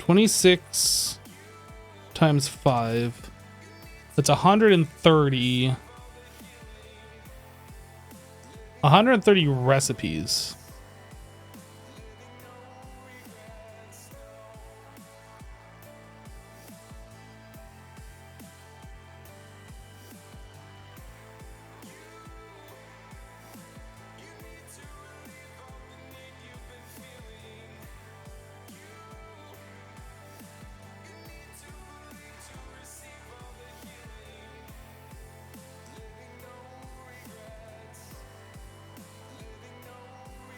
$26 times 5. That's 130. 130 recipes.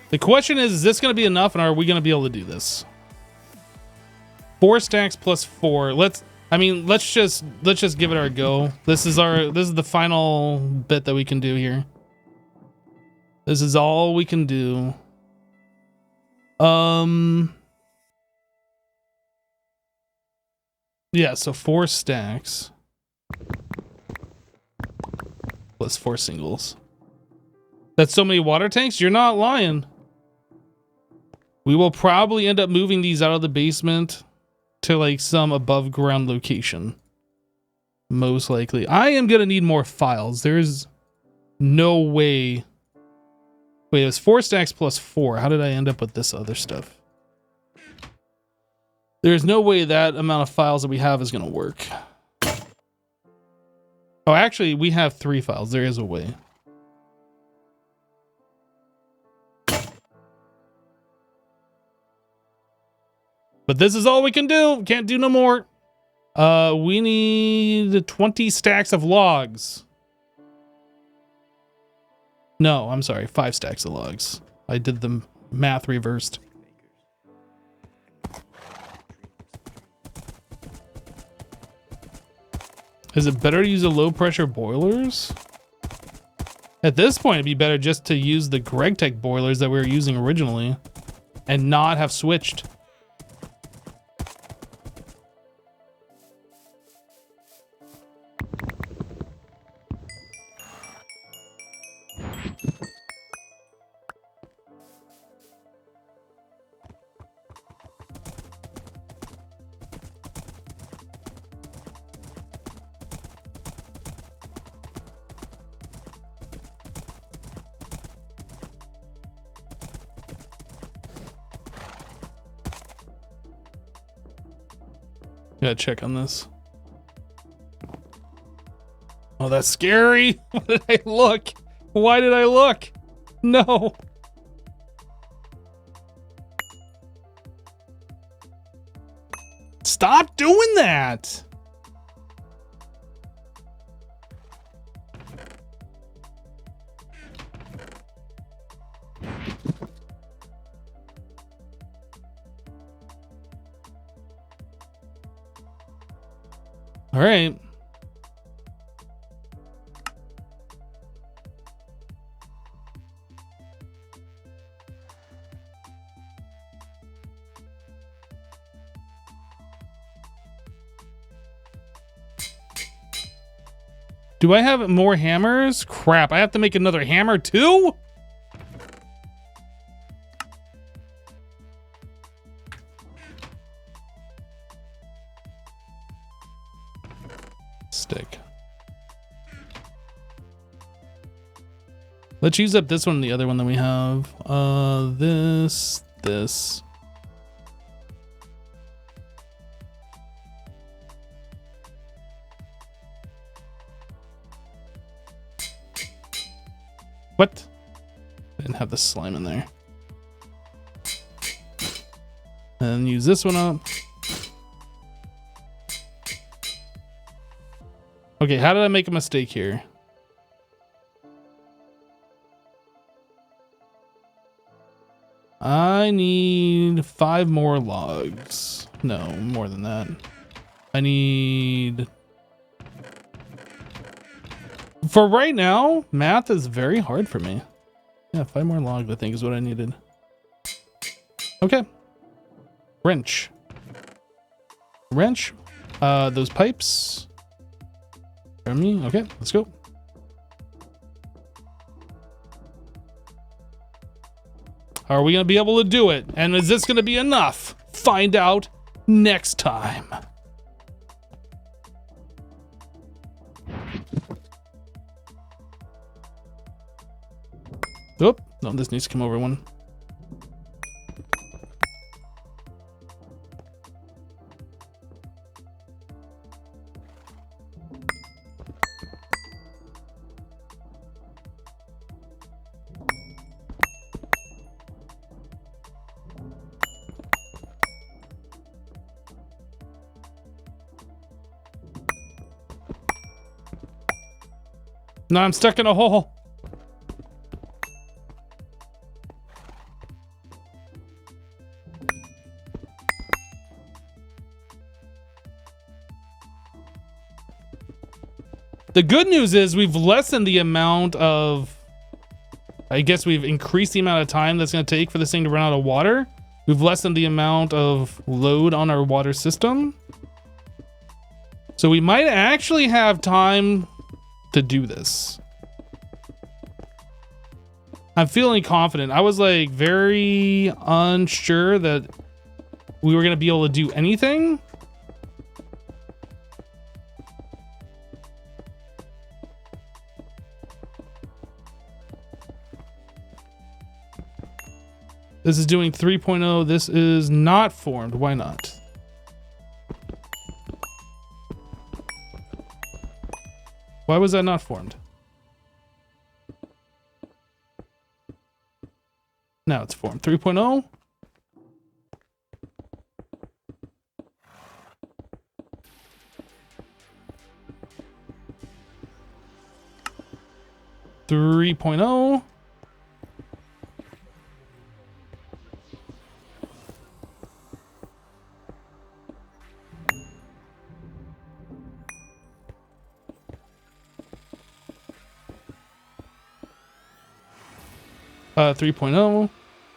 The question is this going to be enough, and are we going to be able to do this? 4 stacks plus 4. Let's just give it our go. This is the final bit that we can do here. This is all we can do. Yeah, so 4 stacks plus 4 singles. That's so many water tanks? You're not lying. We will probably end up moving these out of the basement to like some above ground location. Most likely. I am going to need more files. There's no way. Wait, it was 4 stacks plus 4. How did I end up with this other stuff? There's no way that amount of files that we have is going to work. Oh, actually, we have 3 files. There is a way. But this is all we can do. Can't do no more. We need 20 stacks of logs. No, I'm sorry. 5 stacks of logs. I did the math reversed. Is it better to use the low pressure boilers? At this point, it'd be better just to use the GregTech boilers that we were using originally and not have switched. Gotta check on this. Oh, that's scary. Why did I look? Why did I look? No. Stop doing that. All right. Do I have more hammers? Crap, I have to make another hammer too? Stick. Let's use up this one and the other one that we have. This. What? I didn't have the slime in there. And use this one up. Okay, how did I make a mistake here? I need 5 more logs. No, more than that. I need... For right now, math is very hard for me. Yeah, 5 more logs, I think, is what I needed. Okay. Wrench. Those pipes. Me. Okay, let's go. Are we gonna be able to do it? And is this gonna be enough? Find out next time. Oop, no, this needs to come over one. No, I'm stuck in a hole. The good news is we've lessened the amount of, I guess we've increased the amount of time that's going to take for this thing to run out of water. We've lessened the amount of load on our water system. So we might actually have time to do this. I'm feeling confident. I was like very unsure that we were going to be able to do anything. This is doing 3.0. This is not formed. Why not? Why was that not formed? Now it's formed. 3.0. Three 3.0.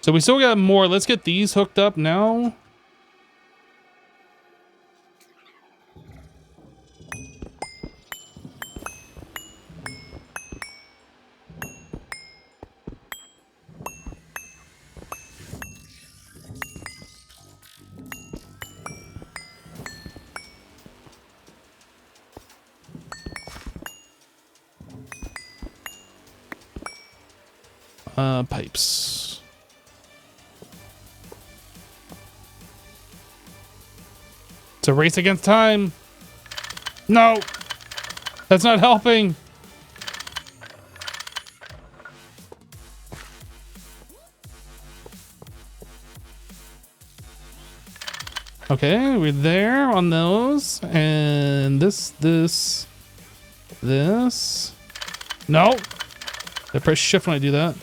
So we still got more. Let's get these hooked up now. Pipes. It's a race against time. No, that's not helping. Okay, we're there on those. And this. No. I press shift when I do that.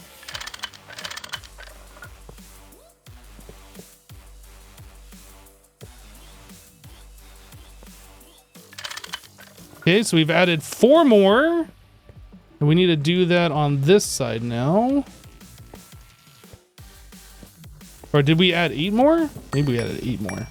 Okay, so we've added 4 more. And we need to do that on this side now. Or did we add 8 more? Maybe we added 8 more.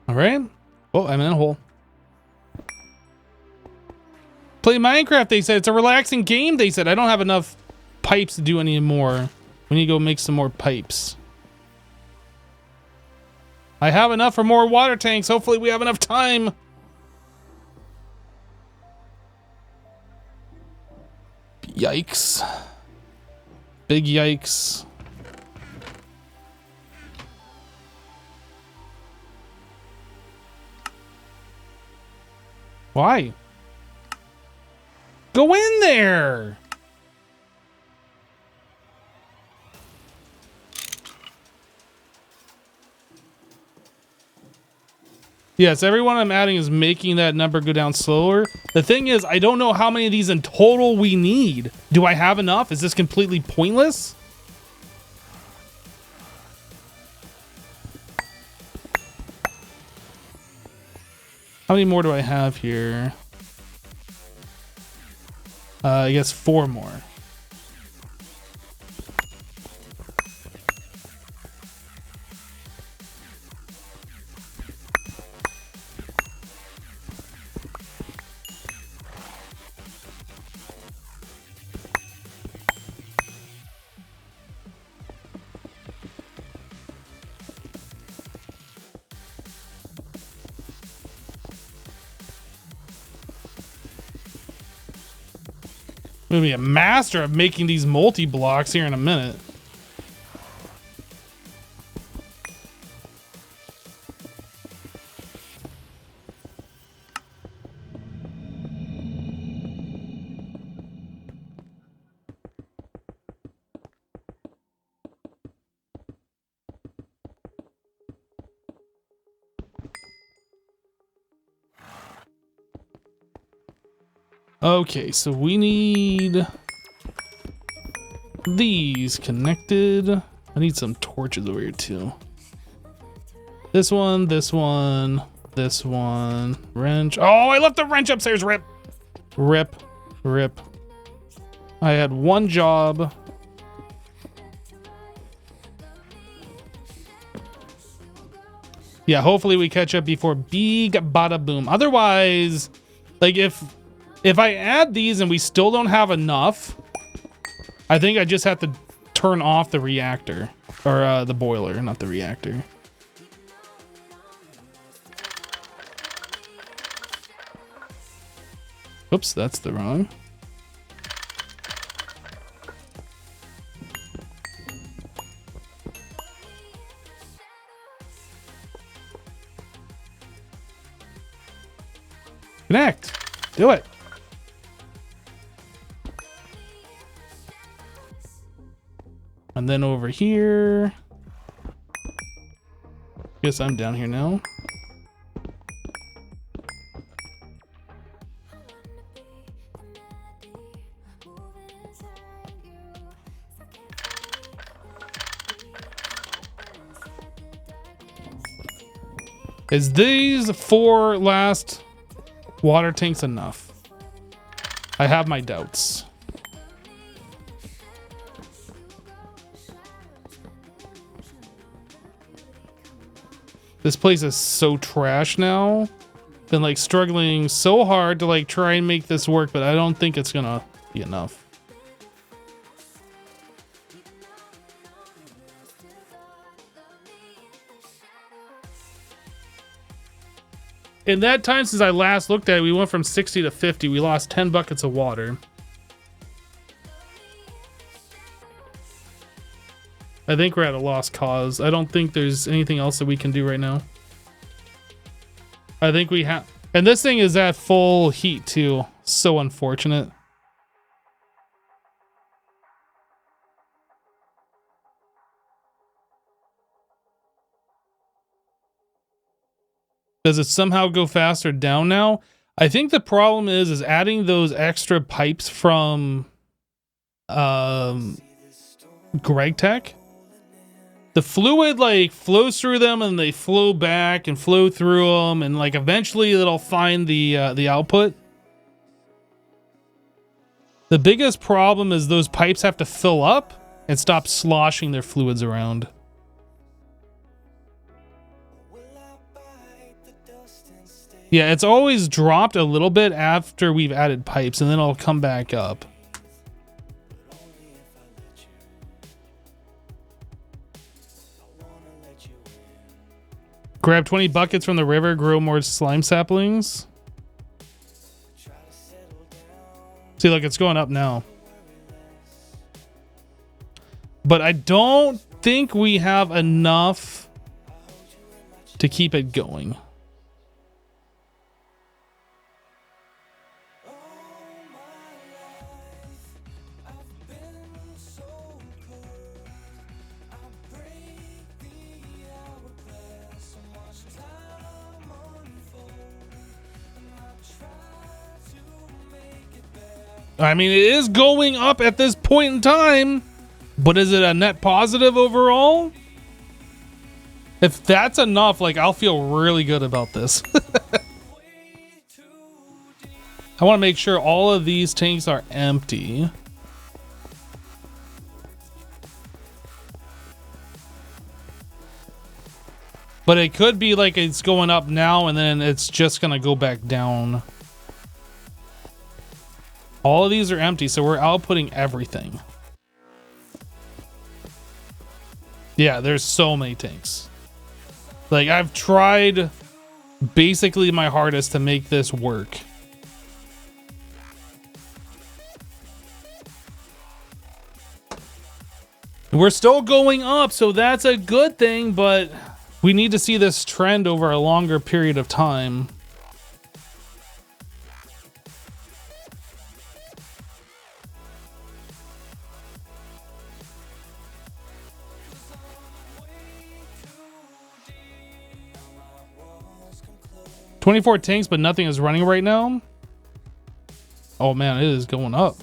All right. Oh, I'm in a hole. Play Minecraft, they said. It's a relaxing game, they said. I don't have enough pipes to do any more. We need to go make some more pipes. I have enough for more water tanks. Hopefully we have enough time. Yikes. Big yikes. Why? Go in there. Yes, everyone I'm adding is making that number go down slower. The thing is, I don't know how many of these in total we need. Do I have enough? Is this completely pointless? How many more do I have here? I guess 4 more. I'm gonna be a master of making these multi-blocks here in a minute. Okay, so we need these connected. I need some torches over here too. This one, this one, this one. Wrench. Oh, I left the wrench upstairs. Rip. Rip. Rip. I had one job. Yeah, hopefully we catch up before big bada boom. Otherwise, like if I add these and we still don't have enough, I think I just have to turn off the reactor. Or the boiler, not the reactor. Oops, that's the wrong. Connect. Do it. And then over here. Guess I'm down here now. Is these 4 last water tanks enough? I have my doubts. This place is so trash now. Been like struggling so hard to like try and make this work, but I don't think it's gonna be enough. In that time since I last looked at it, we went from 60 to 50. We lost 10 buckets of water. I think we're at a lost cause. I don't think there's anything else that we can do right now. I think we have... And this thing is at full heat too. So unfortunate. Does it somehow go faster down now? I think the problem is adding those extra pipes from GregTech. The fluid like flows through them and they flow back and flow through them, and like eventually it'll find the output. The biggest problem is those pipes have to fill up and stop sloshing their fluids around. Yeah, it's always dropped a little bit after we've added pipes, and then it'll come back up. Grab 20 buckets from the river, grow more slime saplings. See, look, it's going up now. But I don't think we have enough to keep it going. I mean, it is going up at this point in time, but is it a net positive overall? If that's enough, like, I'll feel really good about this. I want to make sure all of these tanks are empty. But it could be like it's going up now and then it's just going to go back down. All of these are empty, so we're outputting everything. Yeah, there's so many tanks. Like, I've tried basically my hardest to make this work. We're still going up, so that's a good thing, but we need to see this trend over a longer period of time. $24 tanks, but nothing is running right now. Oh man, it is going up.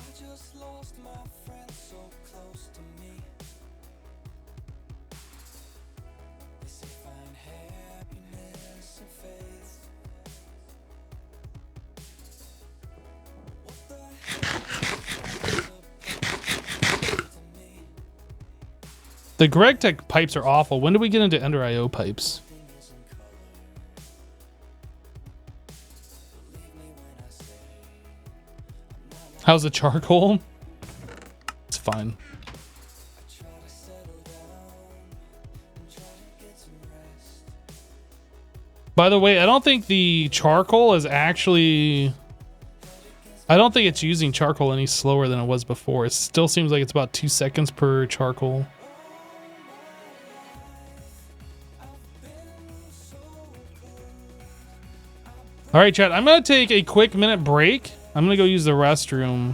The GregTech pipes are awful. When do we get into Ender IO pipes? How's the charcoal? It's fine. By the way, I don't think the charcoal is actually... I don't think it's using charcoal any slower than it was before. It still seems like it's about 2 seconds per charcoal. All right, chat, I'm going to take a quick minute break. I'm going to go use the restroom.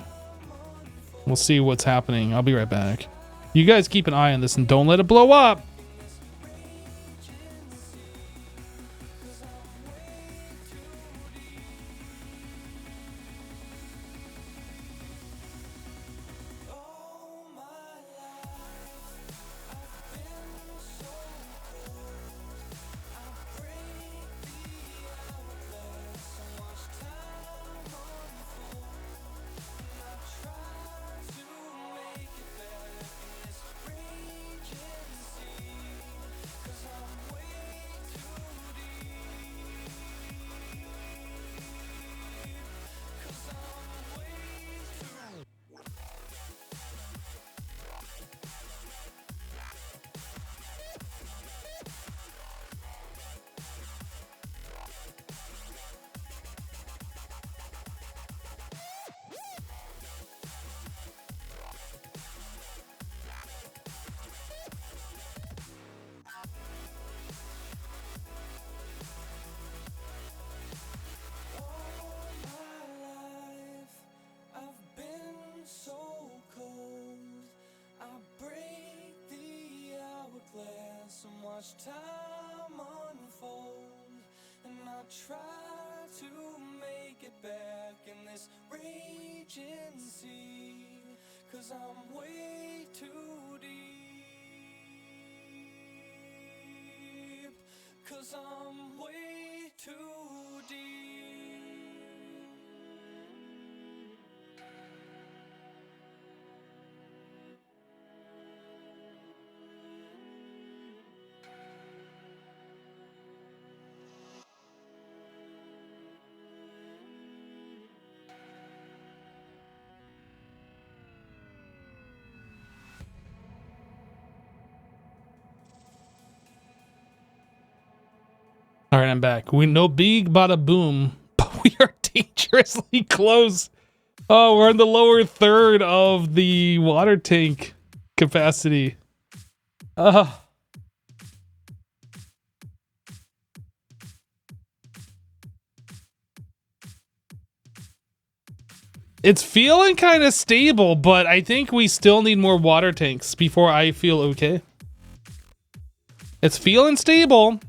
We'll see what's happening. I'll be right back. You guys keep an eye on this and don't let it blow up. watch time unfold, and I try to make it back in this raging sea, 'cause I'm way too deep, 'cause I'm way too deep. All right, I'm back. We know big bada boom, but we are dangerously close. Oh, we're in the lower third of the water tank capacity. It's feeling kind of stable, but I think we still need more water tanks before I feel okay. It's feeling stable.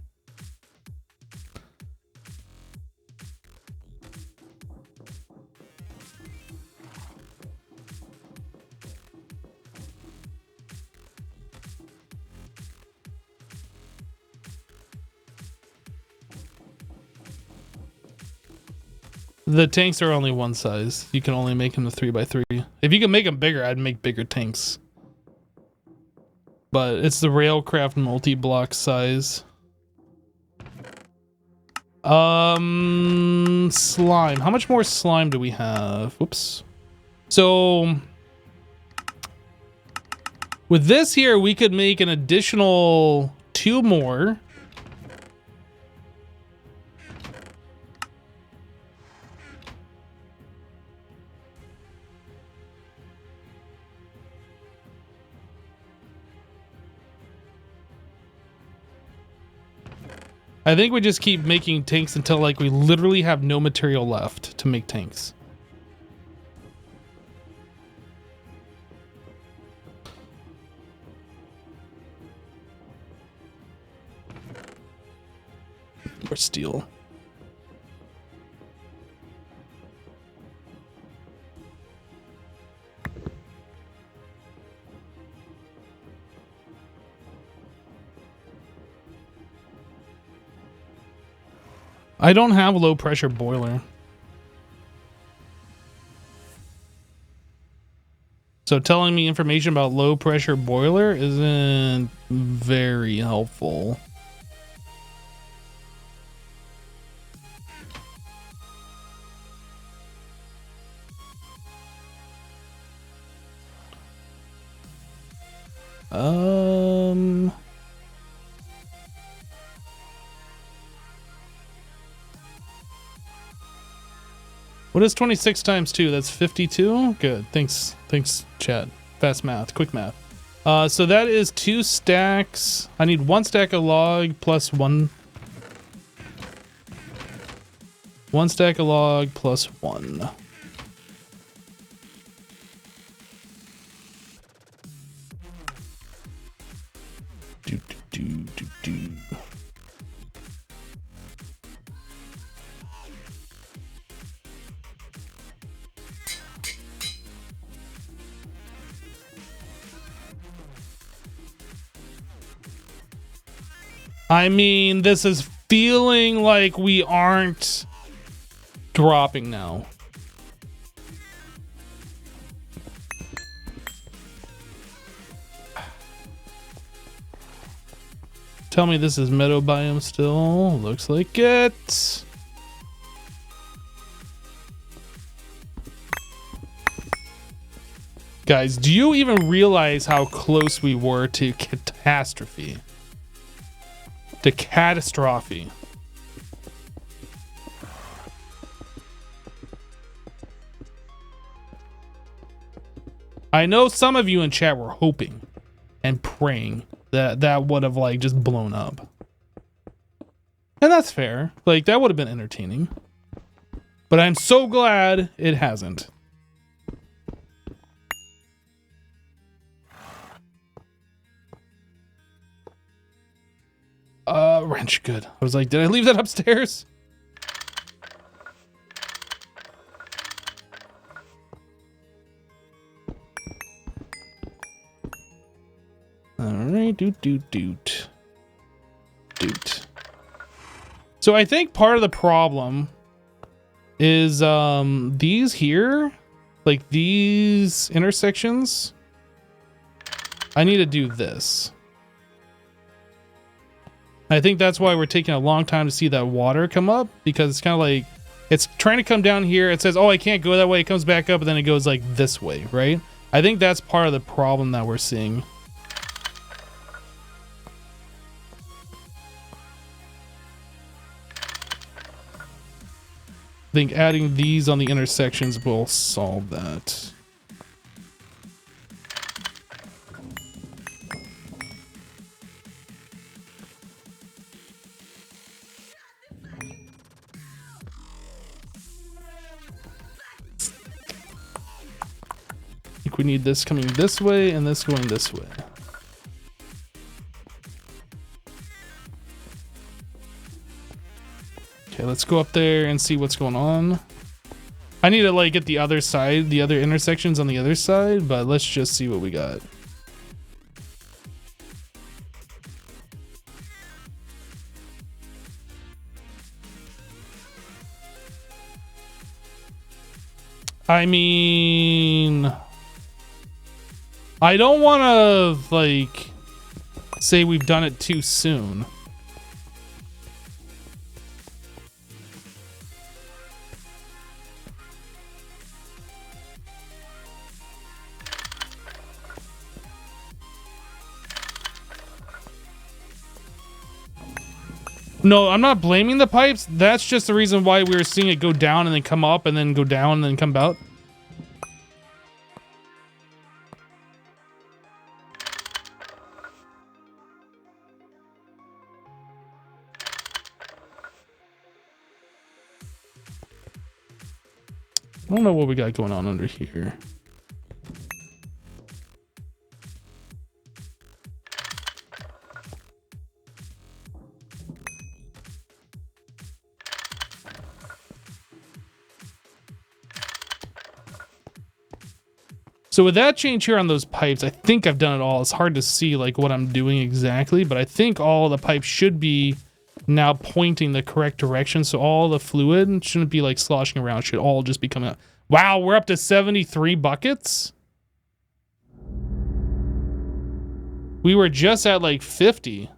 The tanks are only one size. You can only make them the 3x3. If you could make them bigger, I'd make bigger tanks. But it's the Railcraft multi-block size. Slime. How much more slime do we have? Whoops. So with this here, we could make an additional 2 more. I think we just keep making tanks until like we literally have no material left to make tanks. Or steel. I don't have a low pressure boiler. So telling me information about low pressure boiler isn't very helpful. What is 26 times 2? That's 52? Good. Thanks, chat. Fast math, quick math. So that is 2 stacks. I need 1 stack of log plus 1. 1 stack of log plus 1. Do. I mean, this is feeling like we aren't dropping now. Tell me this is meadow biome still. Looks like it. Guys, do you even realize how close we were to catastrophe? To catastrophe. I know some of you in chat were hoping and praying that that would have like just blown up. And that's fair. Like that would have been entertaining. But I'm so glad it hasn't. wrench, good. I was like, did I leave that upstairs? Alright, doot. So I think part of the problem is these here, like these intersections. I need to do this. I think that's why we're taking a long time to see that water come up, because it's kind of like it's trying to come down here. It says, oh, I can't go that way. It comes back up and then it goes like this way, right? I think that's part of the problem that we're seeing. I think adding these on the intersections will solve that. I think we need this coming this way and this going this way. Okay, let's go up there and see what's going on. I need to like get the other side, the other intersections on the other side, but let's just see what we got. I mean, I don't want to like say we've done it too soon. No, I'm not blaming the pipes. That's just the reason why we were seeing it go down and then come up and then go down and then come out. I don't know what we got going on under here. So with that change here on those pipes, I think I've done it all. It's hard to see like what I'm doing exactly, but I think all the pipes should be now pointing the correct direction. So all the fluid shouldn't be like sloshing around. It should all just be coming out. Wow, we're up to 73 buckets. We were just at like 50.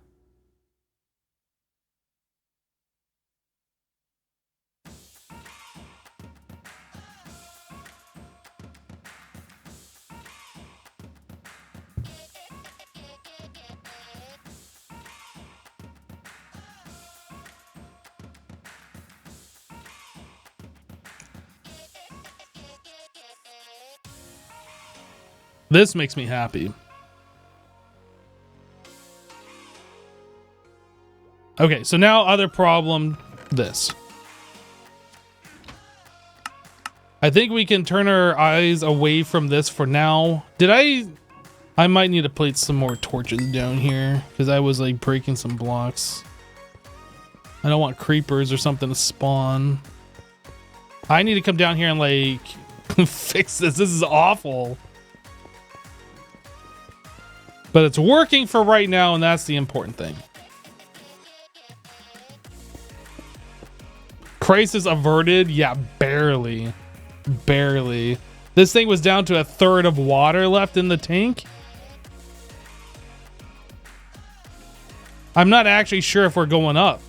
This makes me happy. Okay, so now other problem, this. I think we can turn our eyes away from this for now. I might need to place some more torches down here because I was like breaking some blocks. I don't want creepers or something to spawn. I need to come down here and like fix this. This is awful. But it's working for right now, and that's the important thing. Crisis averted? Yeah, barely. Barely. This thing was down to 1/3 of water left in the tank. I'm not actually sure if we're going up.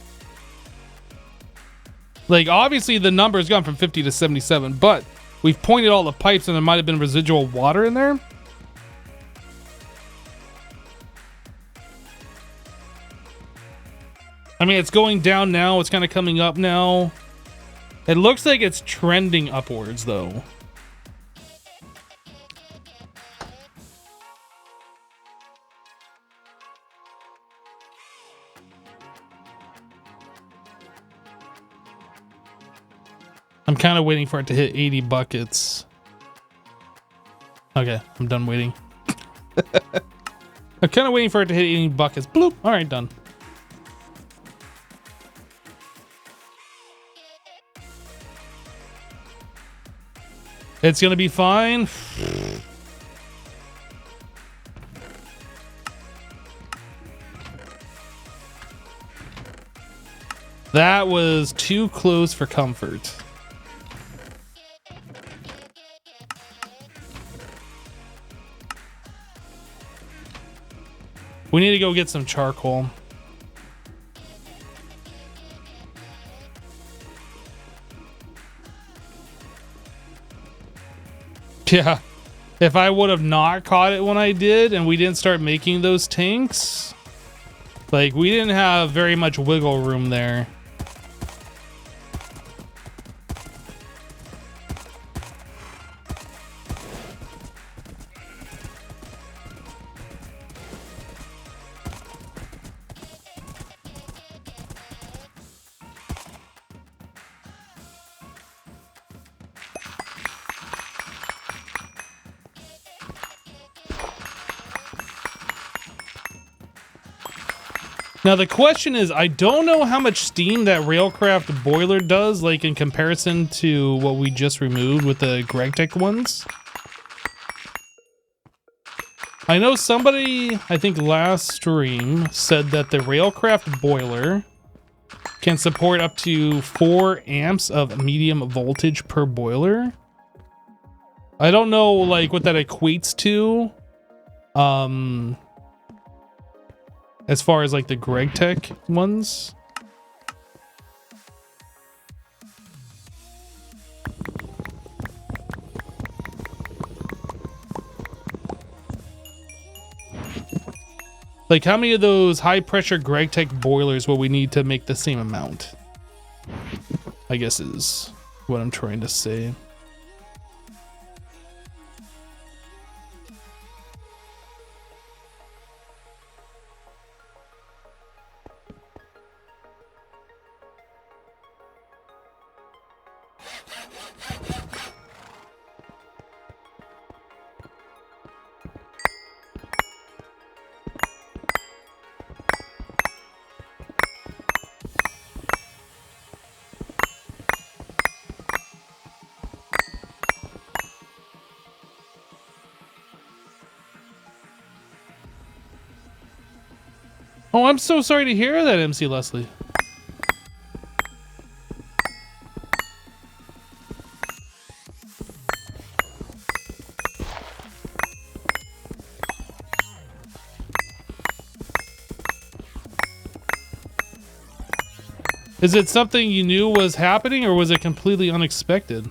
Like, obviously the number's gone from 50 to 77, but we've pointed all the pipes and there might have been residual water in there. I mean, it's going down now. It's kind of coming up now. It looks like it's trending upwards, though. I'm kind of waiting for it to hit 80 buckets. Okay, I'm done waiting. I'm kind of waiting for it to hit 80 buckets. Bloop. All right, done. It's gonna be fine. That was too close for comfort. We need to go get some charcoal. Yeah, if I would have not caught it when I did and we didn't start making those tanks, like, we didn't have very much wiggle room there. Now the question is, I don't know how much steam that Railcraft boiler does, like in comparison to what we just removed with the GregTech ones. I know somebody, I think last stream, said that the Railcraft boiler can support up to 4 amps of medium voltage per boiler. I don't know like what that equates to. As far as like the GregTech ones. Like how many of those high pressure GregTech boilers will we need to make the same amount? I guess is what I'm trying to say. Oh, I'm so sorry to hear that, MC Leslie. Is it something you knew was happening, or was it completely unexpected?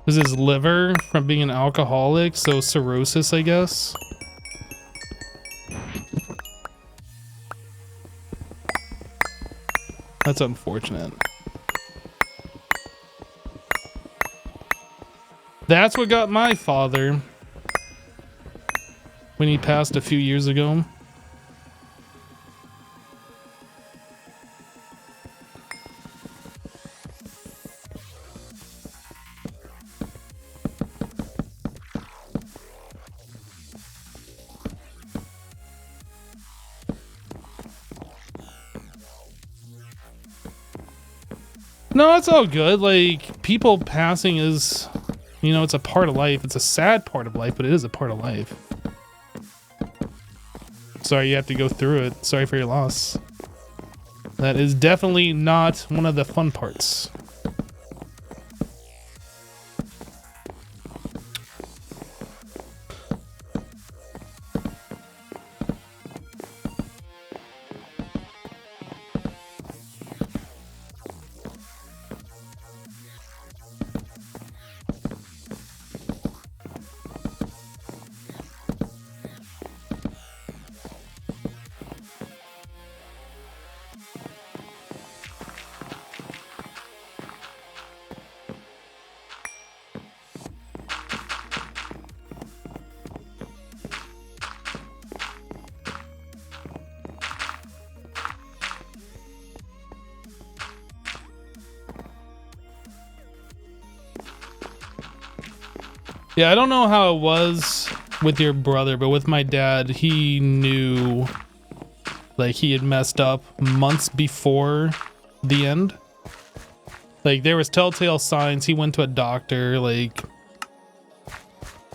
Was his liver from being an alcoholic, so cirrhosis, I guess? That's unfortunate. That's what got my father when he passed a few years ago. No, it's all good. Like, people passing is, you know, it's a part of life. It's a sad part of life, but it is a part of life. Sorry you have to go through it. Sorry for your loss. That is definitely not one of the fun parts. Yeah, I don't know how it was with your brother, but with my dad, he knew, like, he had messed up months before the end. Like, there was telltale signs. He went to a doctor. Like,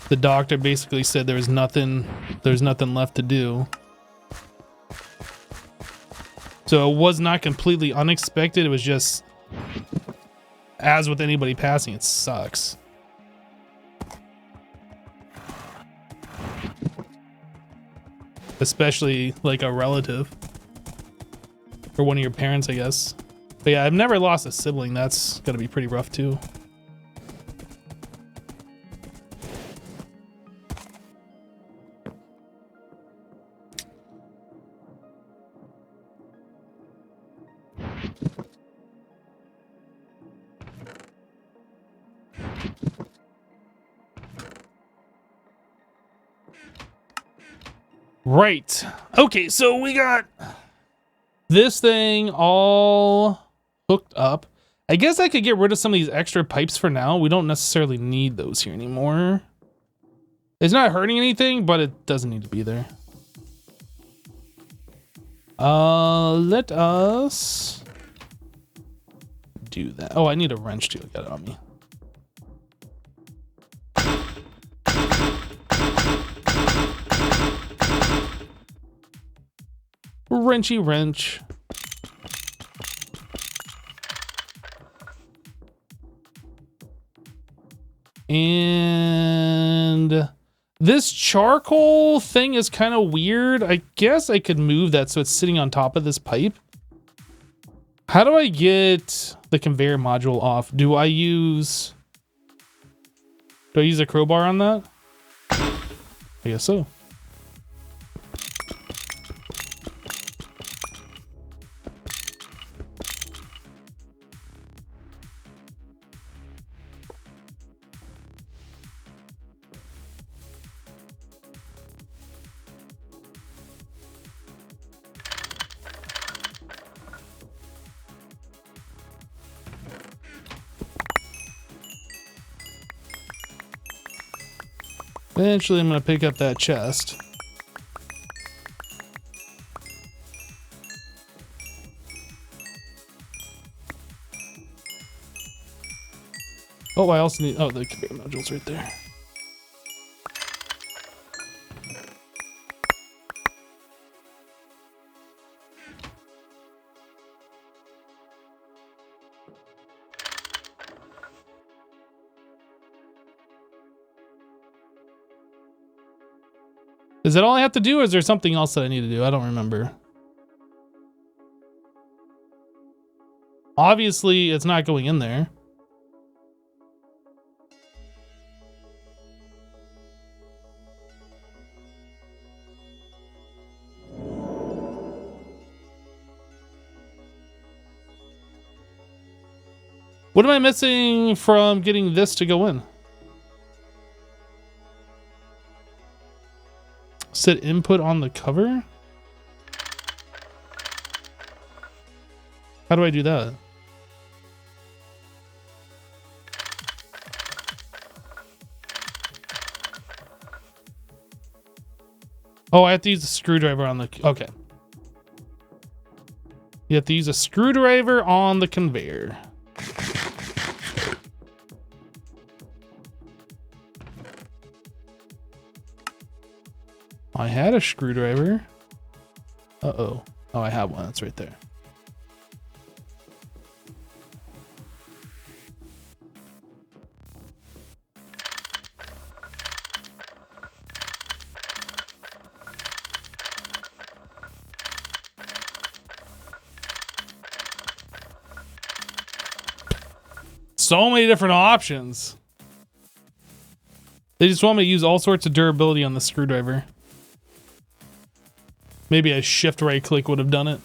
the doctor basically said there's nothing left to do. So it was not completely unexpected. It was just, as with anybody passing, it sucks. Especially like a relative or one of your parents, I guess. But yeah, I've never lost a sibling. That's gotta be pretty rough too. Right. Okay, so we got this thing all hooked up. I guess I could get rid of some of these extra pipes for now. We don't necessarily need those here anymore. It's not hurting anything, but it doesn't need to be there. Let us do that. Oh, I need a wrench too. I got it on me. Wrenchy wrench. And this charcoal thing is kind of weird. I guess I could move that so it's sitting on top of this pipe. How do I get the conveyor module off? Do I use a crowbar on that? I guess so. Eventually, I'm going to pick up that chest. Oh, I also need... Oh, the conveyor module's right there. Is that all I have to do, or is there something else that I need to do? I don't remember. Obviously, it's not going in there. What am I missing from getting this to go in? Set input on the cover? How do I do that? Oh, I have to use a screwdriver on the... Okay. You have to use a screwdriver on the conveyor. I had a screwdriver. Uh-oh. Oh, I have one. That's right there. So many different options. They just want me to use all sorts of durability on the screwdriver. Maybe a shift right click would have done it.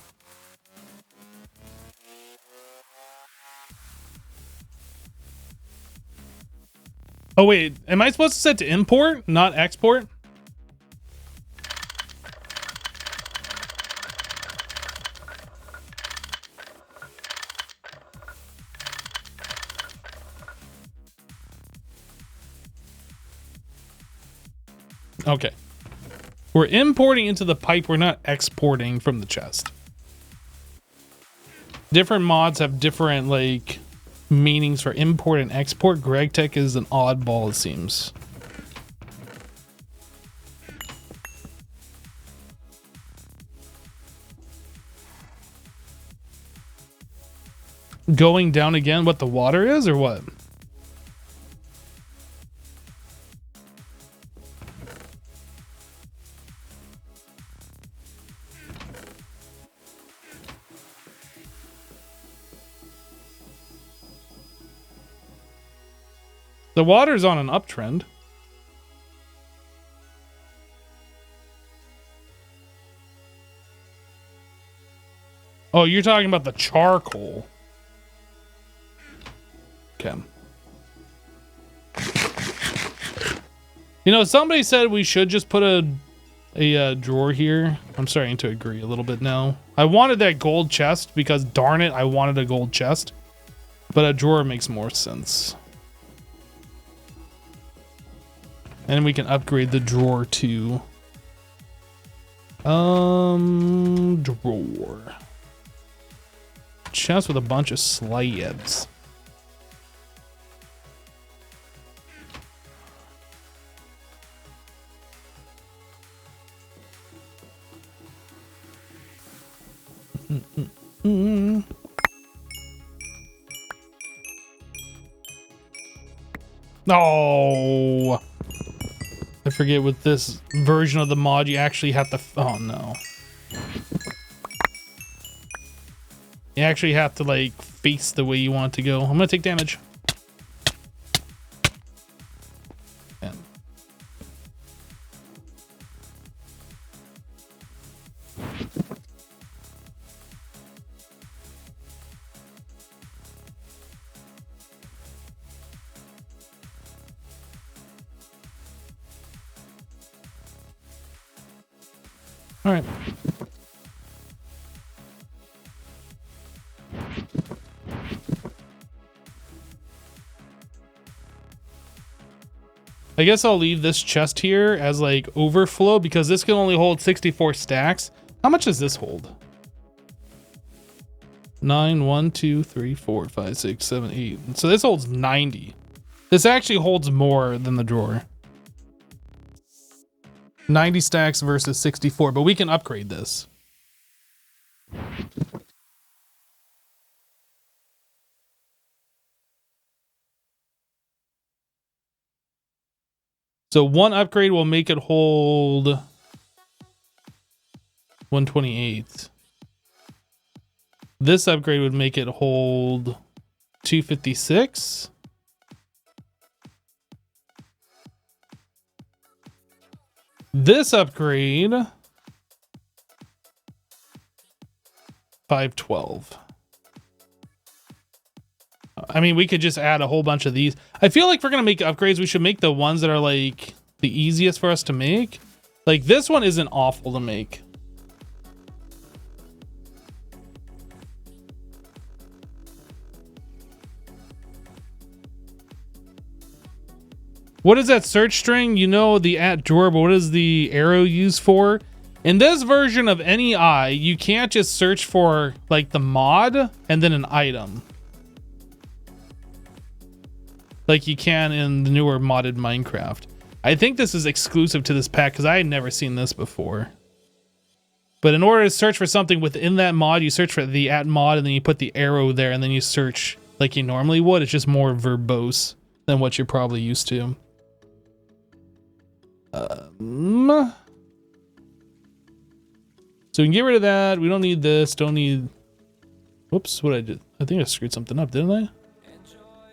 Oh wait, am I supposed to set to import, not export? Okay. We're importing into the pipe. We're not exporting from the chest. Different mods have different, like, meanings for import and export. GregTech is an oddball, it seems. Going down again, what the water is, or what? The water's on an uptrend. Oh, you're talking about the charcoal. Okay. You know, somebody said we should just put a drawer here. I'm starting to agree a little bit now. I wanted that gold chest because, darn it, I wanted a gold chest. But a drawer makes more sense. And we can upgrade the drawer to drawer. Chest with a bunch of slabs. No. I forget with this version of the mod you actually have to, oh no. You actually have to like face the way you want it to go. I'm gonna take damage. Yeah. All right. I guess I'll leave this chest here as like overflow because this can only hold 64 stacks. How much does this hold? 9, 1, 2, 3, 4, 5, 6, 7, 8. So this holds 90. This actually holds more than the drawer. 90 stacks versus 64, but we can upgrade this. So one upgrade will make it hold 128. This upgrade would make it hold 256. This upgrade 512. I mean, we could just add a whole bunch of these. I feel like if we're gonna make upgrades, we should make the ones that are like the easiest for us to make. Like this one isn't awful to make. What is that search string? You know the at drawer, but what is the arrow used for? In this version of NEI, you can't just search for like the mod and then an item. Like you can in the newer modded Minecraft. I think this is exclusive to this pack because I had never seen this before. But in order to search for something within that mod, you search for the @mod and then you put the arrow there and then you search like you normally would. It's just more verbose than what you're probably used to. So we can get rid of that. We don't need this. Don't need... Whoops, what I did? I think I screwed something up, didn't I?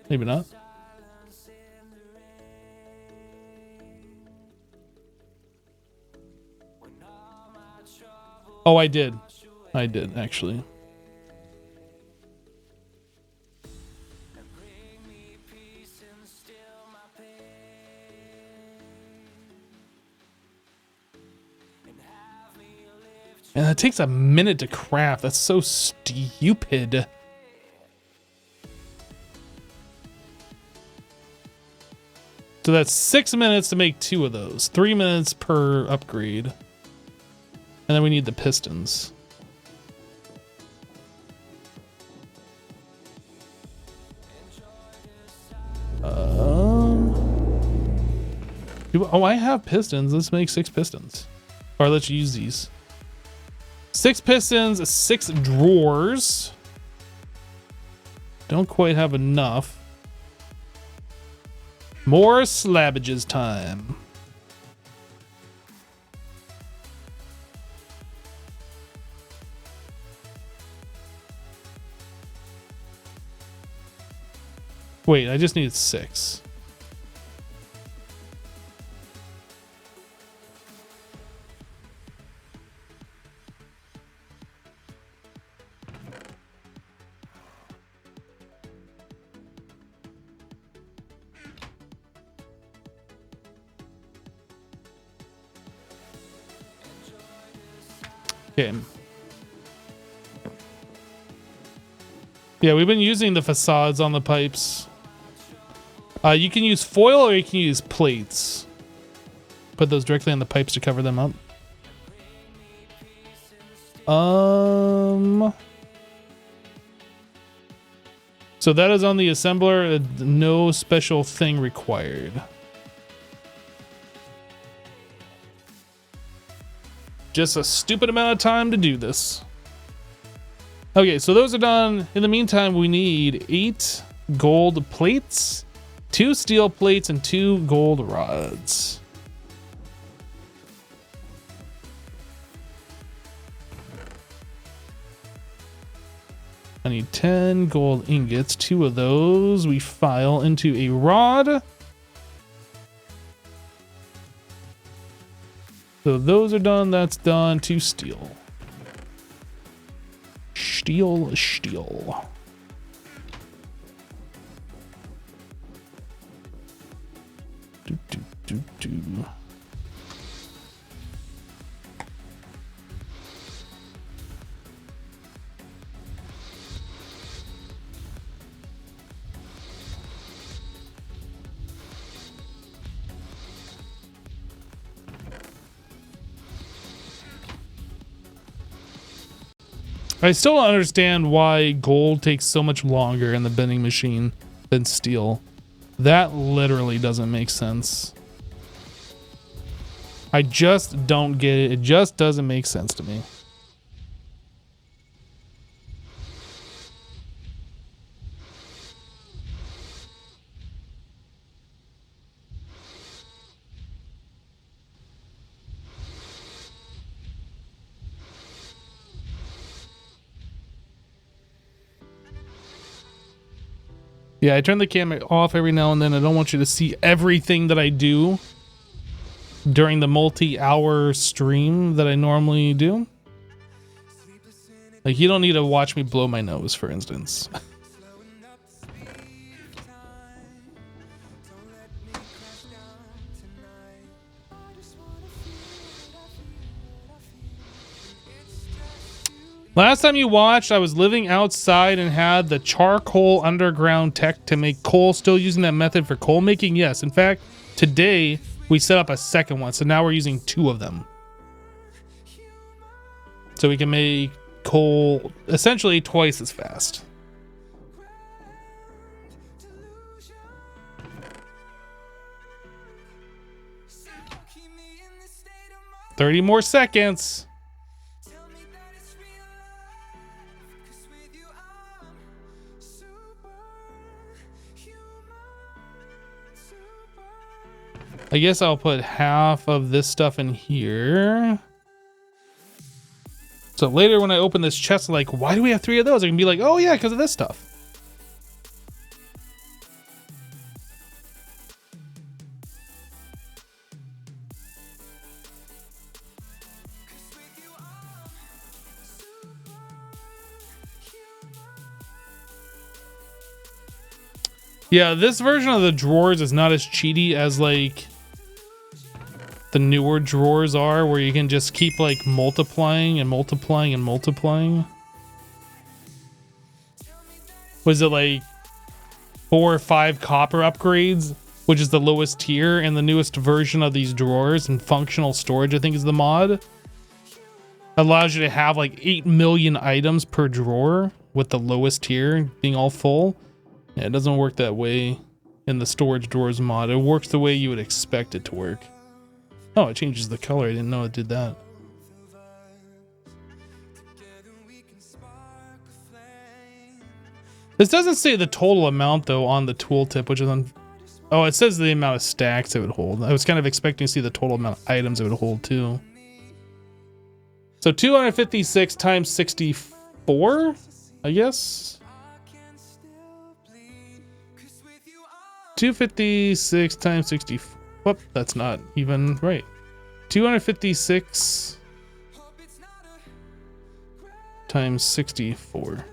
Maybe not. Oh, I did. I did, actually. And it takes a minute to craft. That's so stupid. So that's 6 minutes to make 2 of those. 3 minutes per upgrade. And then we need the pistons. Oh, I have pistons. Let's make 6 pistons. Or let's use these. 6 pistons, 6 drawers. Don't quite have enough. More slabbages time. Wait, I just needed 6. Okay. Yeah, we've been using the facades on the pipes. You can use foil or you can use plates. Put those directly on the pipes to cover them up. So that is on the assembler. No special thing required. Just a stupid amount of time to do this. Okay, so those are done. In the meantime, we need 8 gold plates, 2 steel plates, and 2 gold rods. I need 10 gold ingots. 2 of those we file into a rod. So those are done. That's done. 2 steel. Steel. Do. I still don't understand why gold takes so much longer in the bending machine than steel. That literally doesn't make sense. I just don't get it. It just doesn't make sense to me. Yeah, I turn the camera off every now and then. I don't want you to see everything that I do during the multi-hour stream that I normally do. Like, you don't need to watch me blow my nose, for instance. Last time you watched, I was living outside and had the charcoal underground tech to make coal, still using that method for coal making. Yes, in fact, today we set up a second one, so now we're using 2 of them. So we can make coal essentially twice as fast. 30 more seconds. I guess I'll put half of this stuff in here. So later when I open this chest, like, why do we have 3 of those? I can be like, oh yeah, because of this stuff. Yeah, this version of the drawers is not as cheaty as like the newer drawers are, where you can just keep like multiplying and multiplying and multiplying. Was it like 4 or 5 copper upgrades, which is the lowest tier, and the newest version of these drawers and functional storage, I think is the mod, allows you to have like 8 million items per drawer with the lowest tier being all full. Yeah, it doesn't work that way in the storage drawers mod. It works the way you would expect it to work. Oh, it changes the color. I didn't know it did that. This doesn't say the total amount though on the tooltip, which is on. Oh, it says the amount of stacks it would hold. I was kind of expecting to see the total amount of items it would hold too. So 256 times 64, I guess. 256 times 60. Whoop, that's not even right. 256 times 64.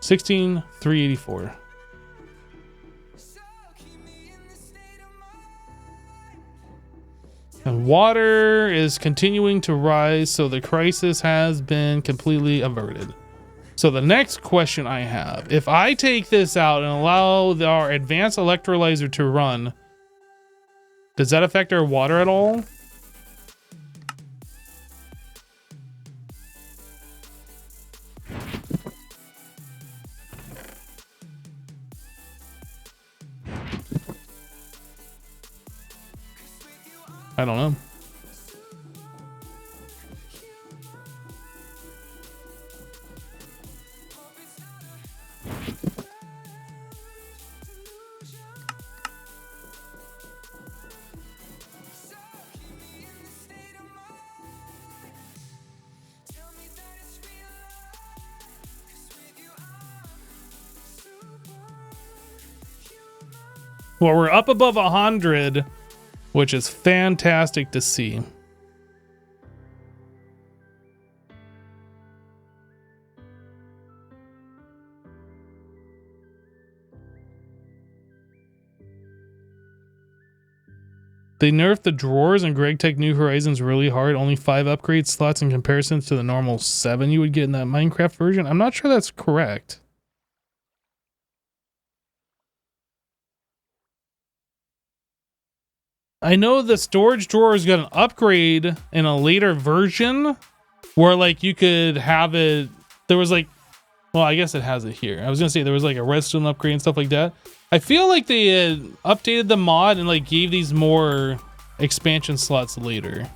16,384. And water is continuing to rise, so the crisis has been completely averted. So the next question I have, if I take this out and allow our advanced electrolyzer to run, does that affect our water at all? I don't know. Well, we're up above 100, which is fantastic to see. They nerfed the drawers in GregTech New Horizons really hard. Only 5 upgrade slots in comparison to the normal 7 you would get in that Minecraft version. I'm not sure that's correct. I know the storage drawers got an upgrade in a later version where like you could have it. There was like, well, I guess it has it here. I was gonna say there was like a redstone upgrade and stuff like that. I feel like they had updated the mod and like gave these more expansion slots later.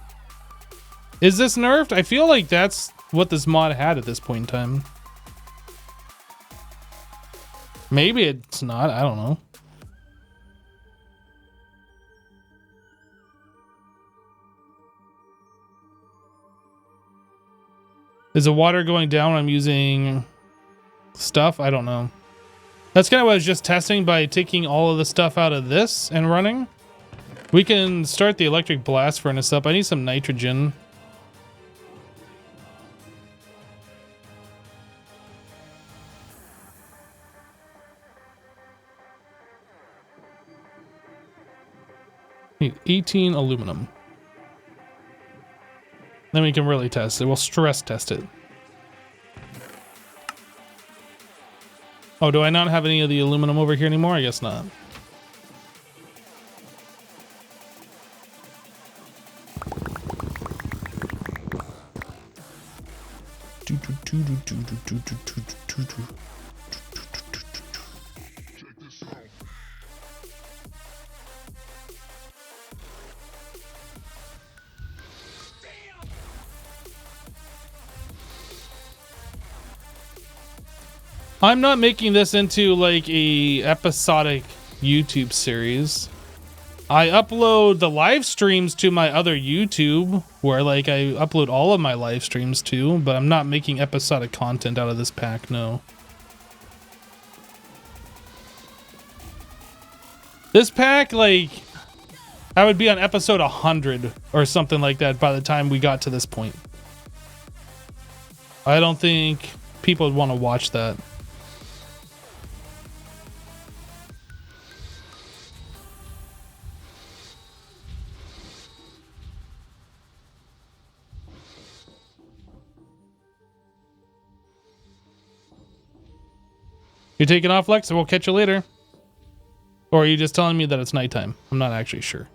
Is this nerfed? I feel like that's what this mod had at this point in time. Maybe it's not. I don't know. Is the water going down when I'm using stuff? I don't know. That's kind of what I was just testing by taking all of the stuff out of this and running. We can start the electric blast furnace up. I need some nitrogen. Need 18 aluminum. Then we can really test it. We'll stress test it. Oh, do I not have any of the aluminum over here anymore? I guess not. I'm not making this into like a episodic YouTube series. I upload the live streams to my other YouTube where like I upload all of my live streams to, but I'm not making episodic content out of this pack, no. This pack, like, I would be on episode 100 or something like that by the time we got to this point. I don't think people would want to watch that. You're taking off, Lex? We'll catch you later. Or are you just telling me that it's nighttime? I'm not actually sure.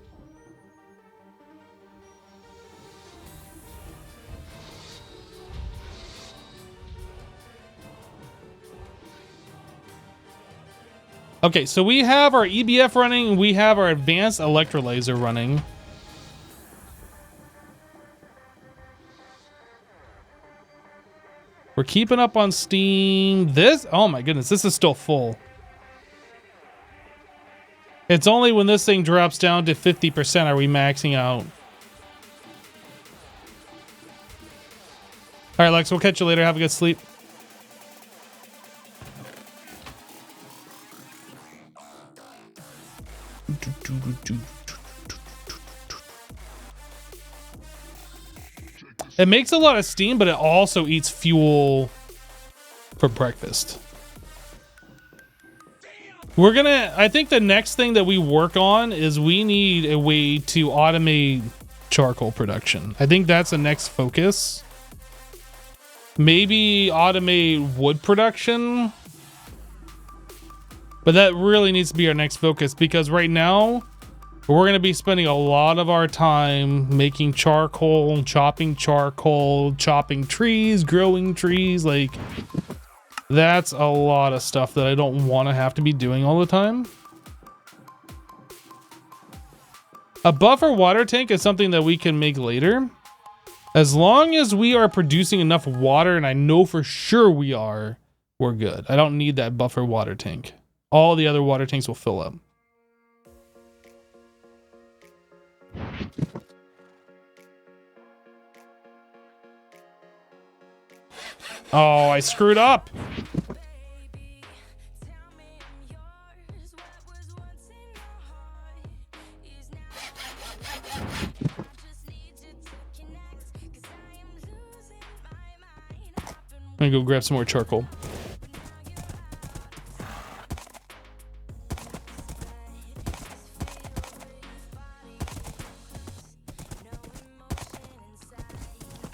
Okay, so we have our EBF running. We have our advanced electrolyzer running. We're keeping up on Steam. This, oh my goodness, this is still full. It's only when this thing drops down to 50% are we maxing out. All right, Lex, we'll catch you later. Have a good sleep. It makes a lot of steam, but it also eats fuel for breakfast. We're gonna, I think the next thing that we work on is we need a way to automate charcoal production. I think that's the next focus. Maybe automate wood production. But that really needs to be our next focus because right now we're going to be spending a lot of our time making charcoal, chopping trees, growing trees. Like, that's a lot of stuff that I don't want to have to be doing all the time. A buffer water tank is something that we can make later. As long as we are producing enough water, and I know for sure we are, we're good. I don't need that buffer water tank. All the other water tanks will fill up. Oh, I screwed up. I'm gonna go grab some more charcoal.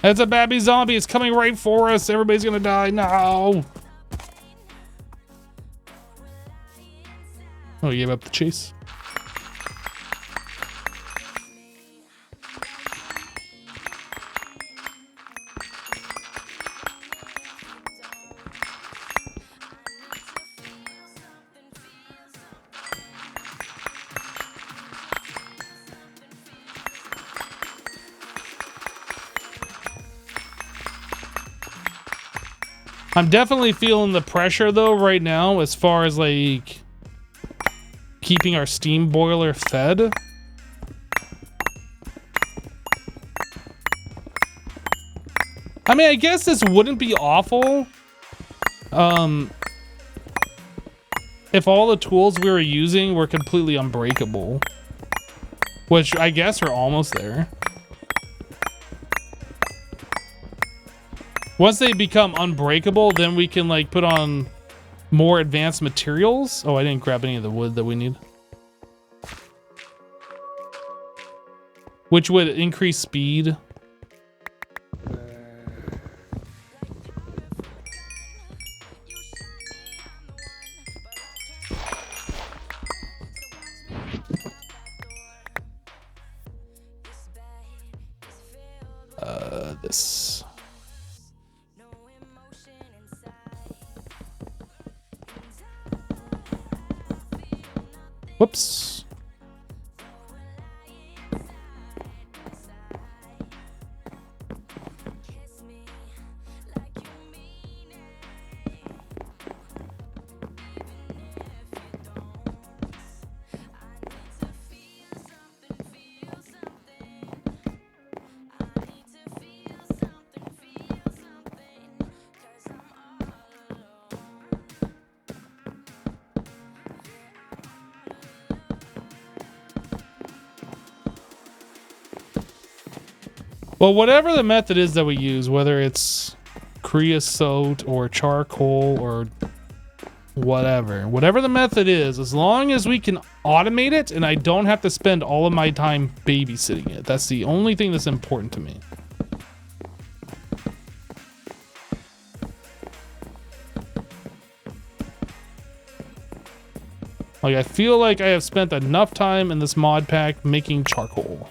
It's a babby zombie. It's coming right for us. Everybody's gonna die. No. Oh, you gave up the chase. I'm definitely feeling the pressure though right now as far as like keeping our steam boiler fed. I mean, I guess this wouldn't be awful if all the tools we were using were completely unbreakable, which I guess are almost there. Once they become unbreakable, then we can like put on more advanced materials. Oh, I didn't grab any of the wood that we need. Which would increase speed. This. Whoops. Well, whatever the method is that we use, whether it's creosote or charcoal or whatever the method is, as long as we can automate it and I don't have to spend all of my time babysitting it, that's the only thing that's important to me. Like, I feel like I have spent enough time in this mod pack making charcoal.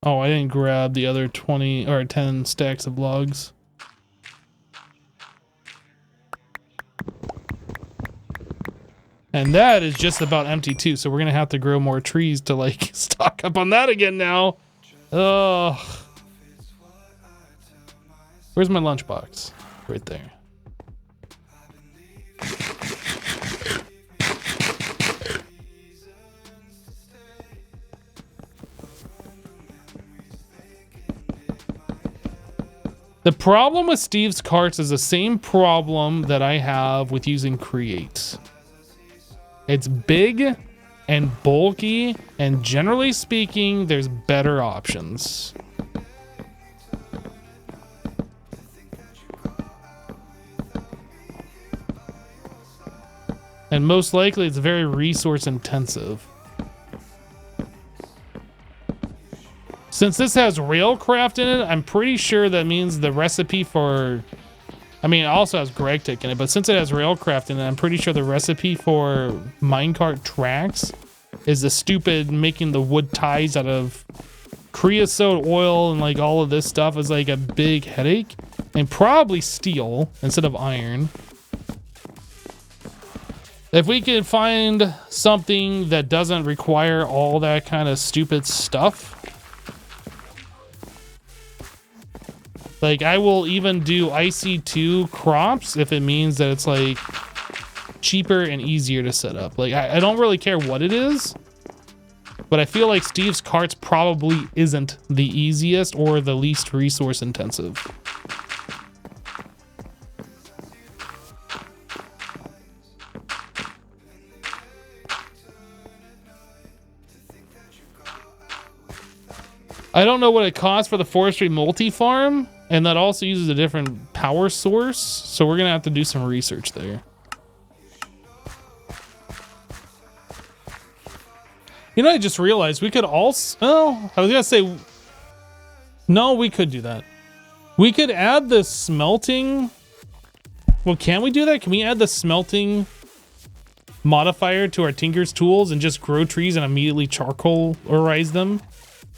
Oh, I didn't grab the other 20 or 10 stacks of logs. And that is just about empty too, so we're gonna have to grow more trees to like stock up on that again now. Ugh. Where's my lunchbox? Right there. The problem with Steve's carts is the same problem that I have with using Create. It's big and bulky, and generally speaking, there's better options. And most likely, it's very resource intensive. Since this has Railcraft in it, I'm pretty sure that means the recipe for... I mean, it also has GregTech in it, but since it has Railcraft in it, I'm pretty sure the recipe for minecart tracks is the stupid making the wood ties out of creosote oil and like all of this stuff is like a big headache. And probably steel instead of iron. If we could find something that doesn't require all that kind of stupid stuff... Like, I will even do IC2 crops if it means that it's, like, cheaper and easier to set up. Like, I don't really care what it is, but I feel like Steve's carts probably isn't the easiest or the least resource intensive. I don't know what it costs for the forestry multi-farm. And that also uses a different power source, so we're gonna have to do some research there. You know, I just realized we could also... Oh, I was gonna say... No, we could do that. We could add the smelting... Well, can we do that? Can we add the smelting modifier to our Tinker's tools and just grow trees and immediately charcoalerize them?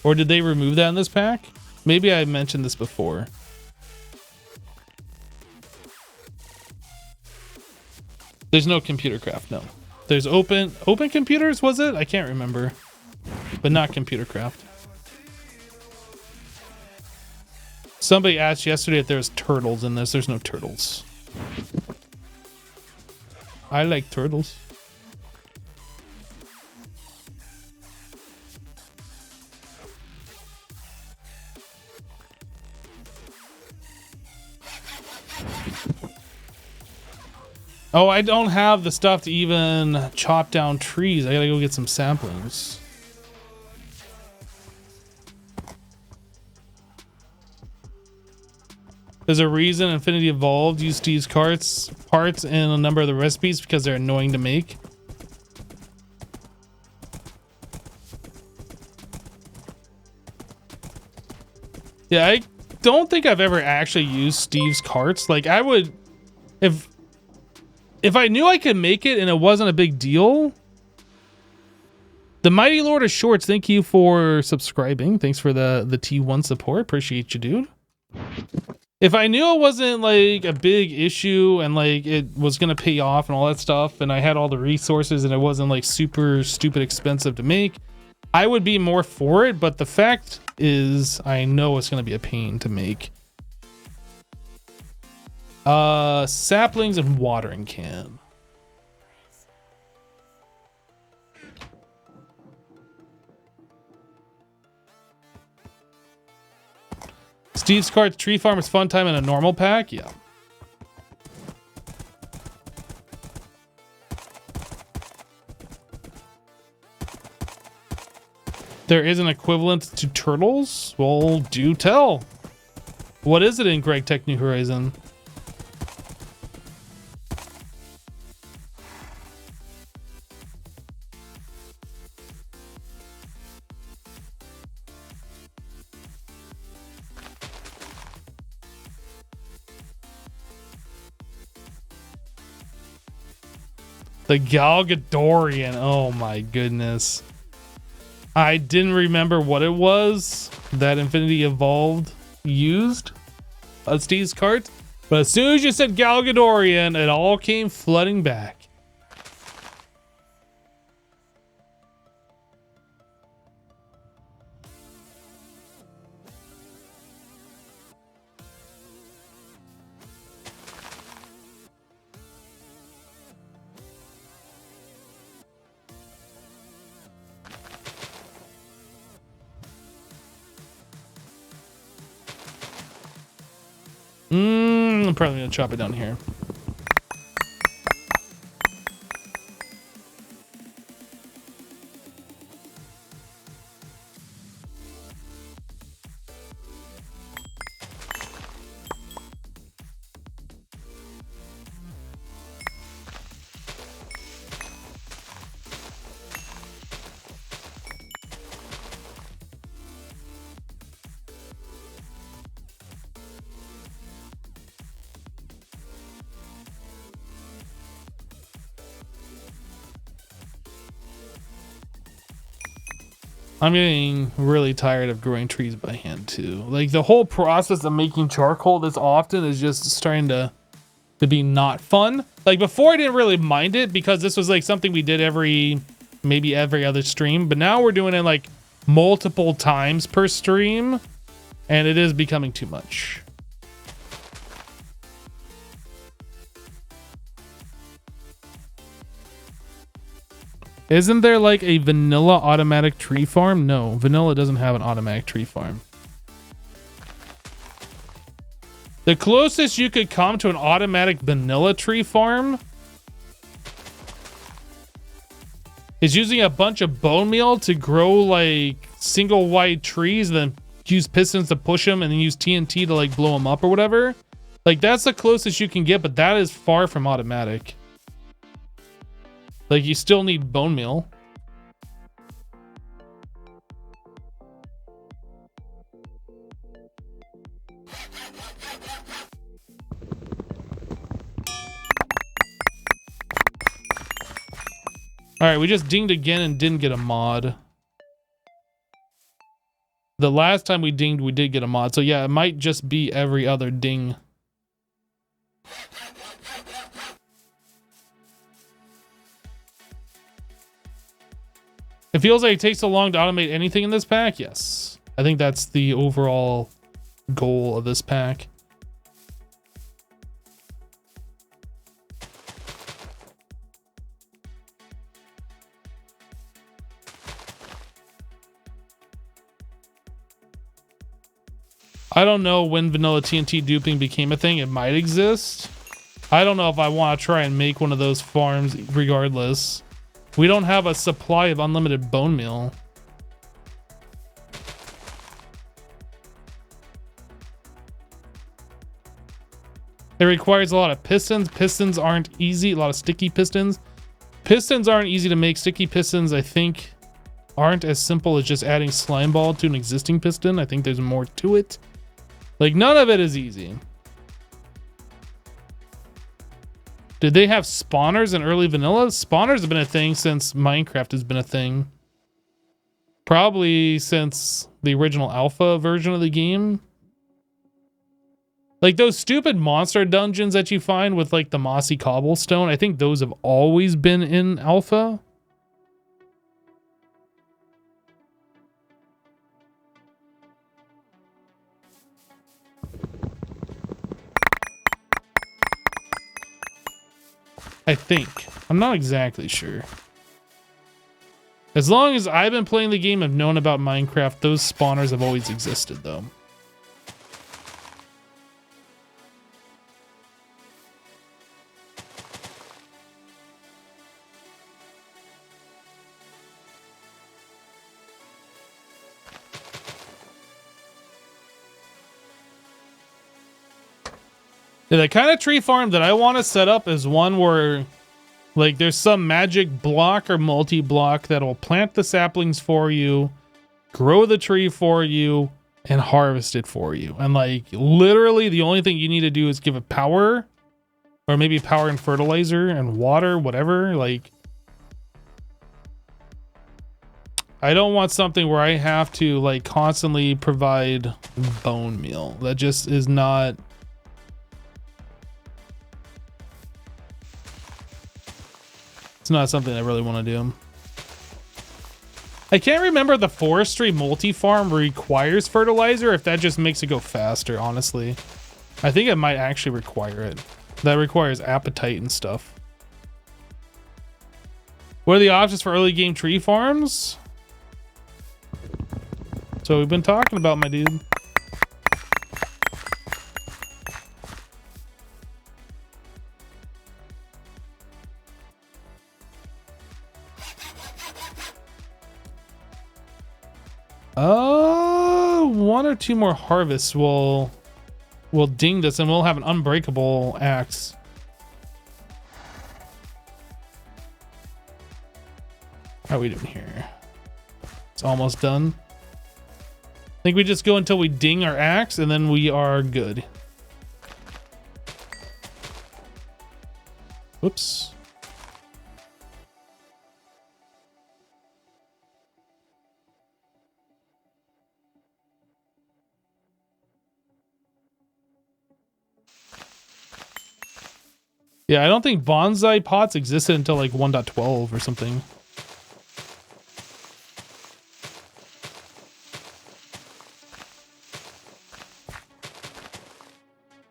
Or did they remove that in this pack? Maybe I mentioned this before. There's no computer craft, no. There's open computers, was it? I can't remember. But not computer craft. Somebody asked yesterday if there's turtles in this. There's no turtles. I like turtles. Oh, I don't have the stuff to even chop down trees. I gotta go get some saplings. There's a reason Infinity Evolved used Steve's parts in a number of the recipes because they're annoying to make. Yeah, I don't think I've ever actually used Steve's carts. Like, I would... If I knew I could make it and it wasn't a big deal... The Mighty Lord of Shorts, thank you for subscribing. Thanks for the T1 support. Appreciate you, dude. If I knew it wasn't like a big issue and like it was gonna pay off and all that stuff, and I had all the resources and it wasn't like super stupid expensive to make, I would be more for it, but the fact is I know it's going to be a pain to make. Saplings and watering can. Steve's Cart's Tree Farm is fun time in a normal pack? Yeah. There is an equivalent to turtles? Well, do tell. What is it in Greg Tech New Horizon? The Galgadorian. Oh my goodness. I didn't remember what it was that Infinity Evolved used on Steve's cart, but as soon as you said Galgadorian, it all came flooding back. I'm probably gonna chop it down here. I'm getting really tired of growing trees by hand too. Like the whole process of making charcoal this often is just starting to be not fun. Like before I didn't really mind it because this was like something we did maybe every other stream, but now we're doing it like multiple times per stream and it is becoming too much. Isn't there like a vanilla automatic tree farm? No, vanilla doesn't have an automatic tree farm. The closest you could come to an automatic vanilla tree farm is using a bunch of bone meal to grow like single wide trees, then use pistons to push them and then use TNT to like blow them up or whatever. Like that's the closest you can get, but that is far from automatic. Like, you still need bone meal. Alright, we just dinged again and didn't get a mod. The last time we dinged, we did get a mod. So yeah, it might just be every other ding. It feels like it takes so long to automate anything in this pack. Yes. I think that's the overall goal of this pack. I don't know when vanilla TNT duping became a thing. It might exist. I don't know if I want to try and make one of those farms regardless. We don't have a supply of unlimited bone meal. It requires a lot of pistons. Pistons aren't easy. A lot of sticky pistons. Pistons aren't easy to make. Sticky pistons, I think, aren't as simple as just adding slime ball to an existing piston. I think there's more to it. Like, none of it is easy. Did they have spawners in early vanilla? Spawners have been a thing since Minecraft has been a thing. Probably since the original alpha version of the game. Like those stupid monster dungeons that you find with like the mossy cobblestone, I think those have always been in alpha. I think. I'm not exactly sure. As long as I've been playing the game, I've known about Minecraft. Those spawners have always existed, though. Yeah, the kind of tree farm that I want to set up is one where, like, there's some magic block or multi-block that'll plant the saplings for you, grow the tree for you, and harvest it for you. And, like, literally the only thing you need to do is give it power, or maybe power and fertilizer and water, whatever. Like, I don't want something where I have to, like, constantly provide bone meal. That just is not... It's not something I really want to do. I can't remember the forestry multi-farm requires fertilizer, if that just makes it go faster, honestly. I think it might actually require it. That requires appetite and stuff. What are the options for early game tree farms? So we've been talking about, my dude. One or two more harvests will ding this, and we'll have an unbreakable axe. How are we doing here? It's almost done. I think we just go until we ding our axe, and then we are good. Whoops. Yeah, I don't think bonsai pots existed until like 1.12 or something.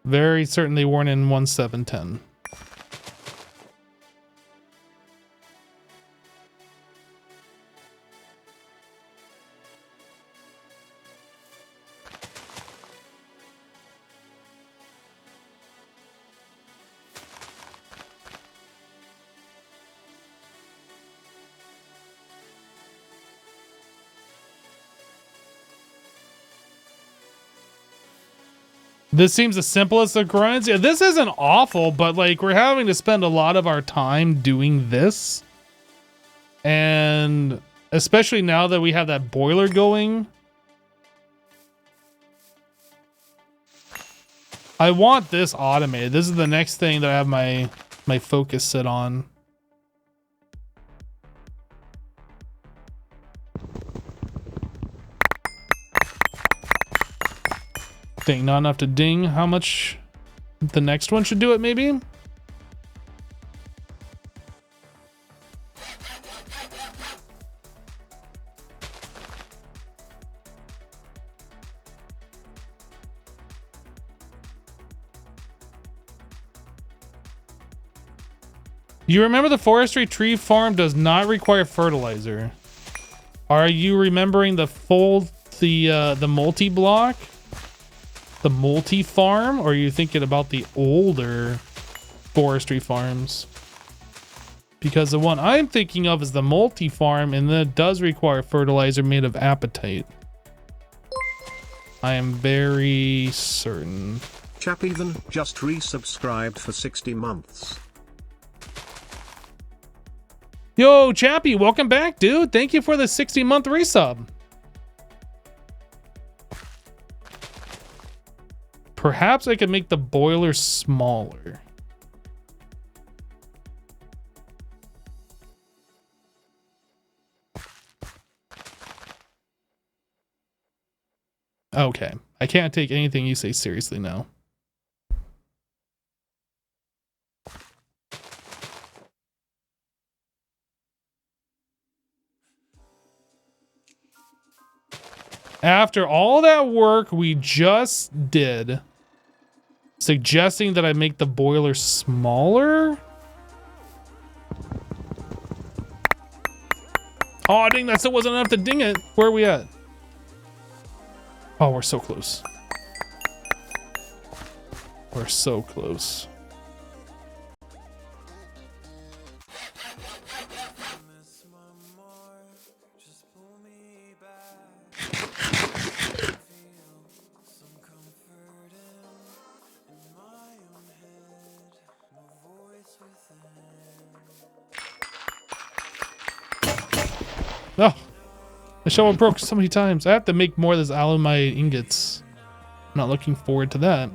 Very certain they weren't in 1.7.10. This seems the simplest of grinds. Yeah, this isn't awful, but like we're having to spend a lot of our time doing this. And especially now that we have that boiler going. I want this automated. This is the next thing that I have my focus set on. Dang, not enough to ding. How much the next one should do it, maybe? You remember the forestry tree farm does not require fertilizer. Are you remembering the multi-block? The multi-farm, or are you thinking about the older forestry farms? Because the one I'm thinking of is the multi-farm, and that does require fertilizer made of apatite. I am very certain. Chapevan just resubscribed for 60 months. Yo, Chappie, welcome back, dude. Thank you for the 60-month resub. Perhaps I could make the boiler smaller. Okay. I can't take anything you say seriously now. After all that work we just did, suggesting that I make the boiler smaller? Oh, dang, that still wasn't enough to ding it. Where are we at? Oh, we're so close. We're so close. Oh, the shovel broke so many times. I have to make more of this aluminite ingots. I'm not looking forward to that.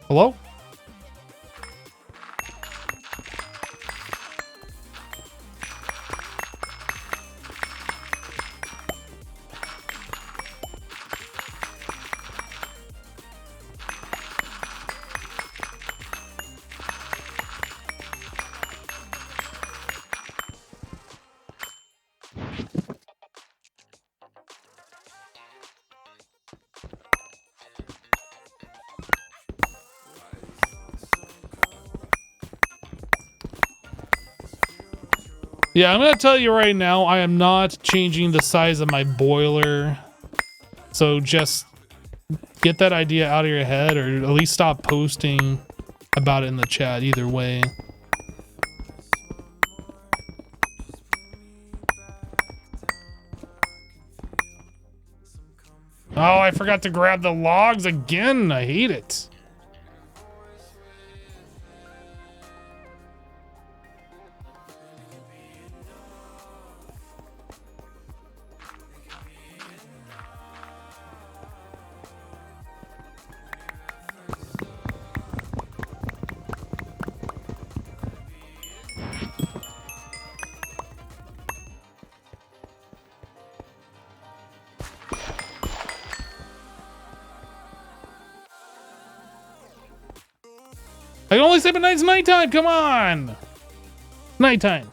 Hello? Yeah, I'm gonna tell you right now, I am not changing the size of my boiler. So just get that idea out of your head, or at least stop posting about it in the chat either way. Oh, I forgot to grab the logs again. I hate it. I can only sleep at night. It's nighttime. Come on. Nighttime.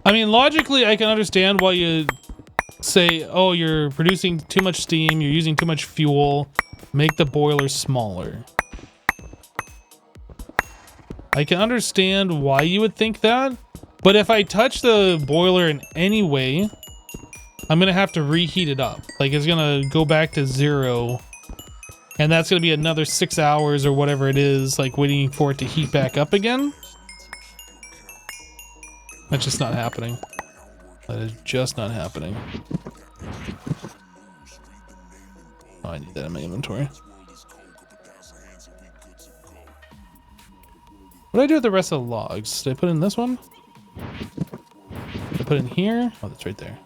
I mean, logically, I can understand why you say, oh, you're producing too much steam, you're using too much fuel, make the boiler smaller. I can understand why you would think that, but if I touch the boiler in any way, I'm gonna have to reheat it up. Like, it's gonna go back to 0, and that's gonna be another 6 hours or whatever it is, like waiting for it to heat back up again. That's just not happening. That is just not happening. Oh, I need that in my inventory. What did I do with the rest of the logs? Did I put in this one? Did I put in here? Oh, that's right there.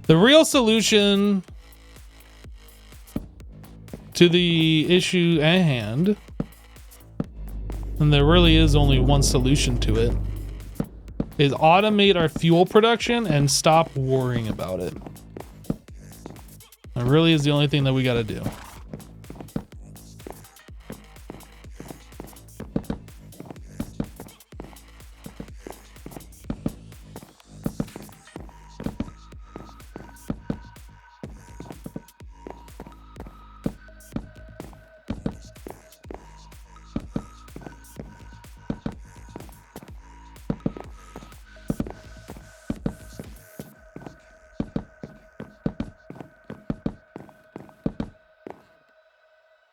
The real solution to the issue at hand, and there really is only one solution to it, is automate our fuel production and stop worrying about it. It really is the only thing that we got to do.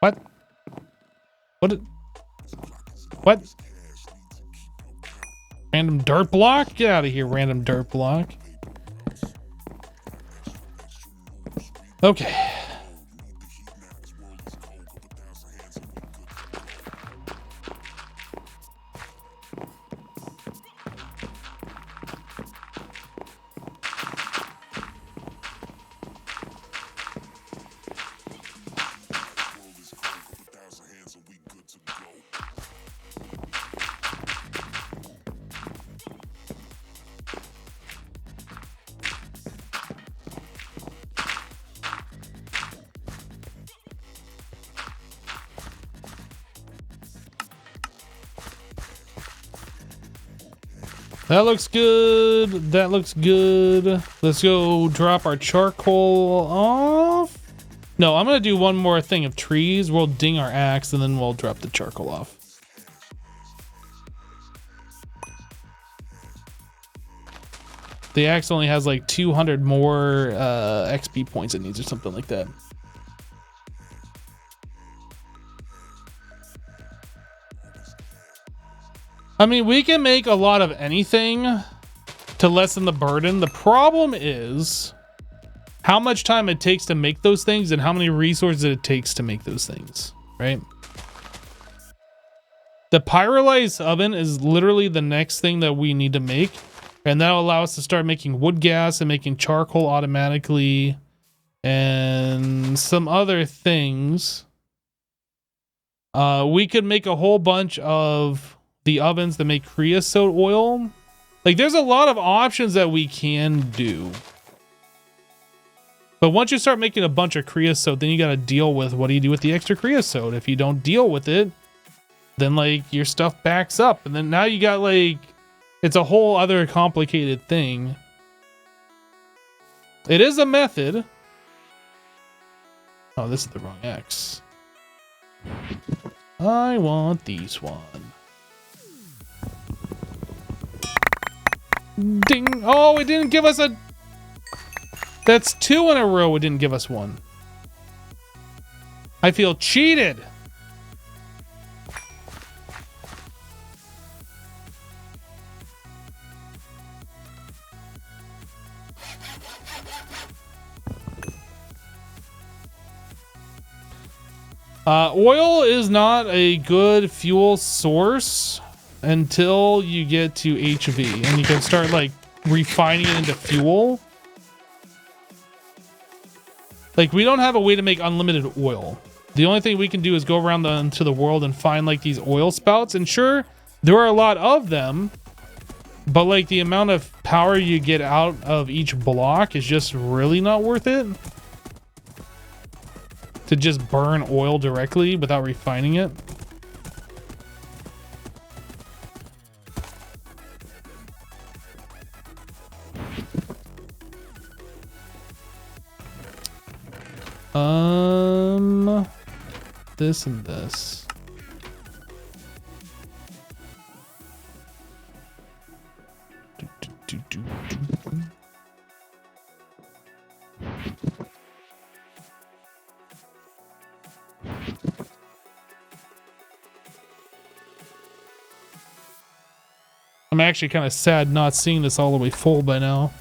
What? What? Random dirt block? Get out of here, random dirt block. Okay. That looks good. That looks good. Let's go drop our charcoal off. No, I'm gonna do one more thing of trees. We'll ding our axe and then we'll drop the charcoal off. The axe only has like 200 more XP points it needs or something like that. I mean, we can make a lot of anything to lessen the burden. The problem is how much time it takes to make those things and how many resources it takes to make those things, right? The pyrolyzed oven is literally the next thing that we need to make, and that'll allow us to start making wood gas and making charcoal automatically and some other things. We could make a whole bunch of the ovens that make creosote oil. Like, there's a lot of options that we can do. But once you start making a bunch of creosote, then you got to deal with what do you do with the extra creosote. If you don't deal with it, then like your stuff backs up. And then now you got like, it's a whole other complicated thing. It is a method. Oh, this is the wrong X. I want these one. Ding. Oh, it didn't give us a... That's 2 in a row. It didn't give us one. I feel cheated. Oil is not a good fuel source until you get to HV and you can start like refining it into fuel. Like, we don't have a way to make unlimited oil. The only thing we can do is go around into the world and find like these oil spouts, and sure, there are a lot of them, but like the amount of power you get out of each block is just really not worth it to just burn oil directly without refining it. This and this. I'm actually kind of sad not seeing this all the way full by now.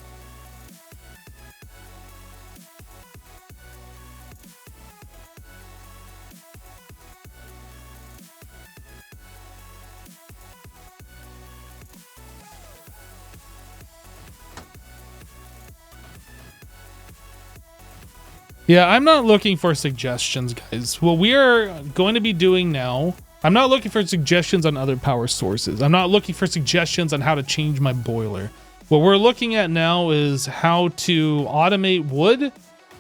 Yeah, I'm not looking for suggestions, guys. What we are going to be doing now, I'm not looking for suggestions on other power sources. I'm not looking for suggestions on how to change my boiler. What we're looking at now is how to automate wood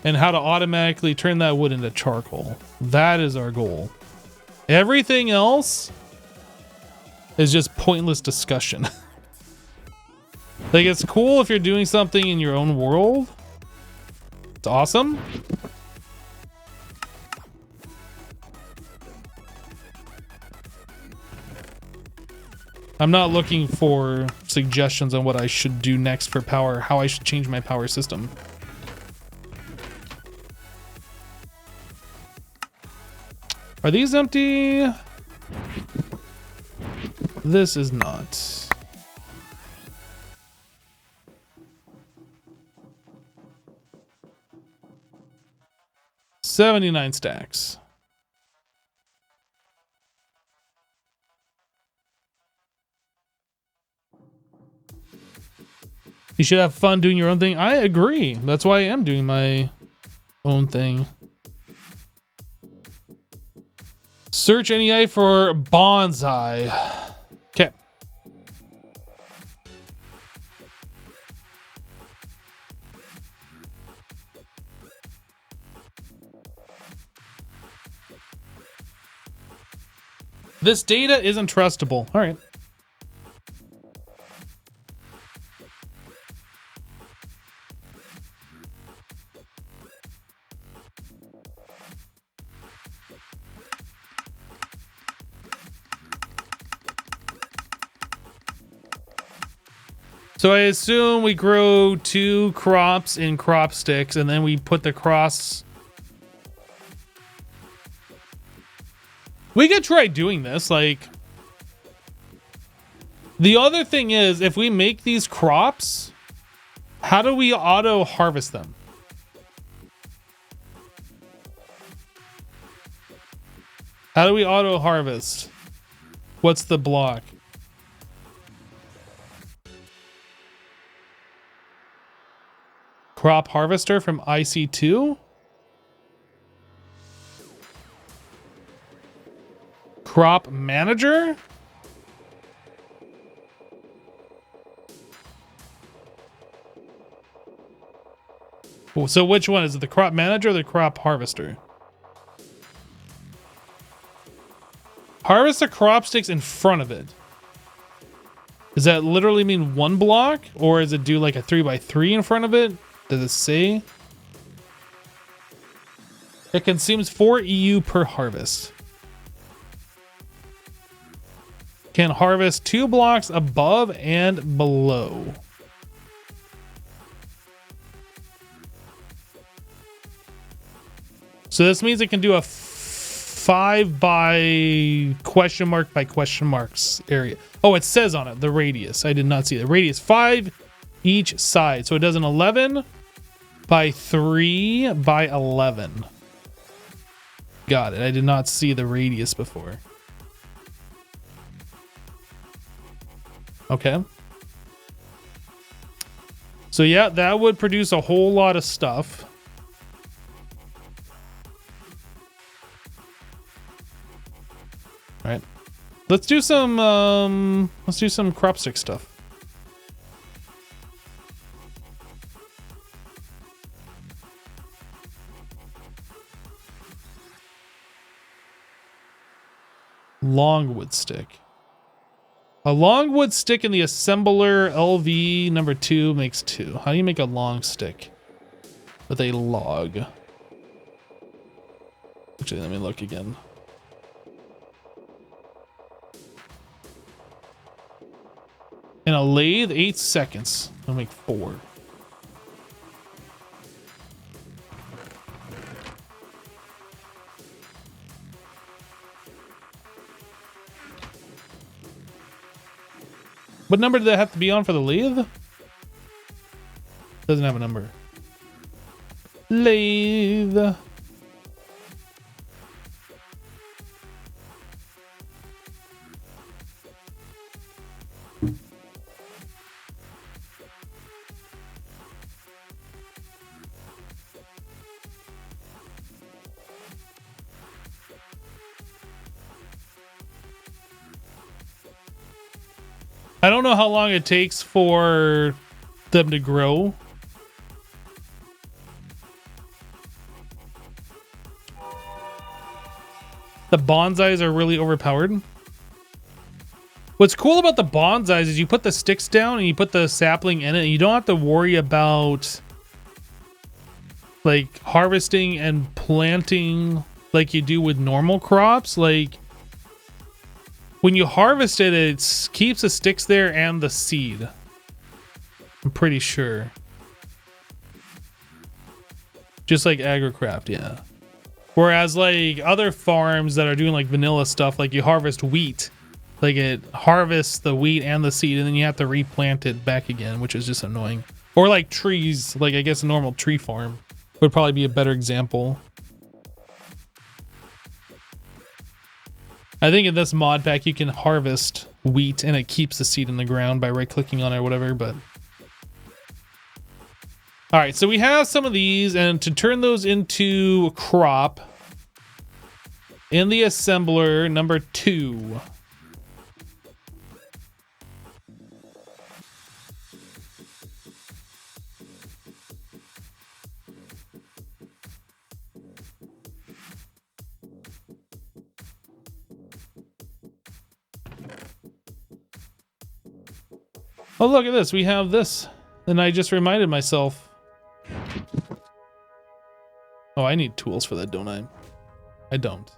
and how to automatically turn that wood into charcoal. That is our goal. Everything else is just pointless discussion. Like, it's cool if you're doing something in your own world. It's awesome. I'm not looking for suggestions on what I should do next for power, how I should change my power system. Are these empty? This is not. $79 stacks. You should have fun doing your own thing. I agree. That's why I am doing my own thing. Search NEI for bonsai. Okay. This data isn't trustable. All right. So I assume we grow 2 crops in crop sticks, and then we put the cross. We could try doing this. Like, the other thing is, if we make these crops, how do we auto harvest them? How do we auto harvest? What's the block? Crop harvester from IC2? Crop manager? So which one is it, the crop manager or the crop harvester? Harvest the crop sticks in front of it. Does that literally mean 1 block, or does it do like a 3x3 in front of it? Does it say? It consumes 4 EU per harvest. Can harvest 2 blocks above and below. So this means it can do a 5 by question marks area. Oh, it says on it the radius. I did not see the radius. 5 each side. So it does an 11 by 3 by 11. Got it. I did not see the radius before. Okay. So yeah, that would produce a whole lot of stuff. All right. Let's do some crop stick stuff. Longwood stick. A longwood stick in the assembler LV number 2 makes 2. How do you make a long stick with a log? Actually, let me look again. In a lathe, 8 seconds. I'll make 4. What number did that have to be on for the lathe? Doesn't have a number. Lathe. I don't know how long it takes for them to grow. The bonsais are really overpowered. What's cool about the bonsais is you put the sticks down and you put the sapling in it, and you don't have to worry about like harvesting and planting like you do with normal crops. Like when you harvest it, it keeps the sticks there and the seed. I'm pretty sure. Just like AgriCraft, yeah. Whereas like other farms that are doing like vanilla stuff, like you harvest wheat, like it harvests the wheat and the seed and then you have to replant it back again, which is just annoying. Or like trees, like I guess a normal tree farm would probably be a better example. I think in this mod pack you can harvest wheat and it keeps the seed in the ground by right clicking on it or whatever, but all right, so we have some of these, and to turn those into crop in the assembler number 2. Oh, look at this. We have this. And I just reminded myself. Oh, I need tools for that, don't I? I don't.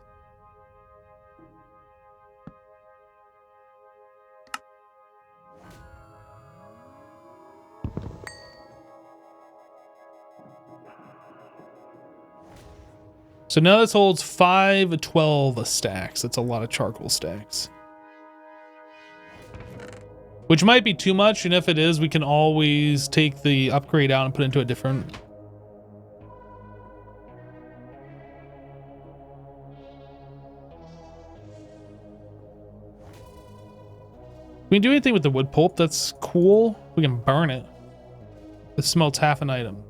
So now this holds 512 stacks. That's a lot of charcoal stacks. Which might be too much, and if it is, we can always take the upgrade out and put it into a different. We can do anything with the wood pulp that's cool. We can burn it. It smelts half an item.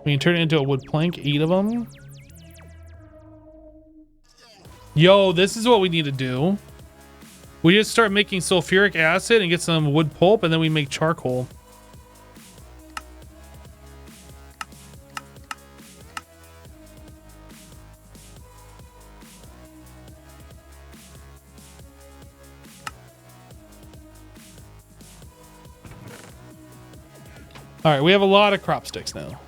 We can turn it into a wood plank, 8 of them. Yo, this is what we need to do. We just start making sulfuric acid and get some wood pulp, and then we make charcoal. All right, we have a lot of crop sticks now.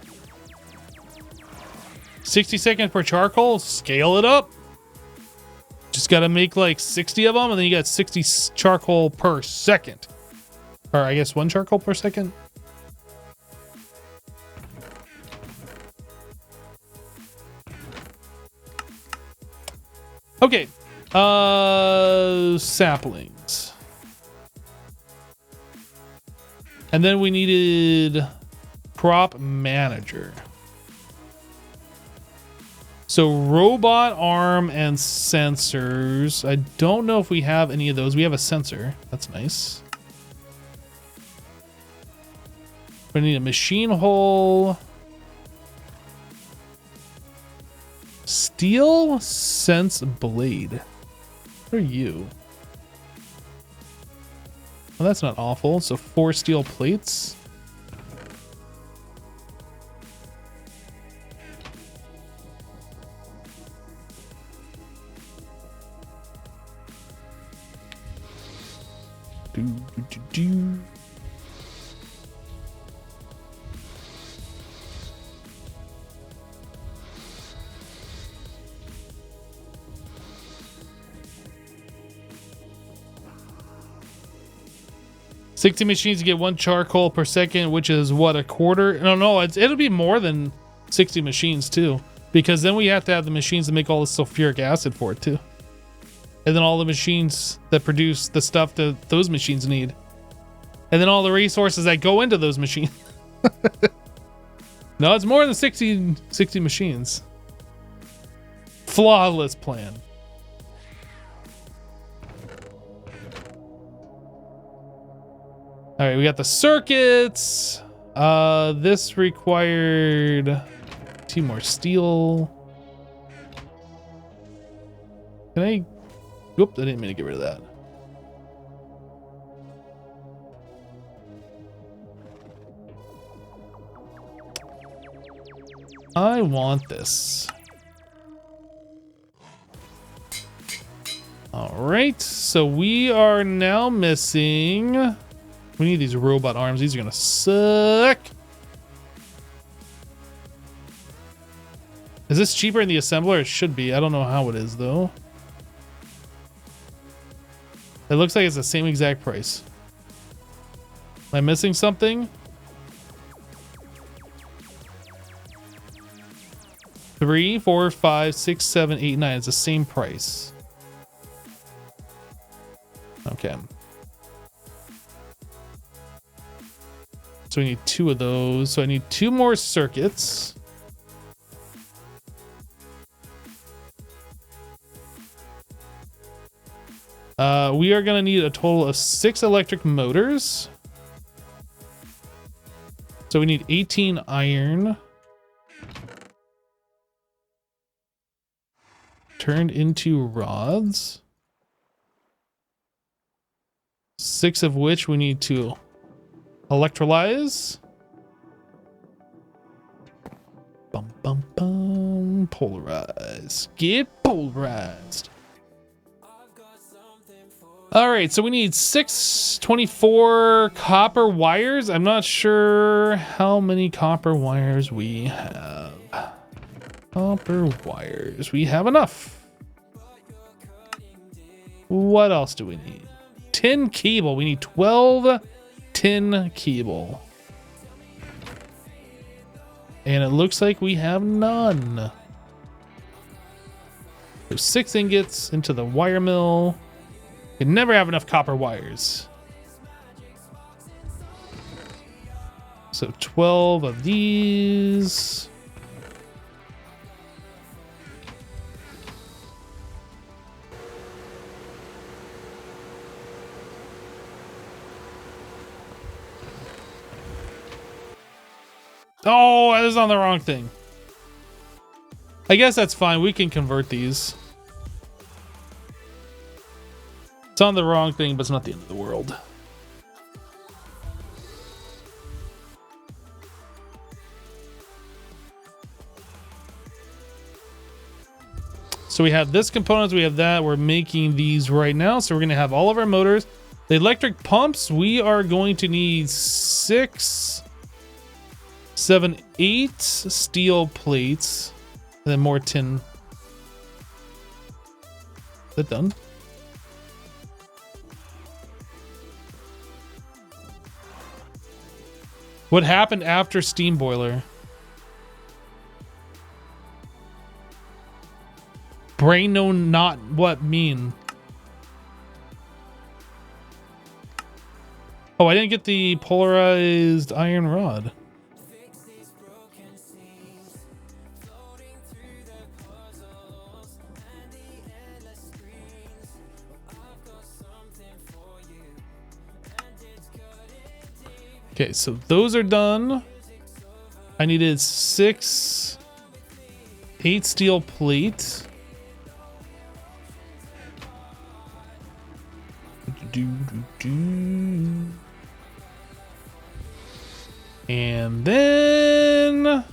60 seconds per charcoal, scale it up. Just got to make like 60 of them, and then you got 60 charcoal per second. Or I guess 1 charcoal per second. Okay. Saplings. And then we needed crop manager. So robot arm and sensors. I don't know if we have any of those. We have a sensor. That's nice. We need a machine hole. Steel sense blade. What are you? Well, that's not awful. So 4 steel plates. Do. 60 machines to get 1 charcoal per second, which is what, a quarter? No, it'll be more than 60 machines too, because then we have to have the machines to make all the sulfuric acid for it too. And then all the machines that produce the stuff that those machines need. And then all the resources that go into those machines. No, it's more than 60 machines. Flawless plan. All right, we got the circuits. This required 2 more steel. Can I? Whoop, I didn't mean to get rid of that. I want this. right, so we are now missing. We need these robot arms. These are gonna suck. Is this cheaper in the assembler? It should be. I don't know how it is though. It looks like it's the same exact price. Am I missing something? 3, 4, 5, 6, 7, 8, 9. It's the same price. Okay. So we need 2 of those. So I need 2 more circuits. We are going to need a total of 6 electric motors. So we need 18 iron. Turned into rods. 6 of which we need to electrolyze. Bum, bum, bum. Polarize. Get polarized. All right, so we need 624 copper wires. I'm not sure how many copper wires we have. Copper wires. We have enough. What else do we need? Tin cable. We need 12 tin cable. And it looks like we have none. So 6 ingots into the wire mill. You never have enough copper wires. So 12 of these. Oh, I was on the wrong thing. I guess that's fine. We can convert these. It's on the wrong thing, but it's not the end of the world. So we have this components, we have that. We're making these right now. So we're going to have all of our motors. The electric pumps, we are going to need 6, 7, 8 steel plates. And then more tin. Is that done? What happened after steam boiler? Brain no not what mean? Oh, I didn't get the polarized iron rod. Okay, so those are done. I needed 6, 8 steel plates. And then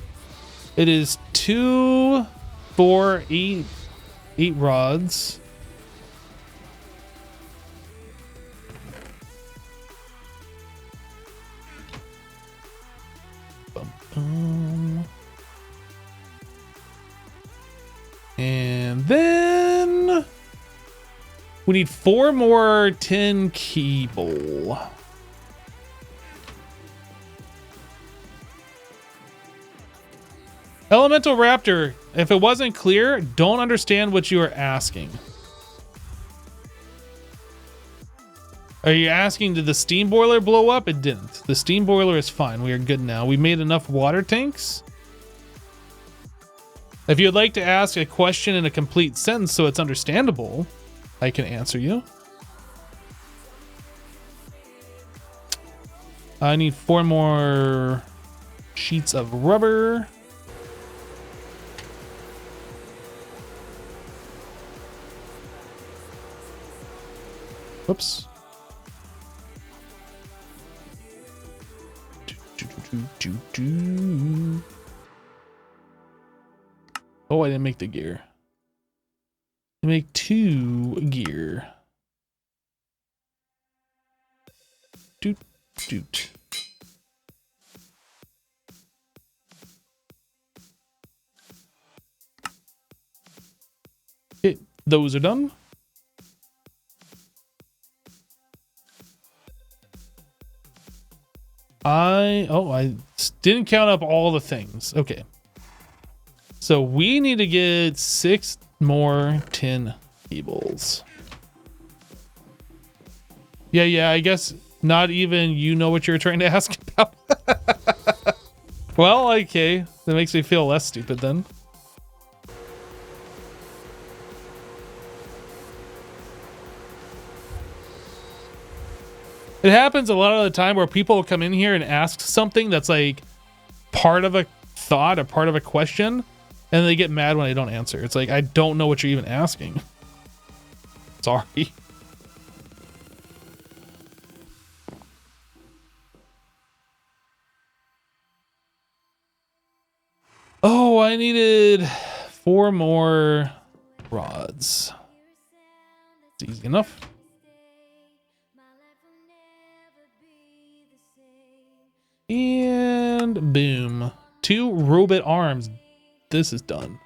it is 2, 4, 8 rods. And then we need 4 more tin cable. Elemental Raptor, if it wasn't clear, don't understand what you are asking. Are you asking, did the steam boiler blow up? It didn't. The steam boiler is fine. We are good now. We made enough water tanks. If you'd like to ask a question in a complete sentence so it's understandable, I can answer you. I need 4 more sheets of rubber. Whoops. Oh, I didn't make the gear. I make 2 gear. doot, doot. Okay, those are done. I didn't count up all the things. Okay. So we need to get 6 more tin cables. Yeah, I guess not even you know what you're trying to ask about. Well, okay. That makes me feel less stupid then. It happens a lot of the time where people will come in here and ask something that's like part of a thought or part of a question, and they get mad when I don't answer. It's like, I don't know what you're even asking. Sorry. Oh, I needed 4 more rods. It's easy enough. And boom. 2 robot arms. This is done.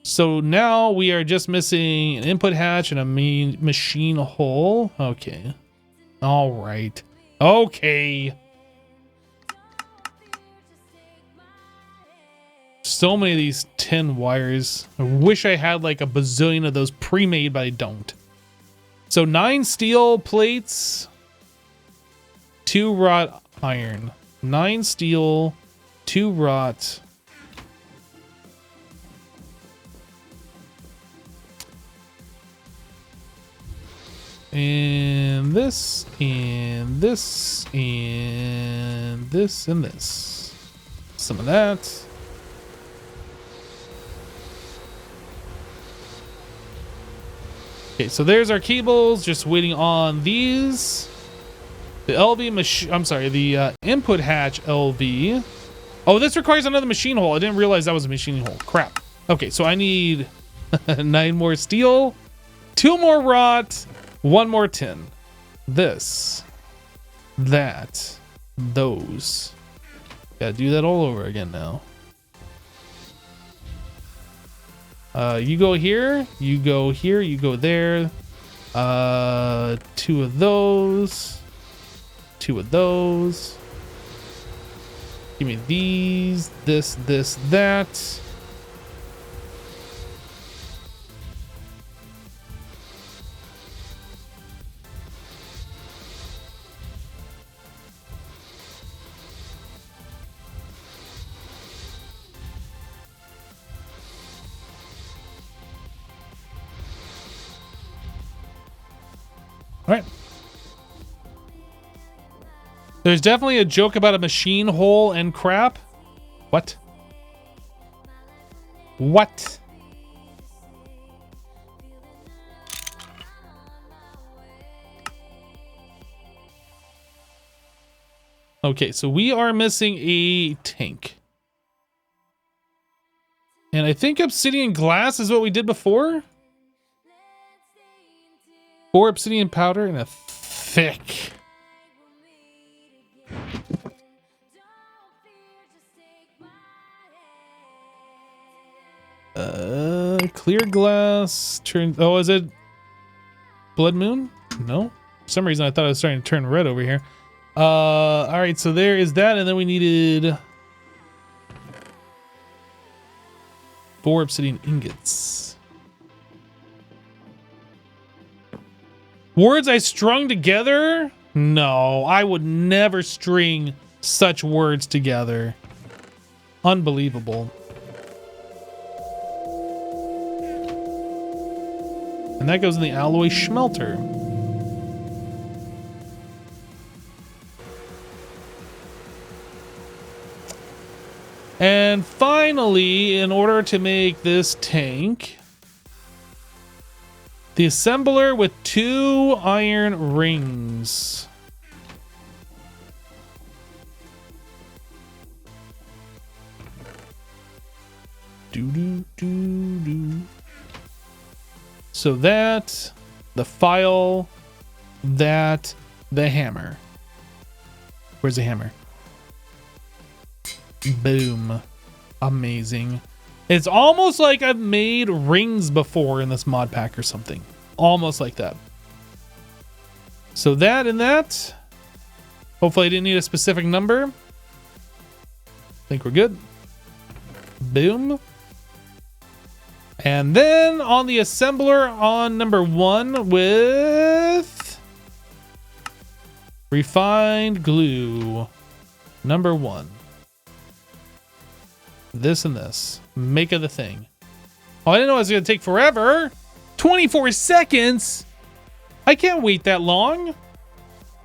So now we are just missing an input hatch and a machine hole. Okay. All right. Okay. So many of these tin wires. I wish I had like a bazillion of those pre-made, but I don't. So 9 steel plates, 2 wrought iron. 9 steel, 2 wrought. And this, and this, and this, and this. Some of that. Okay, so there's our cables, just waiting on these. The LV machine, I'm sorry, the input hatch LV. Oh, this requires another machine hole. I didn't realize that was a machine hole. Crap. Okay, so I need 9 more steel, 2 more wrought, 1 more tin. This, that, those. Gotta do that all over again now. You go here, you go here, you go there. 2 of those. 2 of those. Give me these, this, that. All right. There's definitely a joke about a machine hole and crap. What? What? Okay, so we are missing a tank. And I think obsidian glass is what we did before. 4 obsidian powder and a thick. Clear glass turn. Oh, is it blood moon? No, for some reason I thought I was starting to turn red over here. All right, so there is that, and then we needed 4 obsidian ingots. Words I strung together? No, I would never string such words together. Unbelievable. And that goes in the alloy smelter. And finally, in order to make this tank, the assembler with 2 iron rings. Do. So that, the file, that, the hammer. Where's the hammer? Boom. Amazing. It's almost like I've made rings before in this mod pack or something. Almost like that. So that and that. Hopefully I didn't need a specific number. I think we're good. Boom. And then on the assembler on number 1 with refined glue. Number 1. This and this. Make of the thing. Oh, I didn't know it was going to take forever. 24 seconds. I can't wait that long.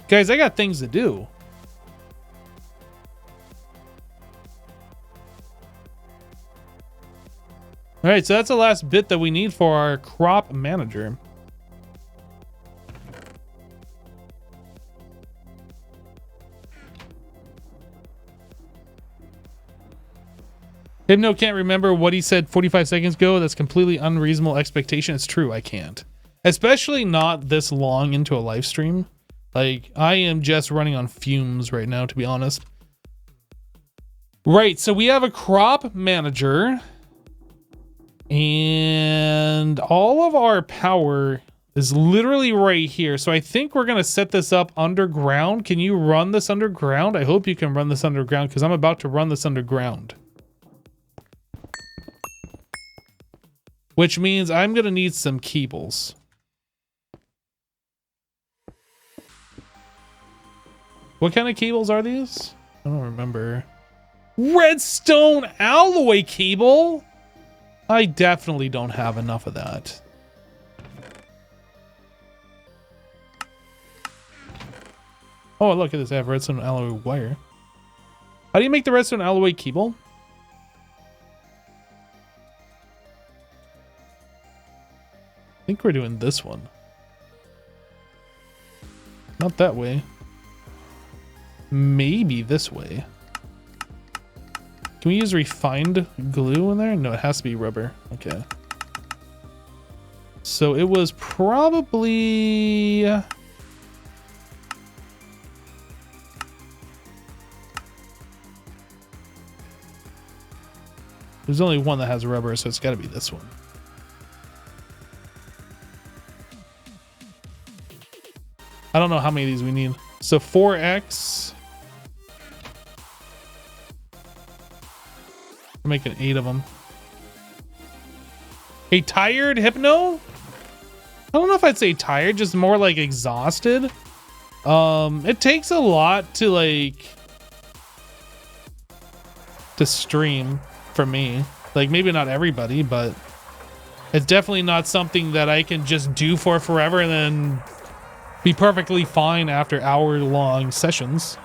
Guys, I got things to do. All right, so that's the last bit that we need for our crop manager. Hypno can't remember what he said 45 seconds ago. That's completely unreasonable expectation. It's true, I can't. Especially not this long into a live stream. Like, I am just running on fumes right now, to be honest. Right, so we have a crop manager. And all of our power is literally right here. So I think we're going to set this up underground. Can you run this underground? I hope you can run this underground because I'm about to run this underground. Which means I'm going to need some cables. What kind of cables are these? I don't remember. Redstone alloy cable? I definitely don't have enough of that. Oh, look at this. I have redstone alloy wire. How do you make the redstone alloy cable? I think we're doing this one. Not that way. Maybe this way. Can we use refined glue in there? No, it has to be rubber. Okay. So it was probably... There's only one that has rubber, so it's got to be this one. I don't know how many of these we need. So 4x. We're making 8 of them. A tired Hypno? I don't know if I'd say tired, just more like exhausted. It takes a lot to like to stream for me. Like maybe not everybody, but it's definitely not something that I can just do for forever and then be perfectly fine after hour-long sessions.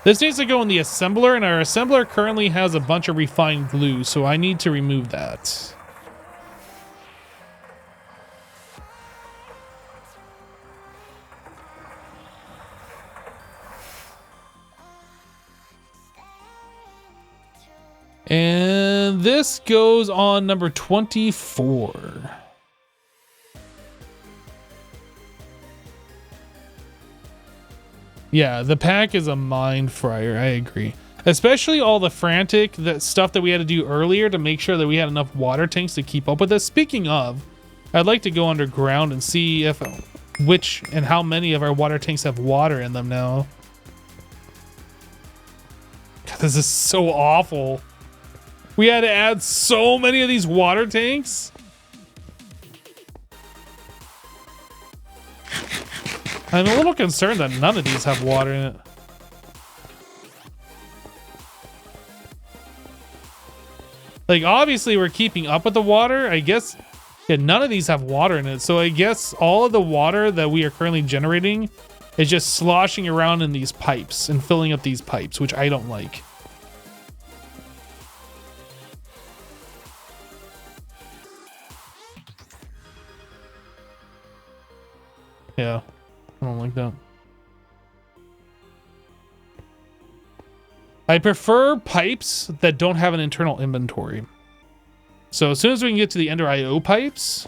This needs to go in the assembler, and our assembler currently has a bunch of refined glue, so I need to remove that. And this goes on number 24. Yeah, the pack is a mind fryer. I agree. Especially all the frantic stuff that we had to do earlier to make sure that we had enough water tanks to keep up with this. Speaking of, I'd like to go underground and see if which and how many of our water tanks have water in them now. God, this is so awful. We had to add so many of these water tanks. I'm a little concerned that none of these have water in it. Like, obviously we're keeping up with the water. I guess, yeah, none of these have water in it. So I guess all of the water that we are currently generating is just sloshing around in these pipes and filling up these pipes, which I don't like. Yeah. I don't like that. I prefer pipes that don't have an internal inventory. So as soon as we can get to the Ender IO pipes,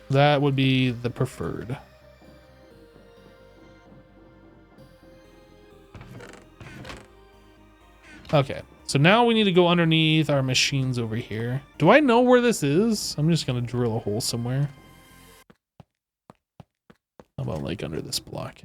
that would be the preferred. Okay, so now we need to go underneath our machines over here. Do I know where this is? I'm just gonna drill a hole somewhere. How about like under this block?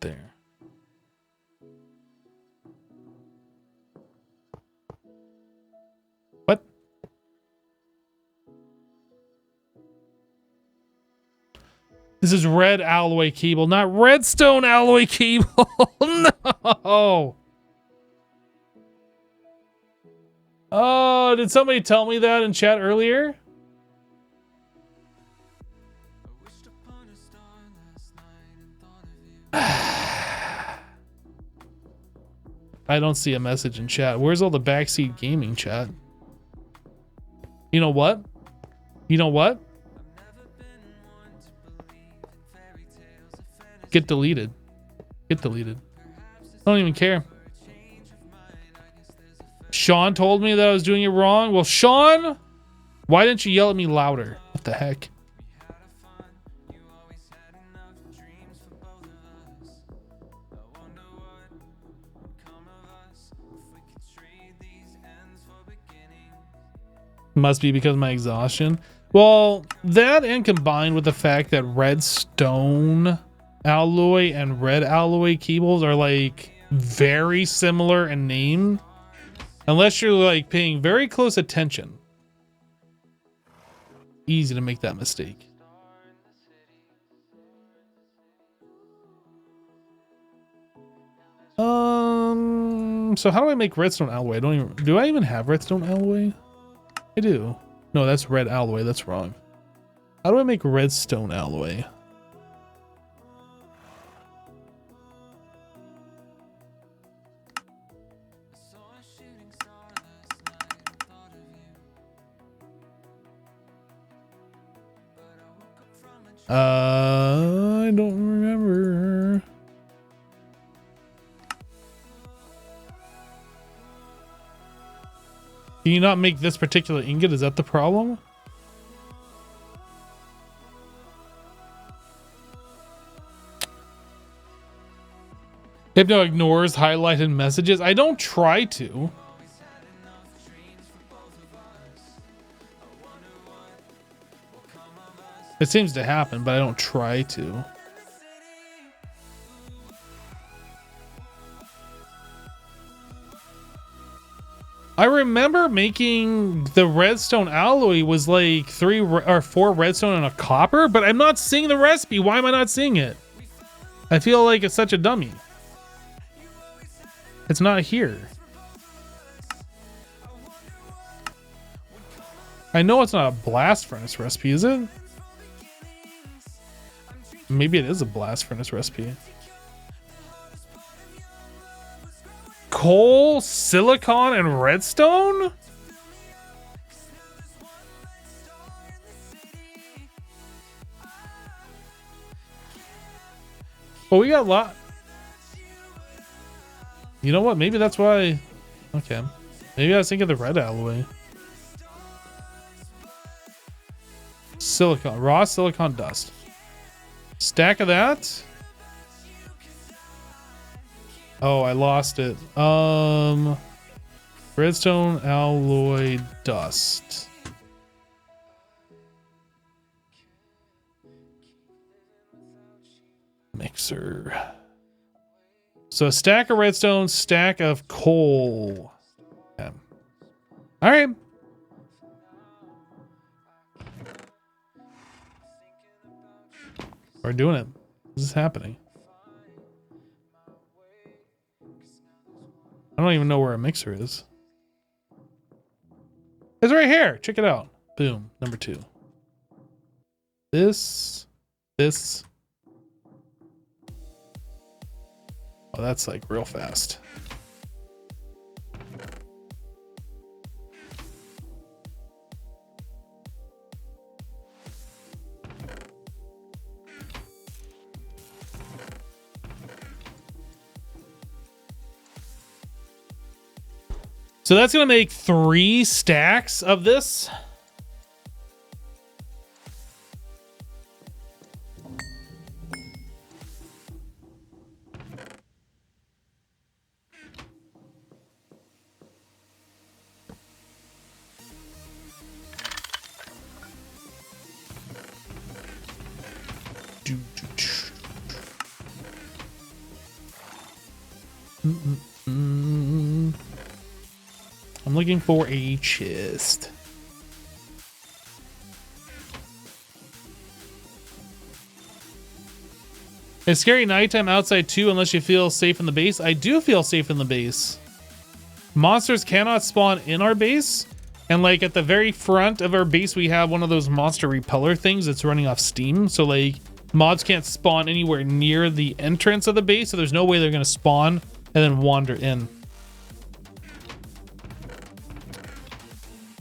There. What? This is red alloy cable, not redstone alloy cable. No. Oh, did somebody tell me that in chat earlier? I don't see a message in chat. Where's all the backseat gaming chat? You know what? You know what? Get deleted. Get deleted. I don't even care. Sean told me that I was doing it wrong. Well, Sean, why didn't you yell at me louder? What the heck? Must be because of my exhaustion. Well, that and combined with the fact that redstone alloy and red alloy cables are like very similar in name. Unless you're like paying very close attention. Easy to make that mistake. So how do I make redstone alloy? Do I even have redstone alloy? I do. No, that's red alloy. That's wrong. How do I make redstone alloy? I don't remember. Can you not make this particular ingot? Is that the problem? Hypno ignores highlighted messages. I don't try to. It seems to happen, but I don't try to. I remember making the redstone alloy was like 3 or 4 redstone and a copper, but I'm not seeing the recipe. Why am I not seeing it? I feel like it's such a dummy. It's not here. I know it's not a blast furnace recipe, is it? Maybe it is a blast furnace recipe. Coal, silicon, and redstone? Well, we got a lot. You know what? Maybe that's why. Okay. Maybe I was thinking of the red alloy. Silicon, raw silicon dust. Stack of that. Oh, I lost it. Redstone alloy dust. Mixer. So a stack of redstone, stack of coal. Okay. All right. We're doing it. This is happening. I don't even know where a mixer is. It's right here. Check it out. Boom. Number 2. This. Oh, that's like real fast. So that's going to make 3 stacks of this. I'm looking for a chest. It's scary nighttime outside too, unless you feel safe in the base. I do feel safe in the base. Monsters cannot spawn in our base. And like at the very front of our base, we have one of those monster repeller things that's running off steam. So like mobs can't spawn anywhere near the entrance of the base. So there's no way they're going to spawn and then wander in.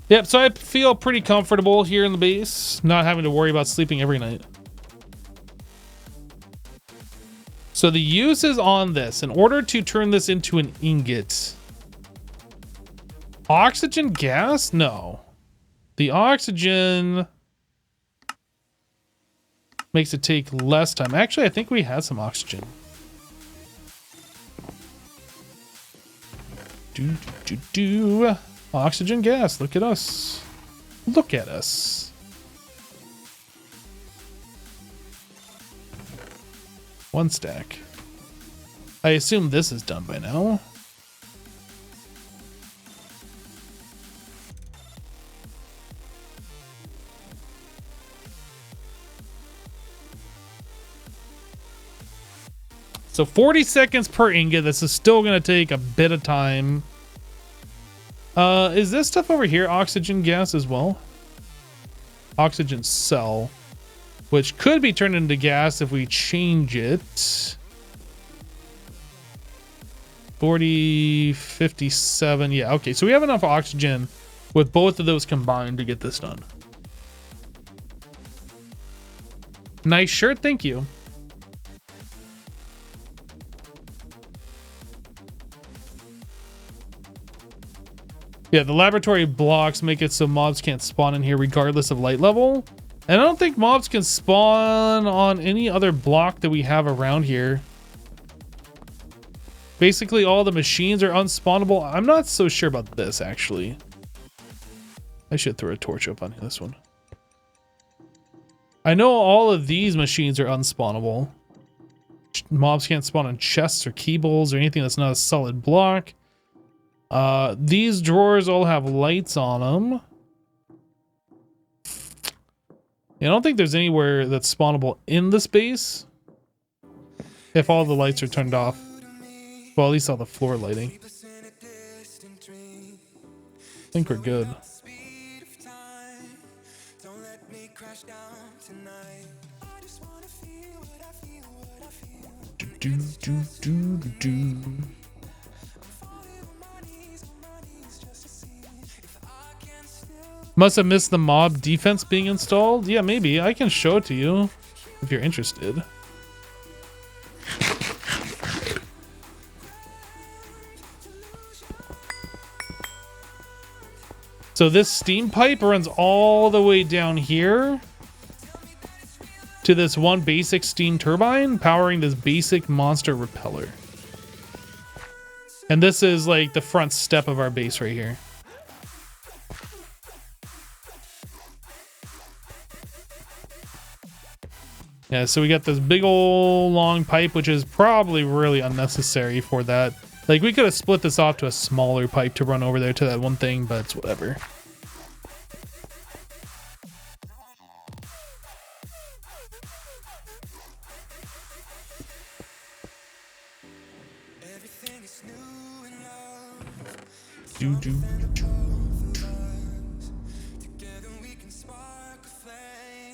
Yep, so I feel pretty comfortable here in the base, not having to worry about sleeping every night. So the uses on this, in order to turn this into an ingot. Oxygen gas? No. The oxygen makes it take less time. Actually, I think we had some oxygen. Oxygen gas. Look at us. Look at us. One stack. I assume this is done by now. So 40 seconds per ingot. This is still going to take a bit of time. Is this stuff over here oxygen gas as well? Oxygen cell, which could be turned into gas if we change it. 40, 57. Yeah, okay. So we have enough oxygen with both of those combined to get this done. Nice shirt. Thank you. Yeah, the laboratory blocks make it so mobs can't spawn in here regardless of light level. And I don't think mobs can spawn on any other block that we have around here. Basically, all the machines are unspawnable. I'm not so sure about this, actually. I should throw a torch up on this one. I know all of these machines are unspawnable. Mobs can't spawn on chests or key bowls or anything that's not a solid block. These drawers all have lights on them. I don't think there's anywhere that's spawnable in the space if all the lights are turned off. Well, at least all the floor lighting. I think we're good. Must have missed the mob defense being installed. Yeah, maybe. I can show it to you if you're interested. So this steam pipe runs all the way down here to this one basic steam turbine powering this basic monster repeller. And this is like the front step of our base right here. Yeah, so we got this big old long pipe, which is probably really unnecessary for that. Like, we could have split this off to a smaller pipe to run over there to that one thing, but it's whatever.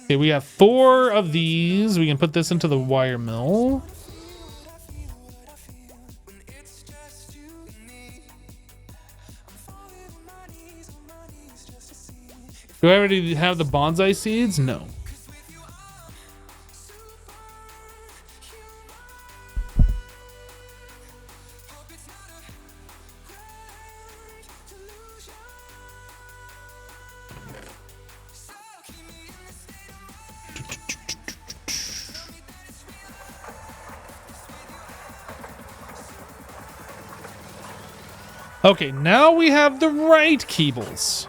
Okay, we have 4 of these. We can put this into the wire mill. Do I already have the bonsai seeds? No. Okay, now we have the right cables.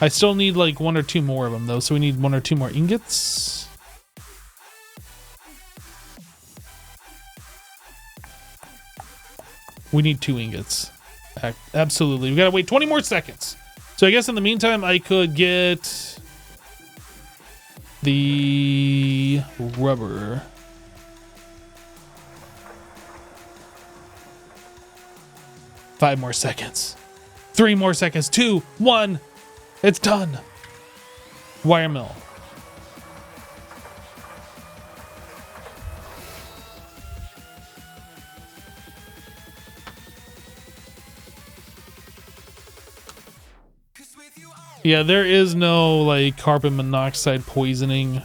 I still need like 1 or 2 more of them though, so we need 1 or 2 more ingots. We need 2 ingots. Absolutely. We gotta wait 20 more seconds. So I guess in the meantime, I could get the rubber. Five more seconds. 3 more seconds. 2, 1. It's done. Wire mill. Yeah, there is no like carbon monoxide poisoning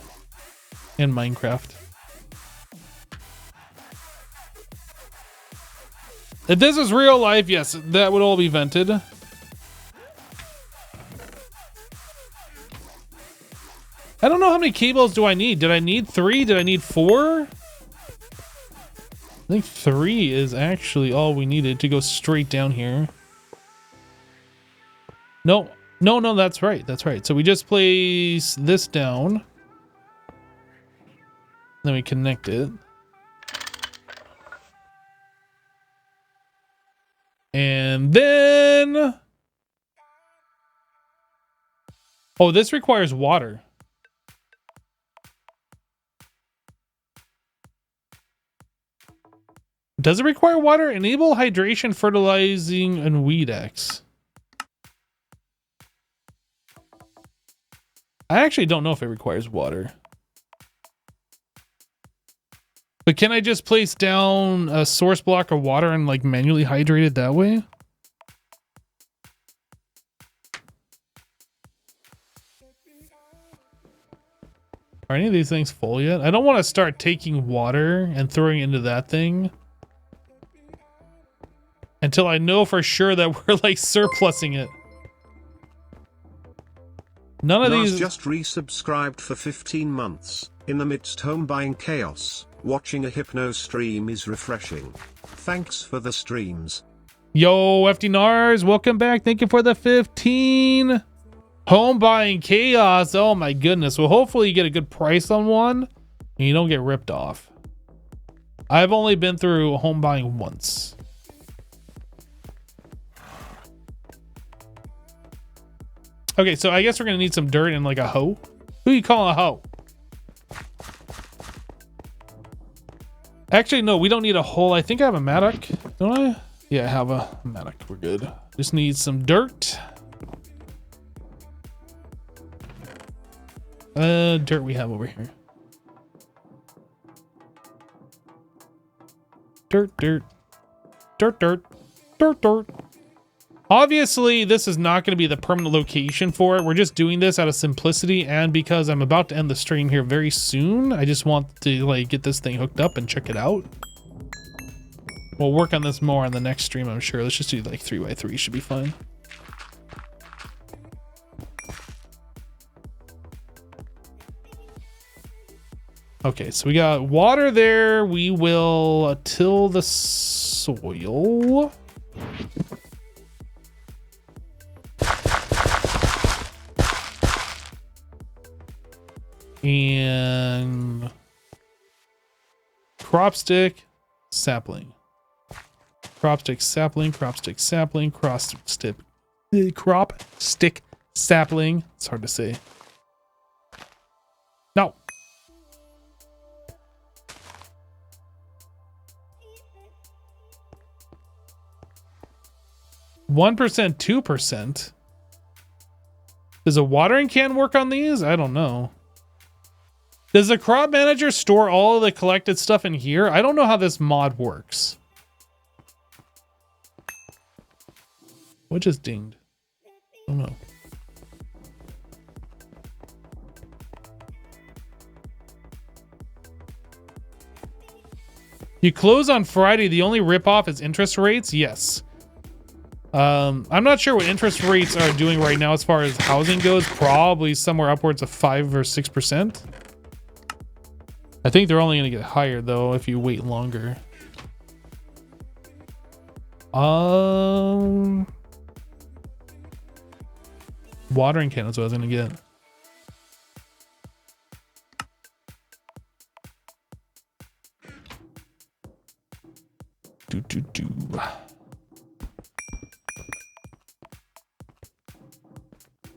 in Minecraft. If this is real life, yes, that would all be vented. I don't know how many cables do I need. Did I need 3? Did I need 4? I think 3 is actually all we needed to go straight down here. No, that's right. That's right. So we just place this down. Then we connect it. And then... oh, this requires water. Does it require water? Enable hydration, fertilizing, and weed X. I actually don't know if it requires water. But can I just place down a source block of water and like manually hydrate it that way? Are any of these things full yet? I don't want to start taking water and throwing it into that thing until I know for sure that we're like surplusing it. None of Nas these just resubscribed for 15 months. In the midst home buying chaos, watching a Hypno stream is refreshing. Thanks for the streams. Yo, FDNars, welcome back. Thank you for the 15. Home buying chaos. Oh my goodness. Well, hopefully you get a good price on one and you don't get ripped off. I've only been through home buying once. Okay, so I guess we're gonna need some dirt and like a hoe. Who you calling a hoe? Actually, no, we don't need a hole. I think I have a mattock, don't I? Yeah, I have a mattock. We're good. Just need some dirt. Dirt we have over here. Dirt. Obviously, this is not going to be the permanent location for it. We're just doing this out of simplicity and because I'm about to end the stream here very soon. I just want to like get this thing hooked up and check it out. We'll work on this more on the next stream, I'm sure. Let's just do like 3x3, should be fine. Okay, so we got water there. We will till the soil. And crop stick, sapling. Crop stick, sapling, crop stick, sapling, crop stick, sapling. It's hard to say. No. $1%, 2%. Does a watering can work on these? I don't know. Does the crop manager store all of the collected stuff in here? I don't know how this mod works. What just dinged? I don't know. You close on Friday. The only ripoff is interest rates. Yes. I'm not sure what interest rates are doing right now as far as housing goes. Probably somewhere upwards of 5 or 6%. I think they're only going to get higher though if you wait longer. Watering can is what I was going to get. Do.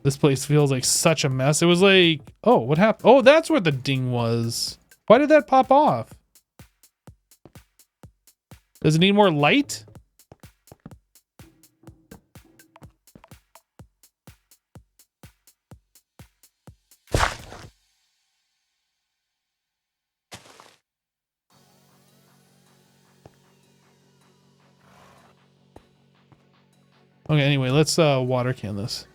This place feels like such a mess. It was like, oh, what happened? Oh, that's where the ding was. Why did that pop off? Does it need more light? Okay, anyway, let's water can this.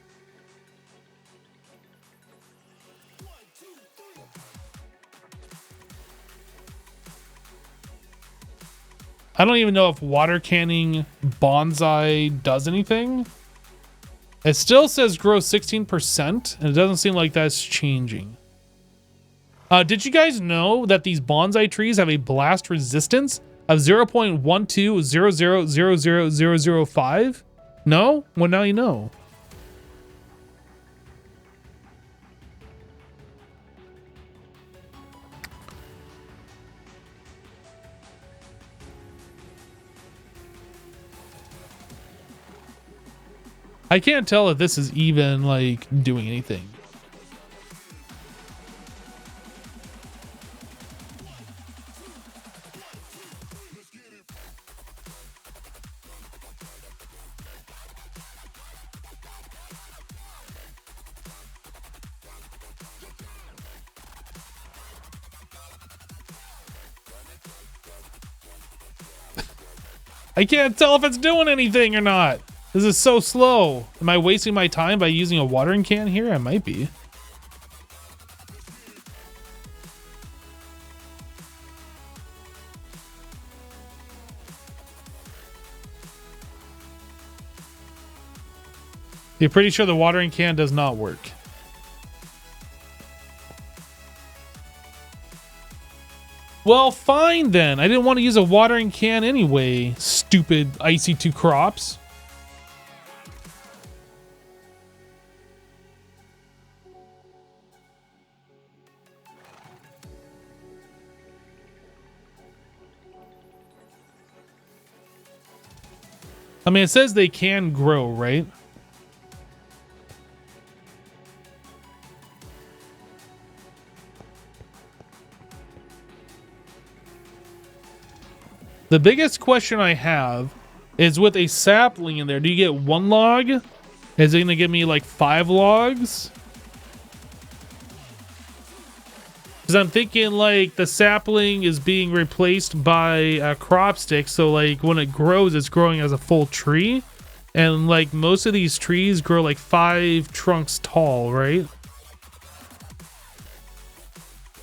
I don't even know if water canning bonsai does anything. It still says grow 16%, and it doesn't seem like that's changing. Did you guys know that these bonsai trees have a blast resistance of 0.120000005? No? Well, now you know. I can't tell if this is even like doing anything. I can't tell if it's doing anything or not. This is so slow. Am I wasting my time by using a watering can here? I might be. You're pretty sure the watering can does not work. Well, fine then. I didn't want to use a watering can anyway. Stupid IC2 crops. I mean, it says they can grow, right? The biggest question I have is with a sapling in there, do you get 1 log? Is it going to give me like 5 logs? Because I'm thinking like the sapling is being replaced by a crop stick. So like when it grows, it's growing as a full tree. And like most of these trees grow like 5 trunks tall, right?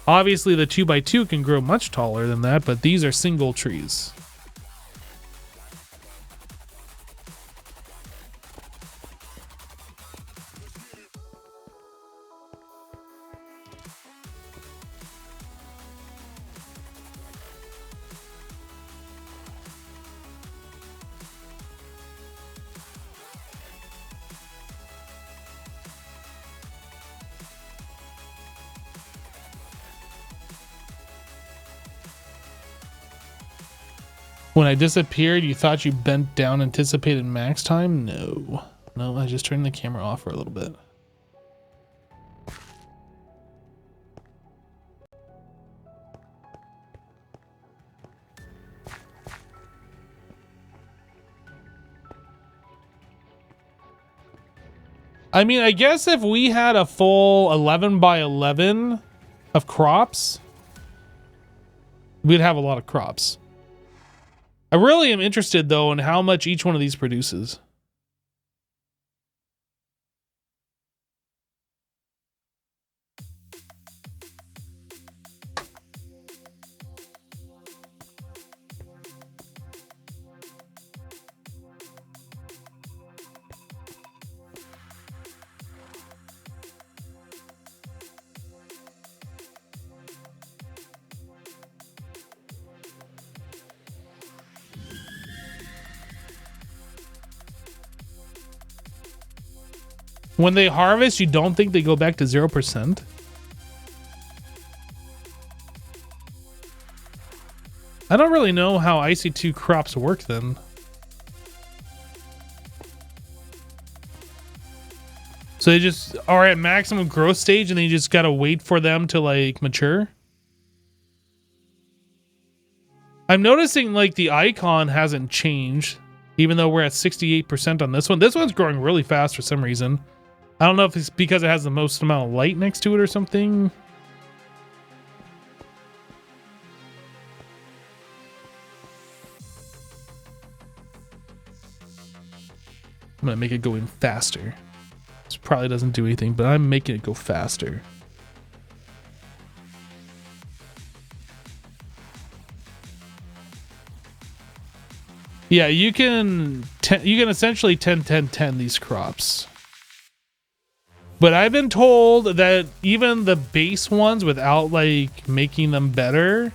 Obviously the 2x2 can grow much taller than that, but these are single trees. When I disappeared, you thought you bent down anticipated max time? No. No, I just turned the camera off for a little bit. I mean, I guess if we had a full 11 by 11 of crops, we'd have a lot of crops. I really am interested, though, in how much each one of these produces. When they harvest, you don't think they go back to 0%? I don't really know how IC2 crops work then. So they just are at maximum growth stage and then you just gotta wait for them to like mature? I'm noticing like the icon hasn't changed, even though we're at 68% on this one. This one's growing really fast for some reason. I don't know if it's because it has the most amount of light next to it or something. I'm gonna make it go in faster. This probably doesn't do anything, but I'm making it go faster. Yeah, you can essentially 10-10-10 these crops. But I've been told that even the base ones without like making them better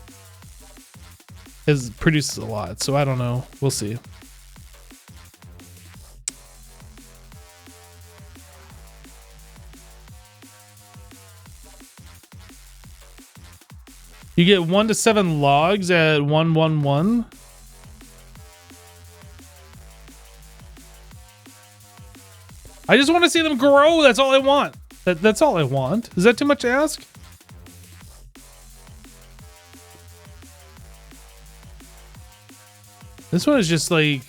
produces a lot. So I don't know. We'll see. You get 1 to 7 logs at 111. I just want to see them grow. That's all I want. That's all I want. Is that too much to ask? This one is just like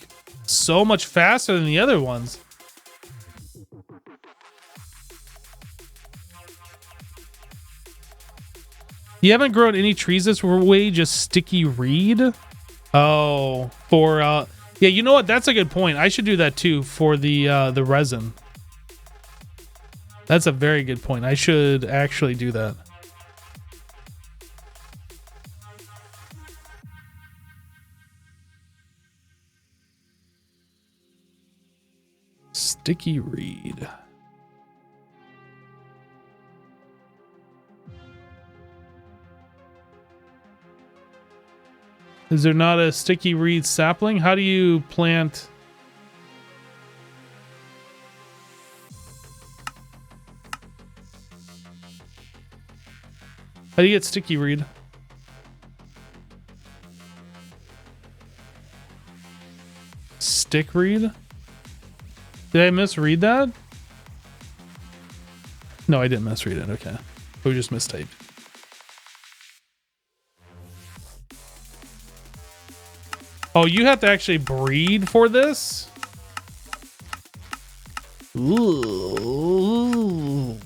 so much faster than the other ones. You haven't grown any trees this way, just sticky reed? Oh, for yeah, you know what? That's a good point. I should do that too for the resin. That's a very good point. I should actually do that. Sticky reed. Is there not a sticky reed sapling? How do you plant? How do you get sticky reed? Stick reed? Did I misread that? No, I didn't misread it. Okay. We just mistyped. Oh, you have to actually breed for this? Ooh.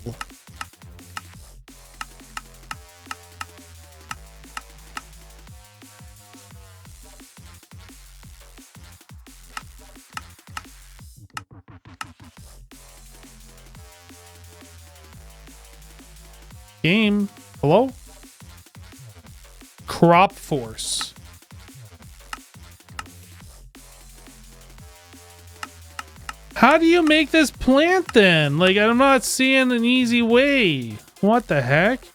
Game. Hello? Crop Force. How do you make this plant then? Like, I'm not seeing an easy way. What the heck?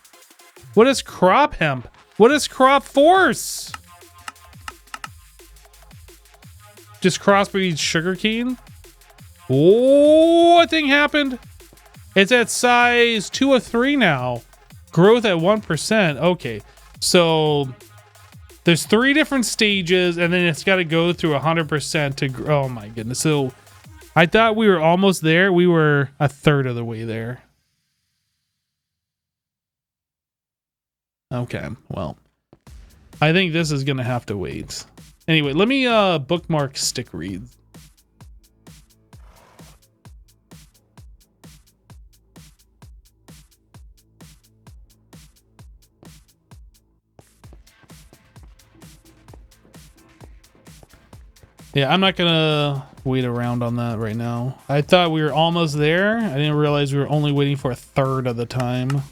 What is crop hemp? What is crop force? Just crossbreed sugarcane? Oh, what thing happened? It's at size 2 of 3 now. Growth at 1%. Okay, so there's 3 different stages, and then it's got to go through 100% to grow. Oh my goodness. So I thought we were almost there. We were a third of the way there. Okay, well, I think this is gonna have to wait. Anyway, let me bookmark stick reeds. Yeah, I'm not gonna wait around on that right now. I thought we were almost there. I didn't realize we were only waiting for a third of the time.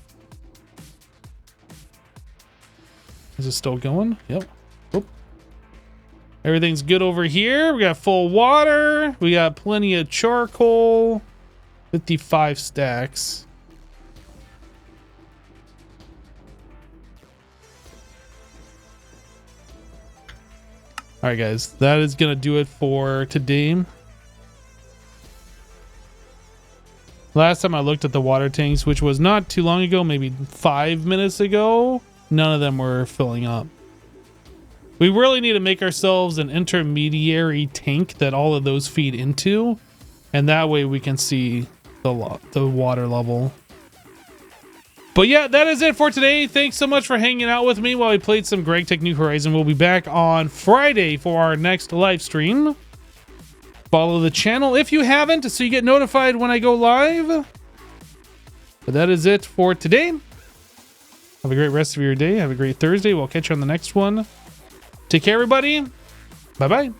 Is it still going? Yep. Oop. Everything's good over here. We got full water. We got plenty of charcoal. 55 stacks. All right, guys, that is going to do it for today. Last time I looked at the water tanks, which was not too long ago, maybe 5 minutes ago, none of them were filling up. We really need to make ourselves an intermediary tank that all of those feed into, and that way we can see the water level. But yeah, that is it for today. Thanks so much for hanging out with me while we played some GregTech New Horizon. We'll be back on Friday for our next live stream. Follow the channel if you haven't, so you get notified when I go live. But that is it for today. Have a great rest of your day. Have a great Thursday. We'll catch you on the next one. Take care, everybody. Bye-bye.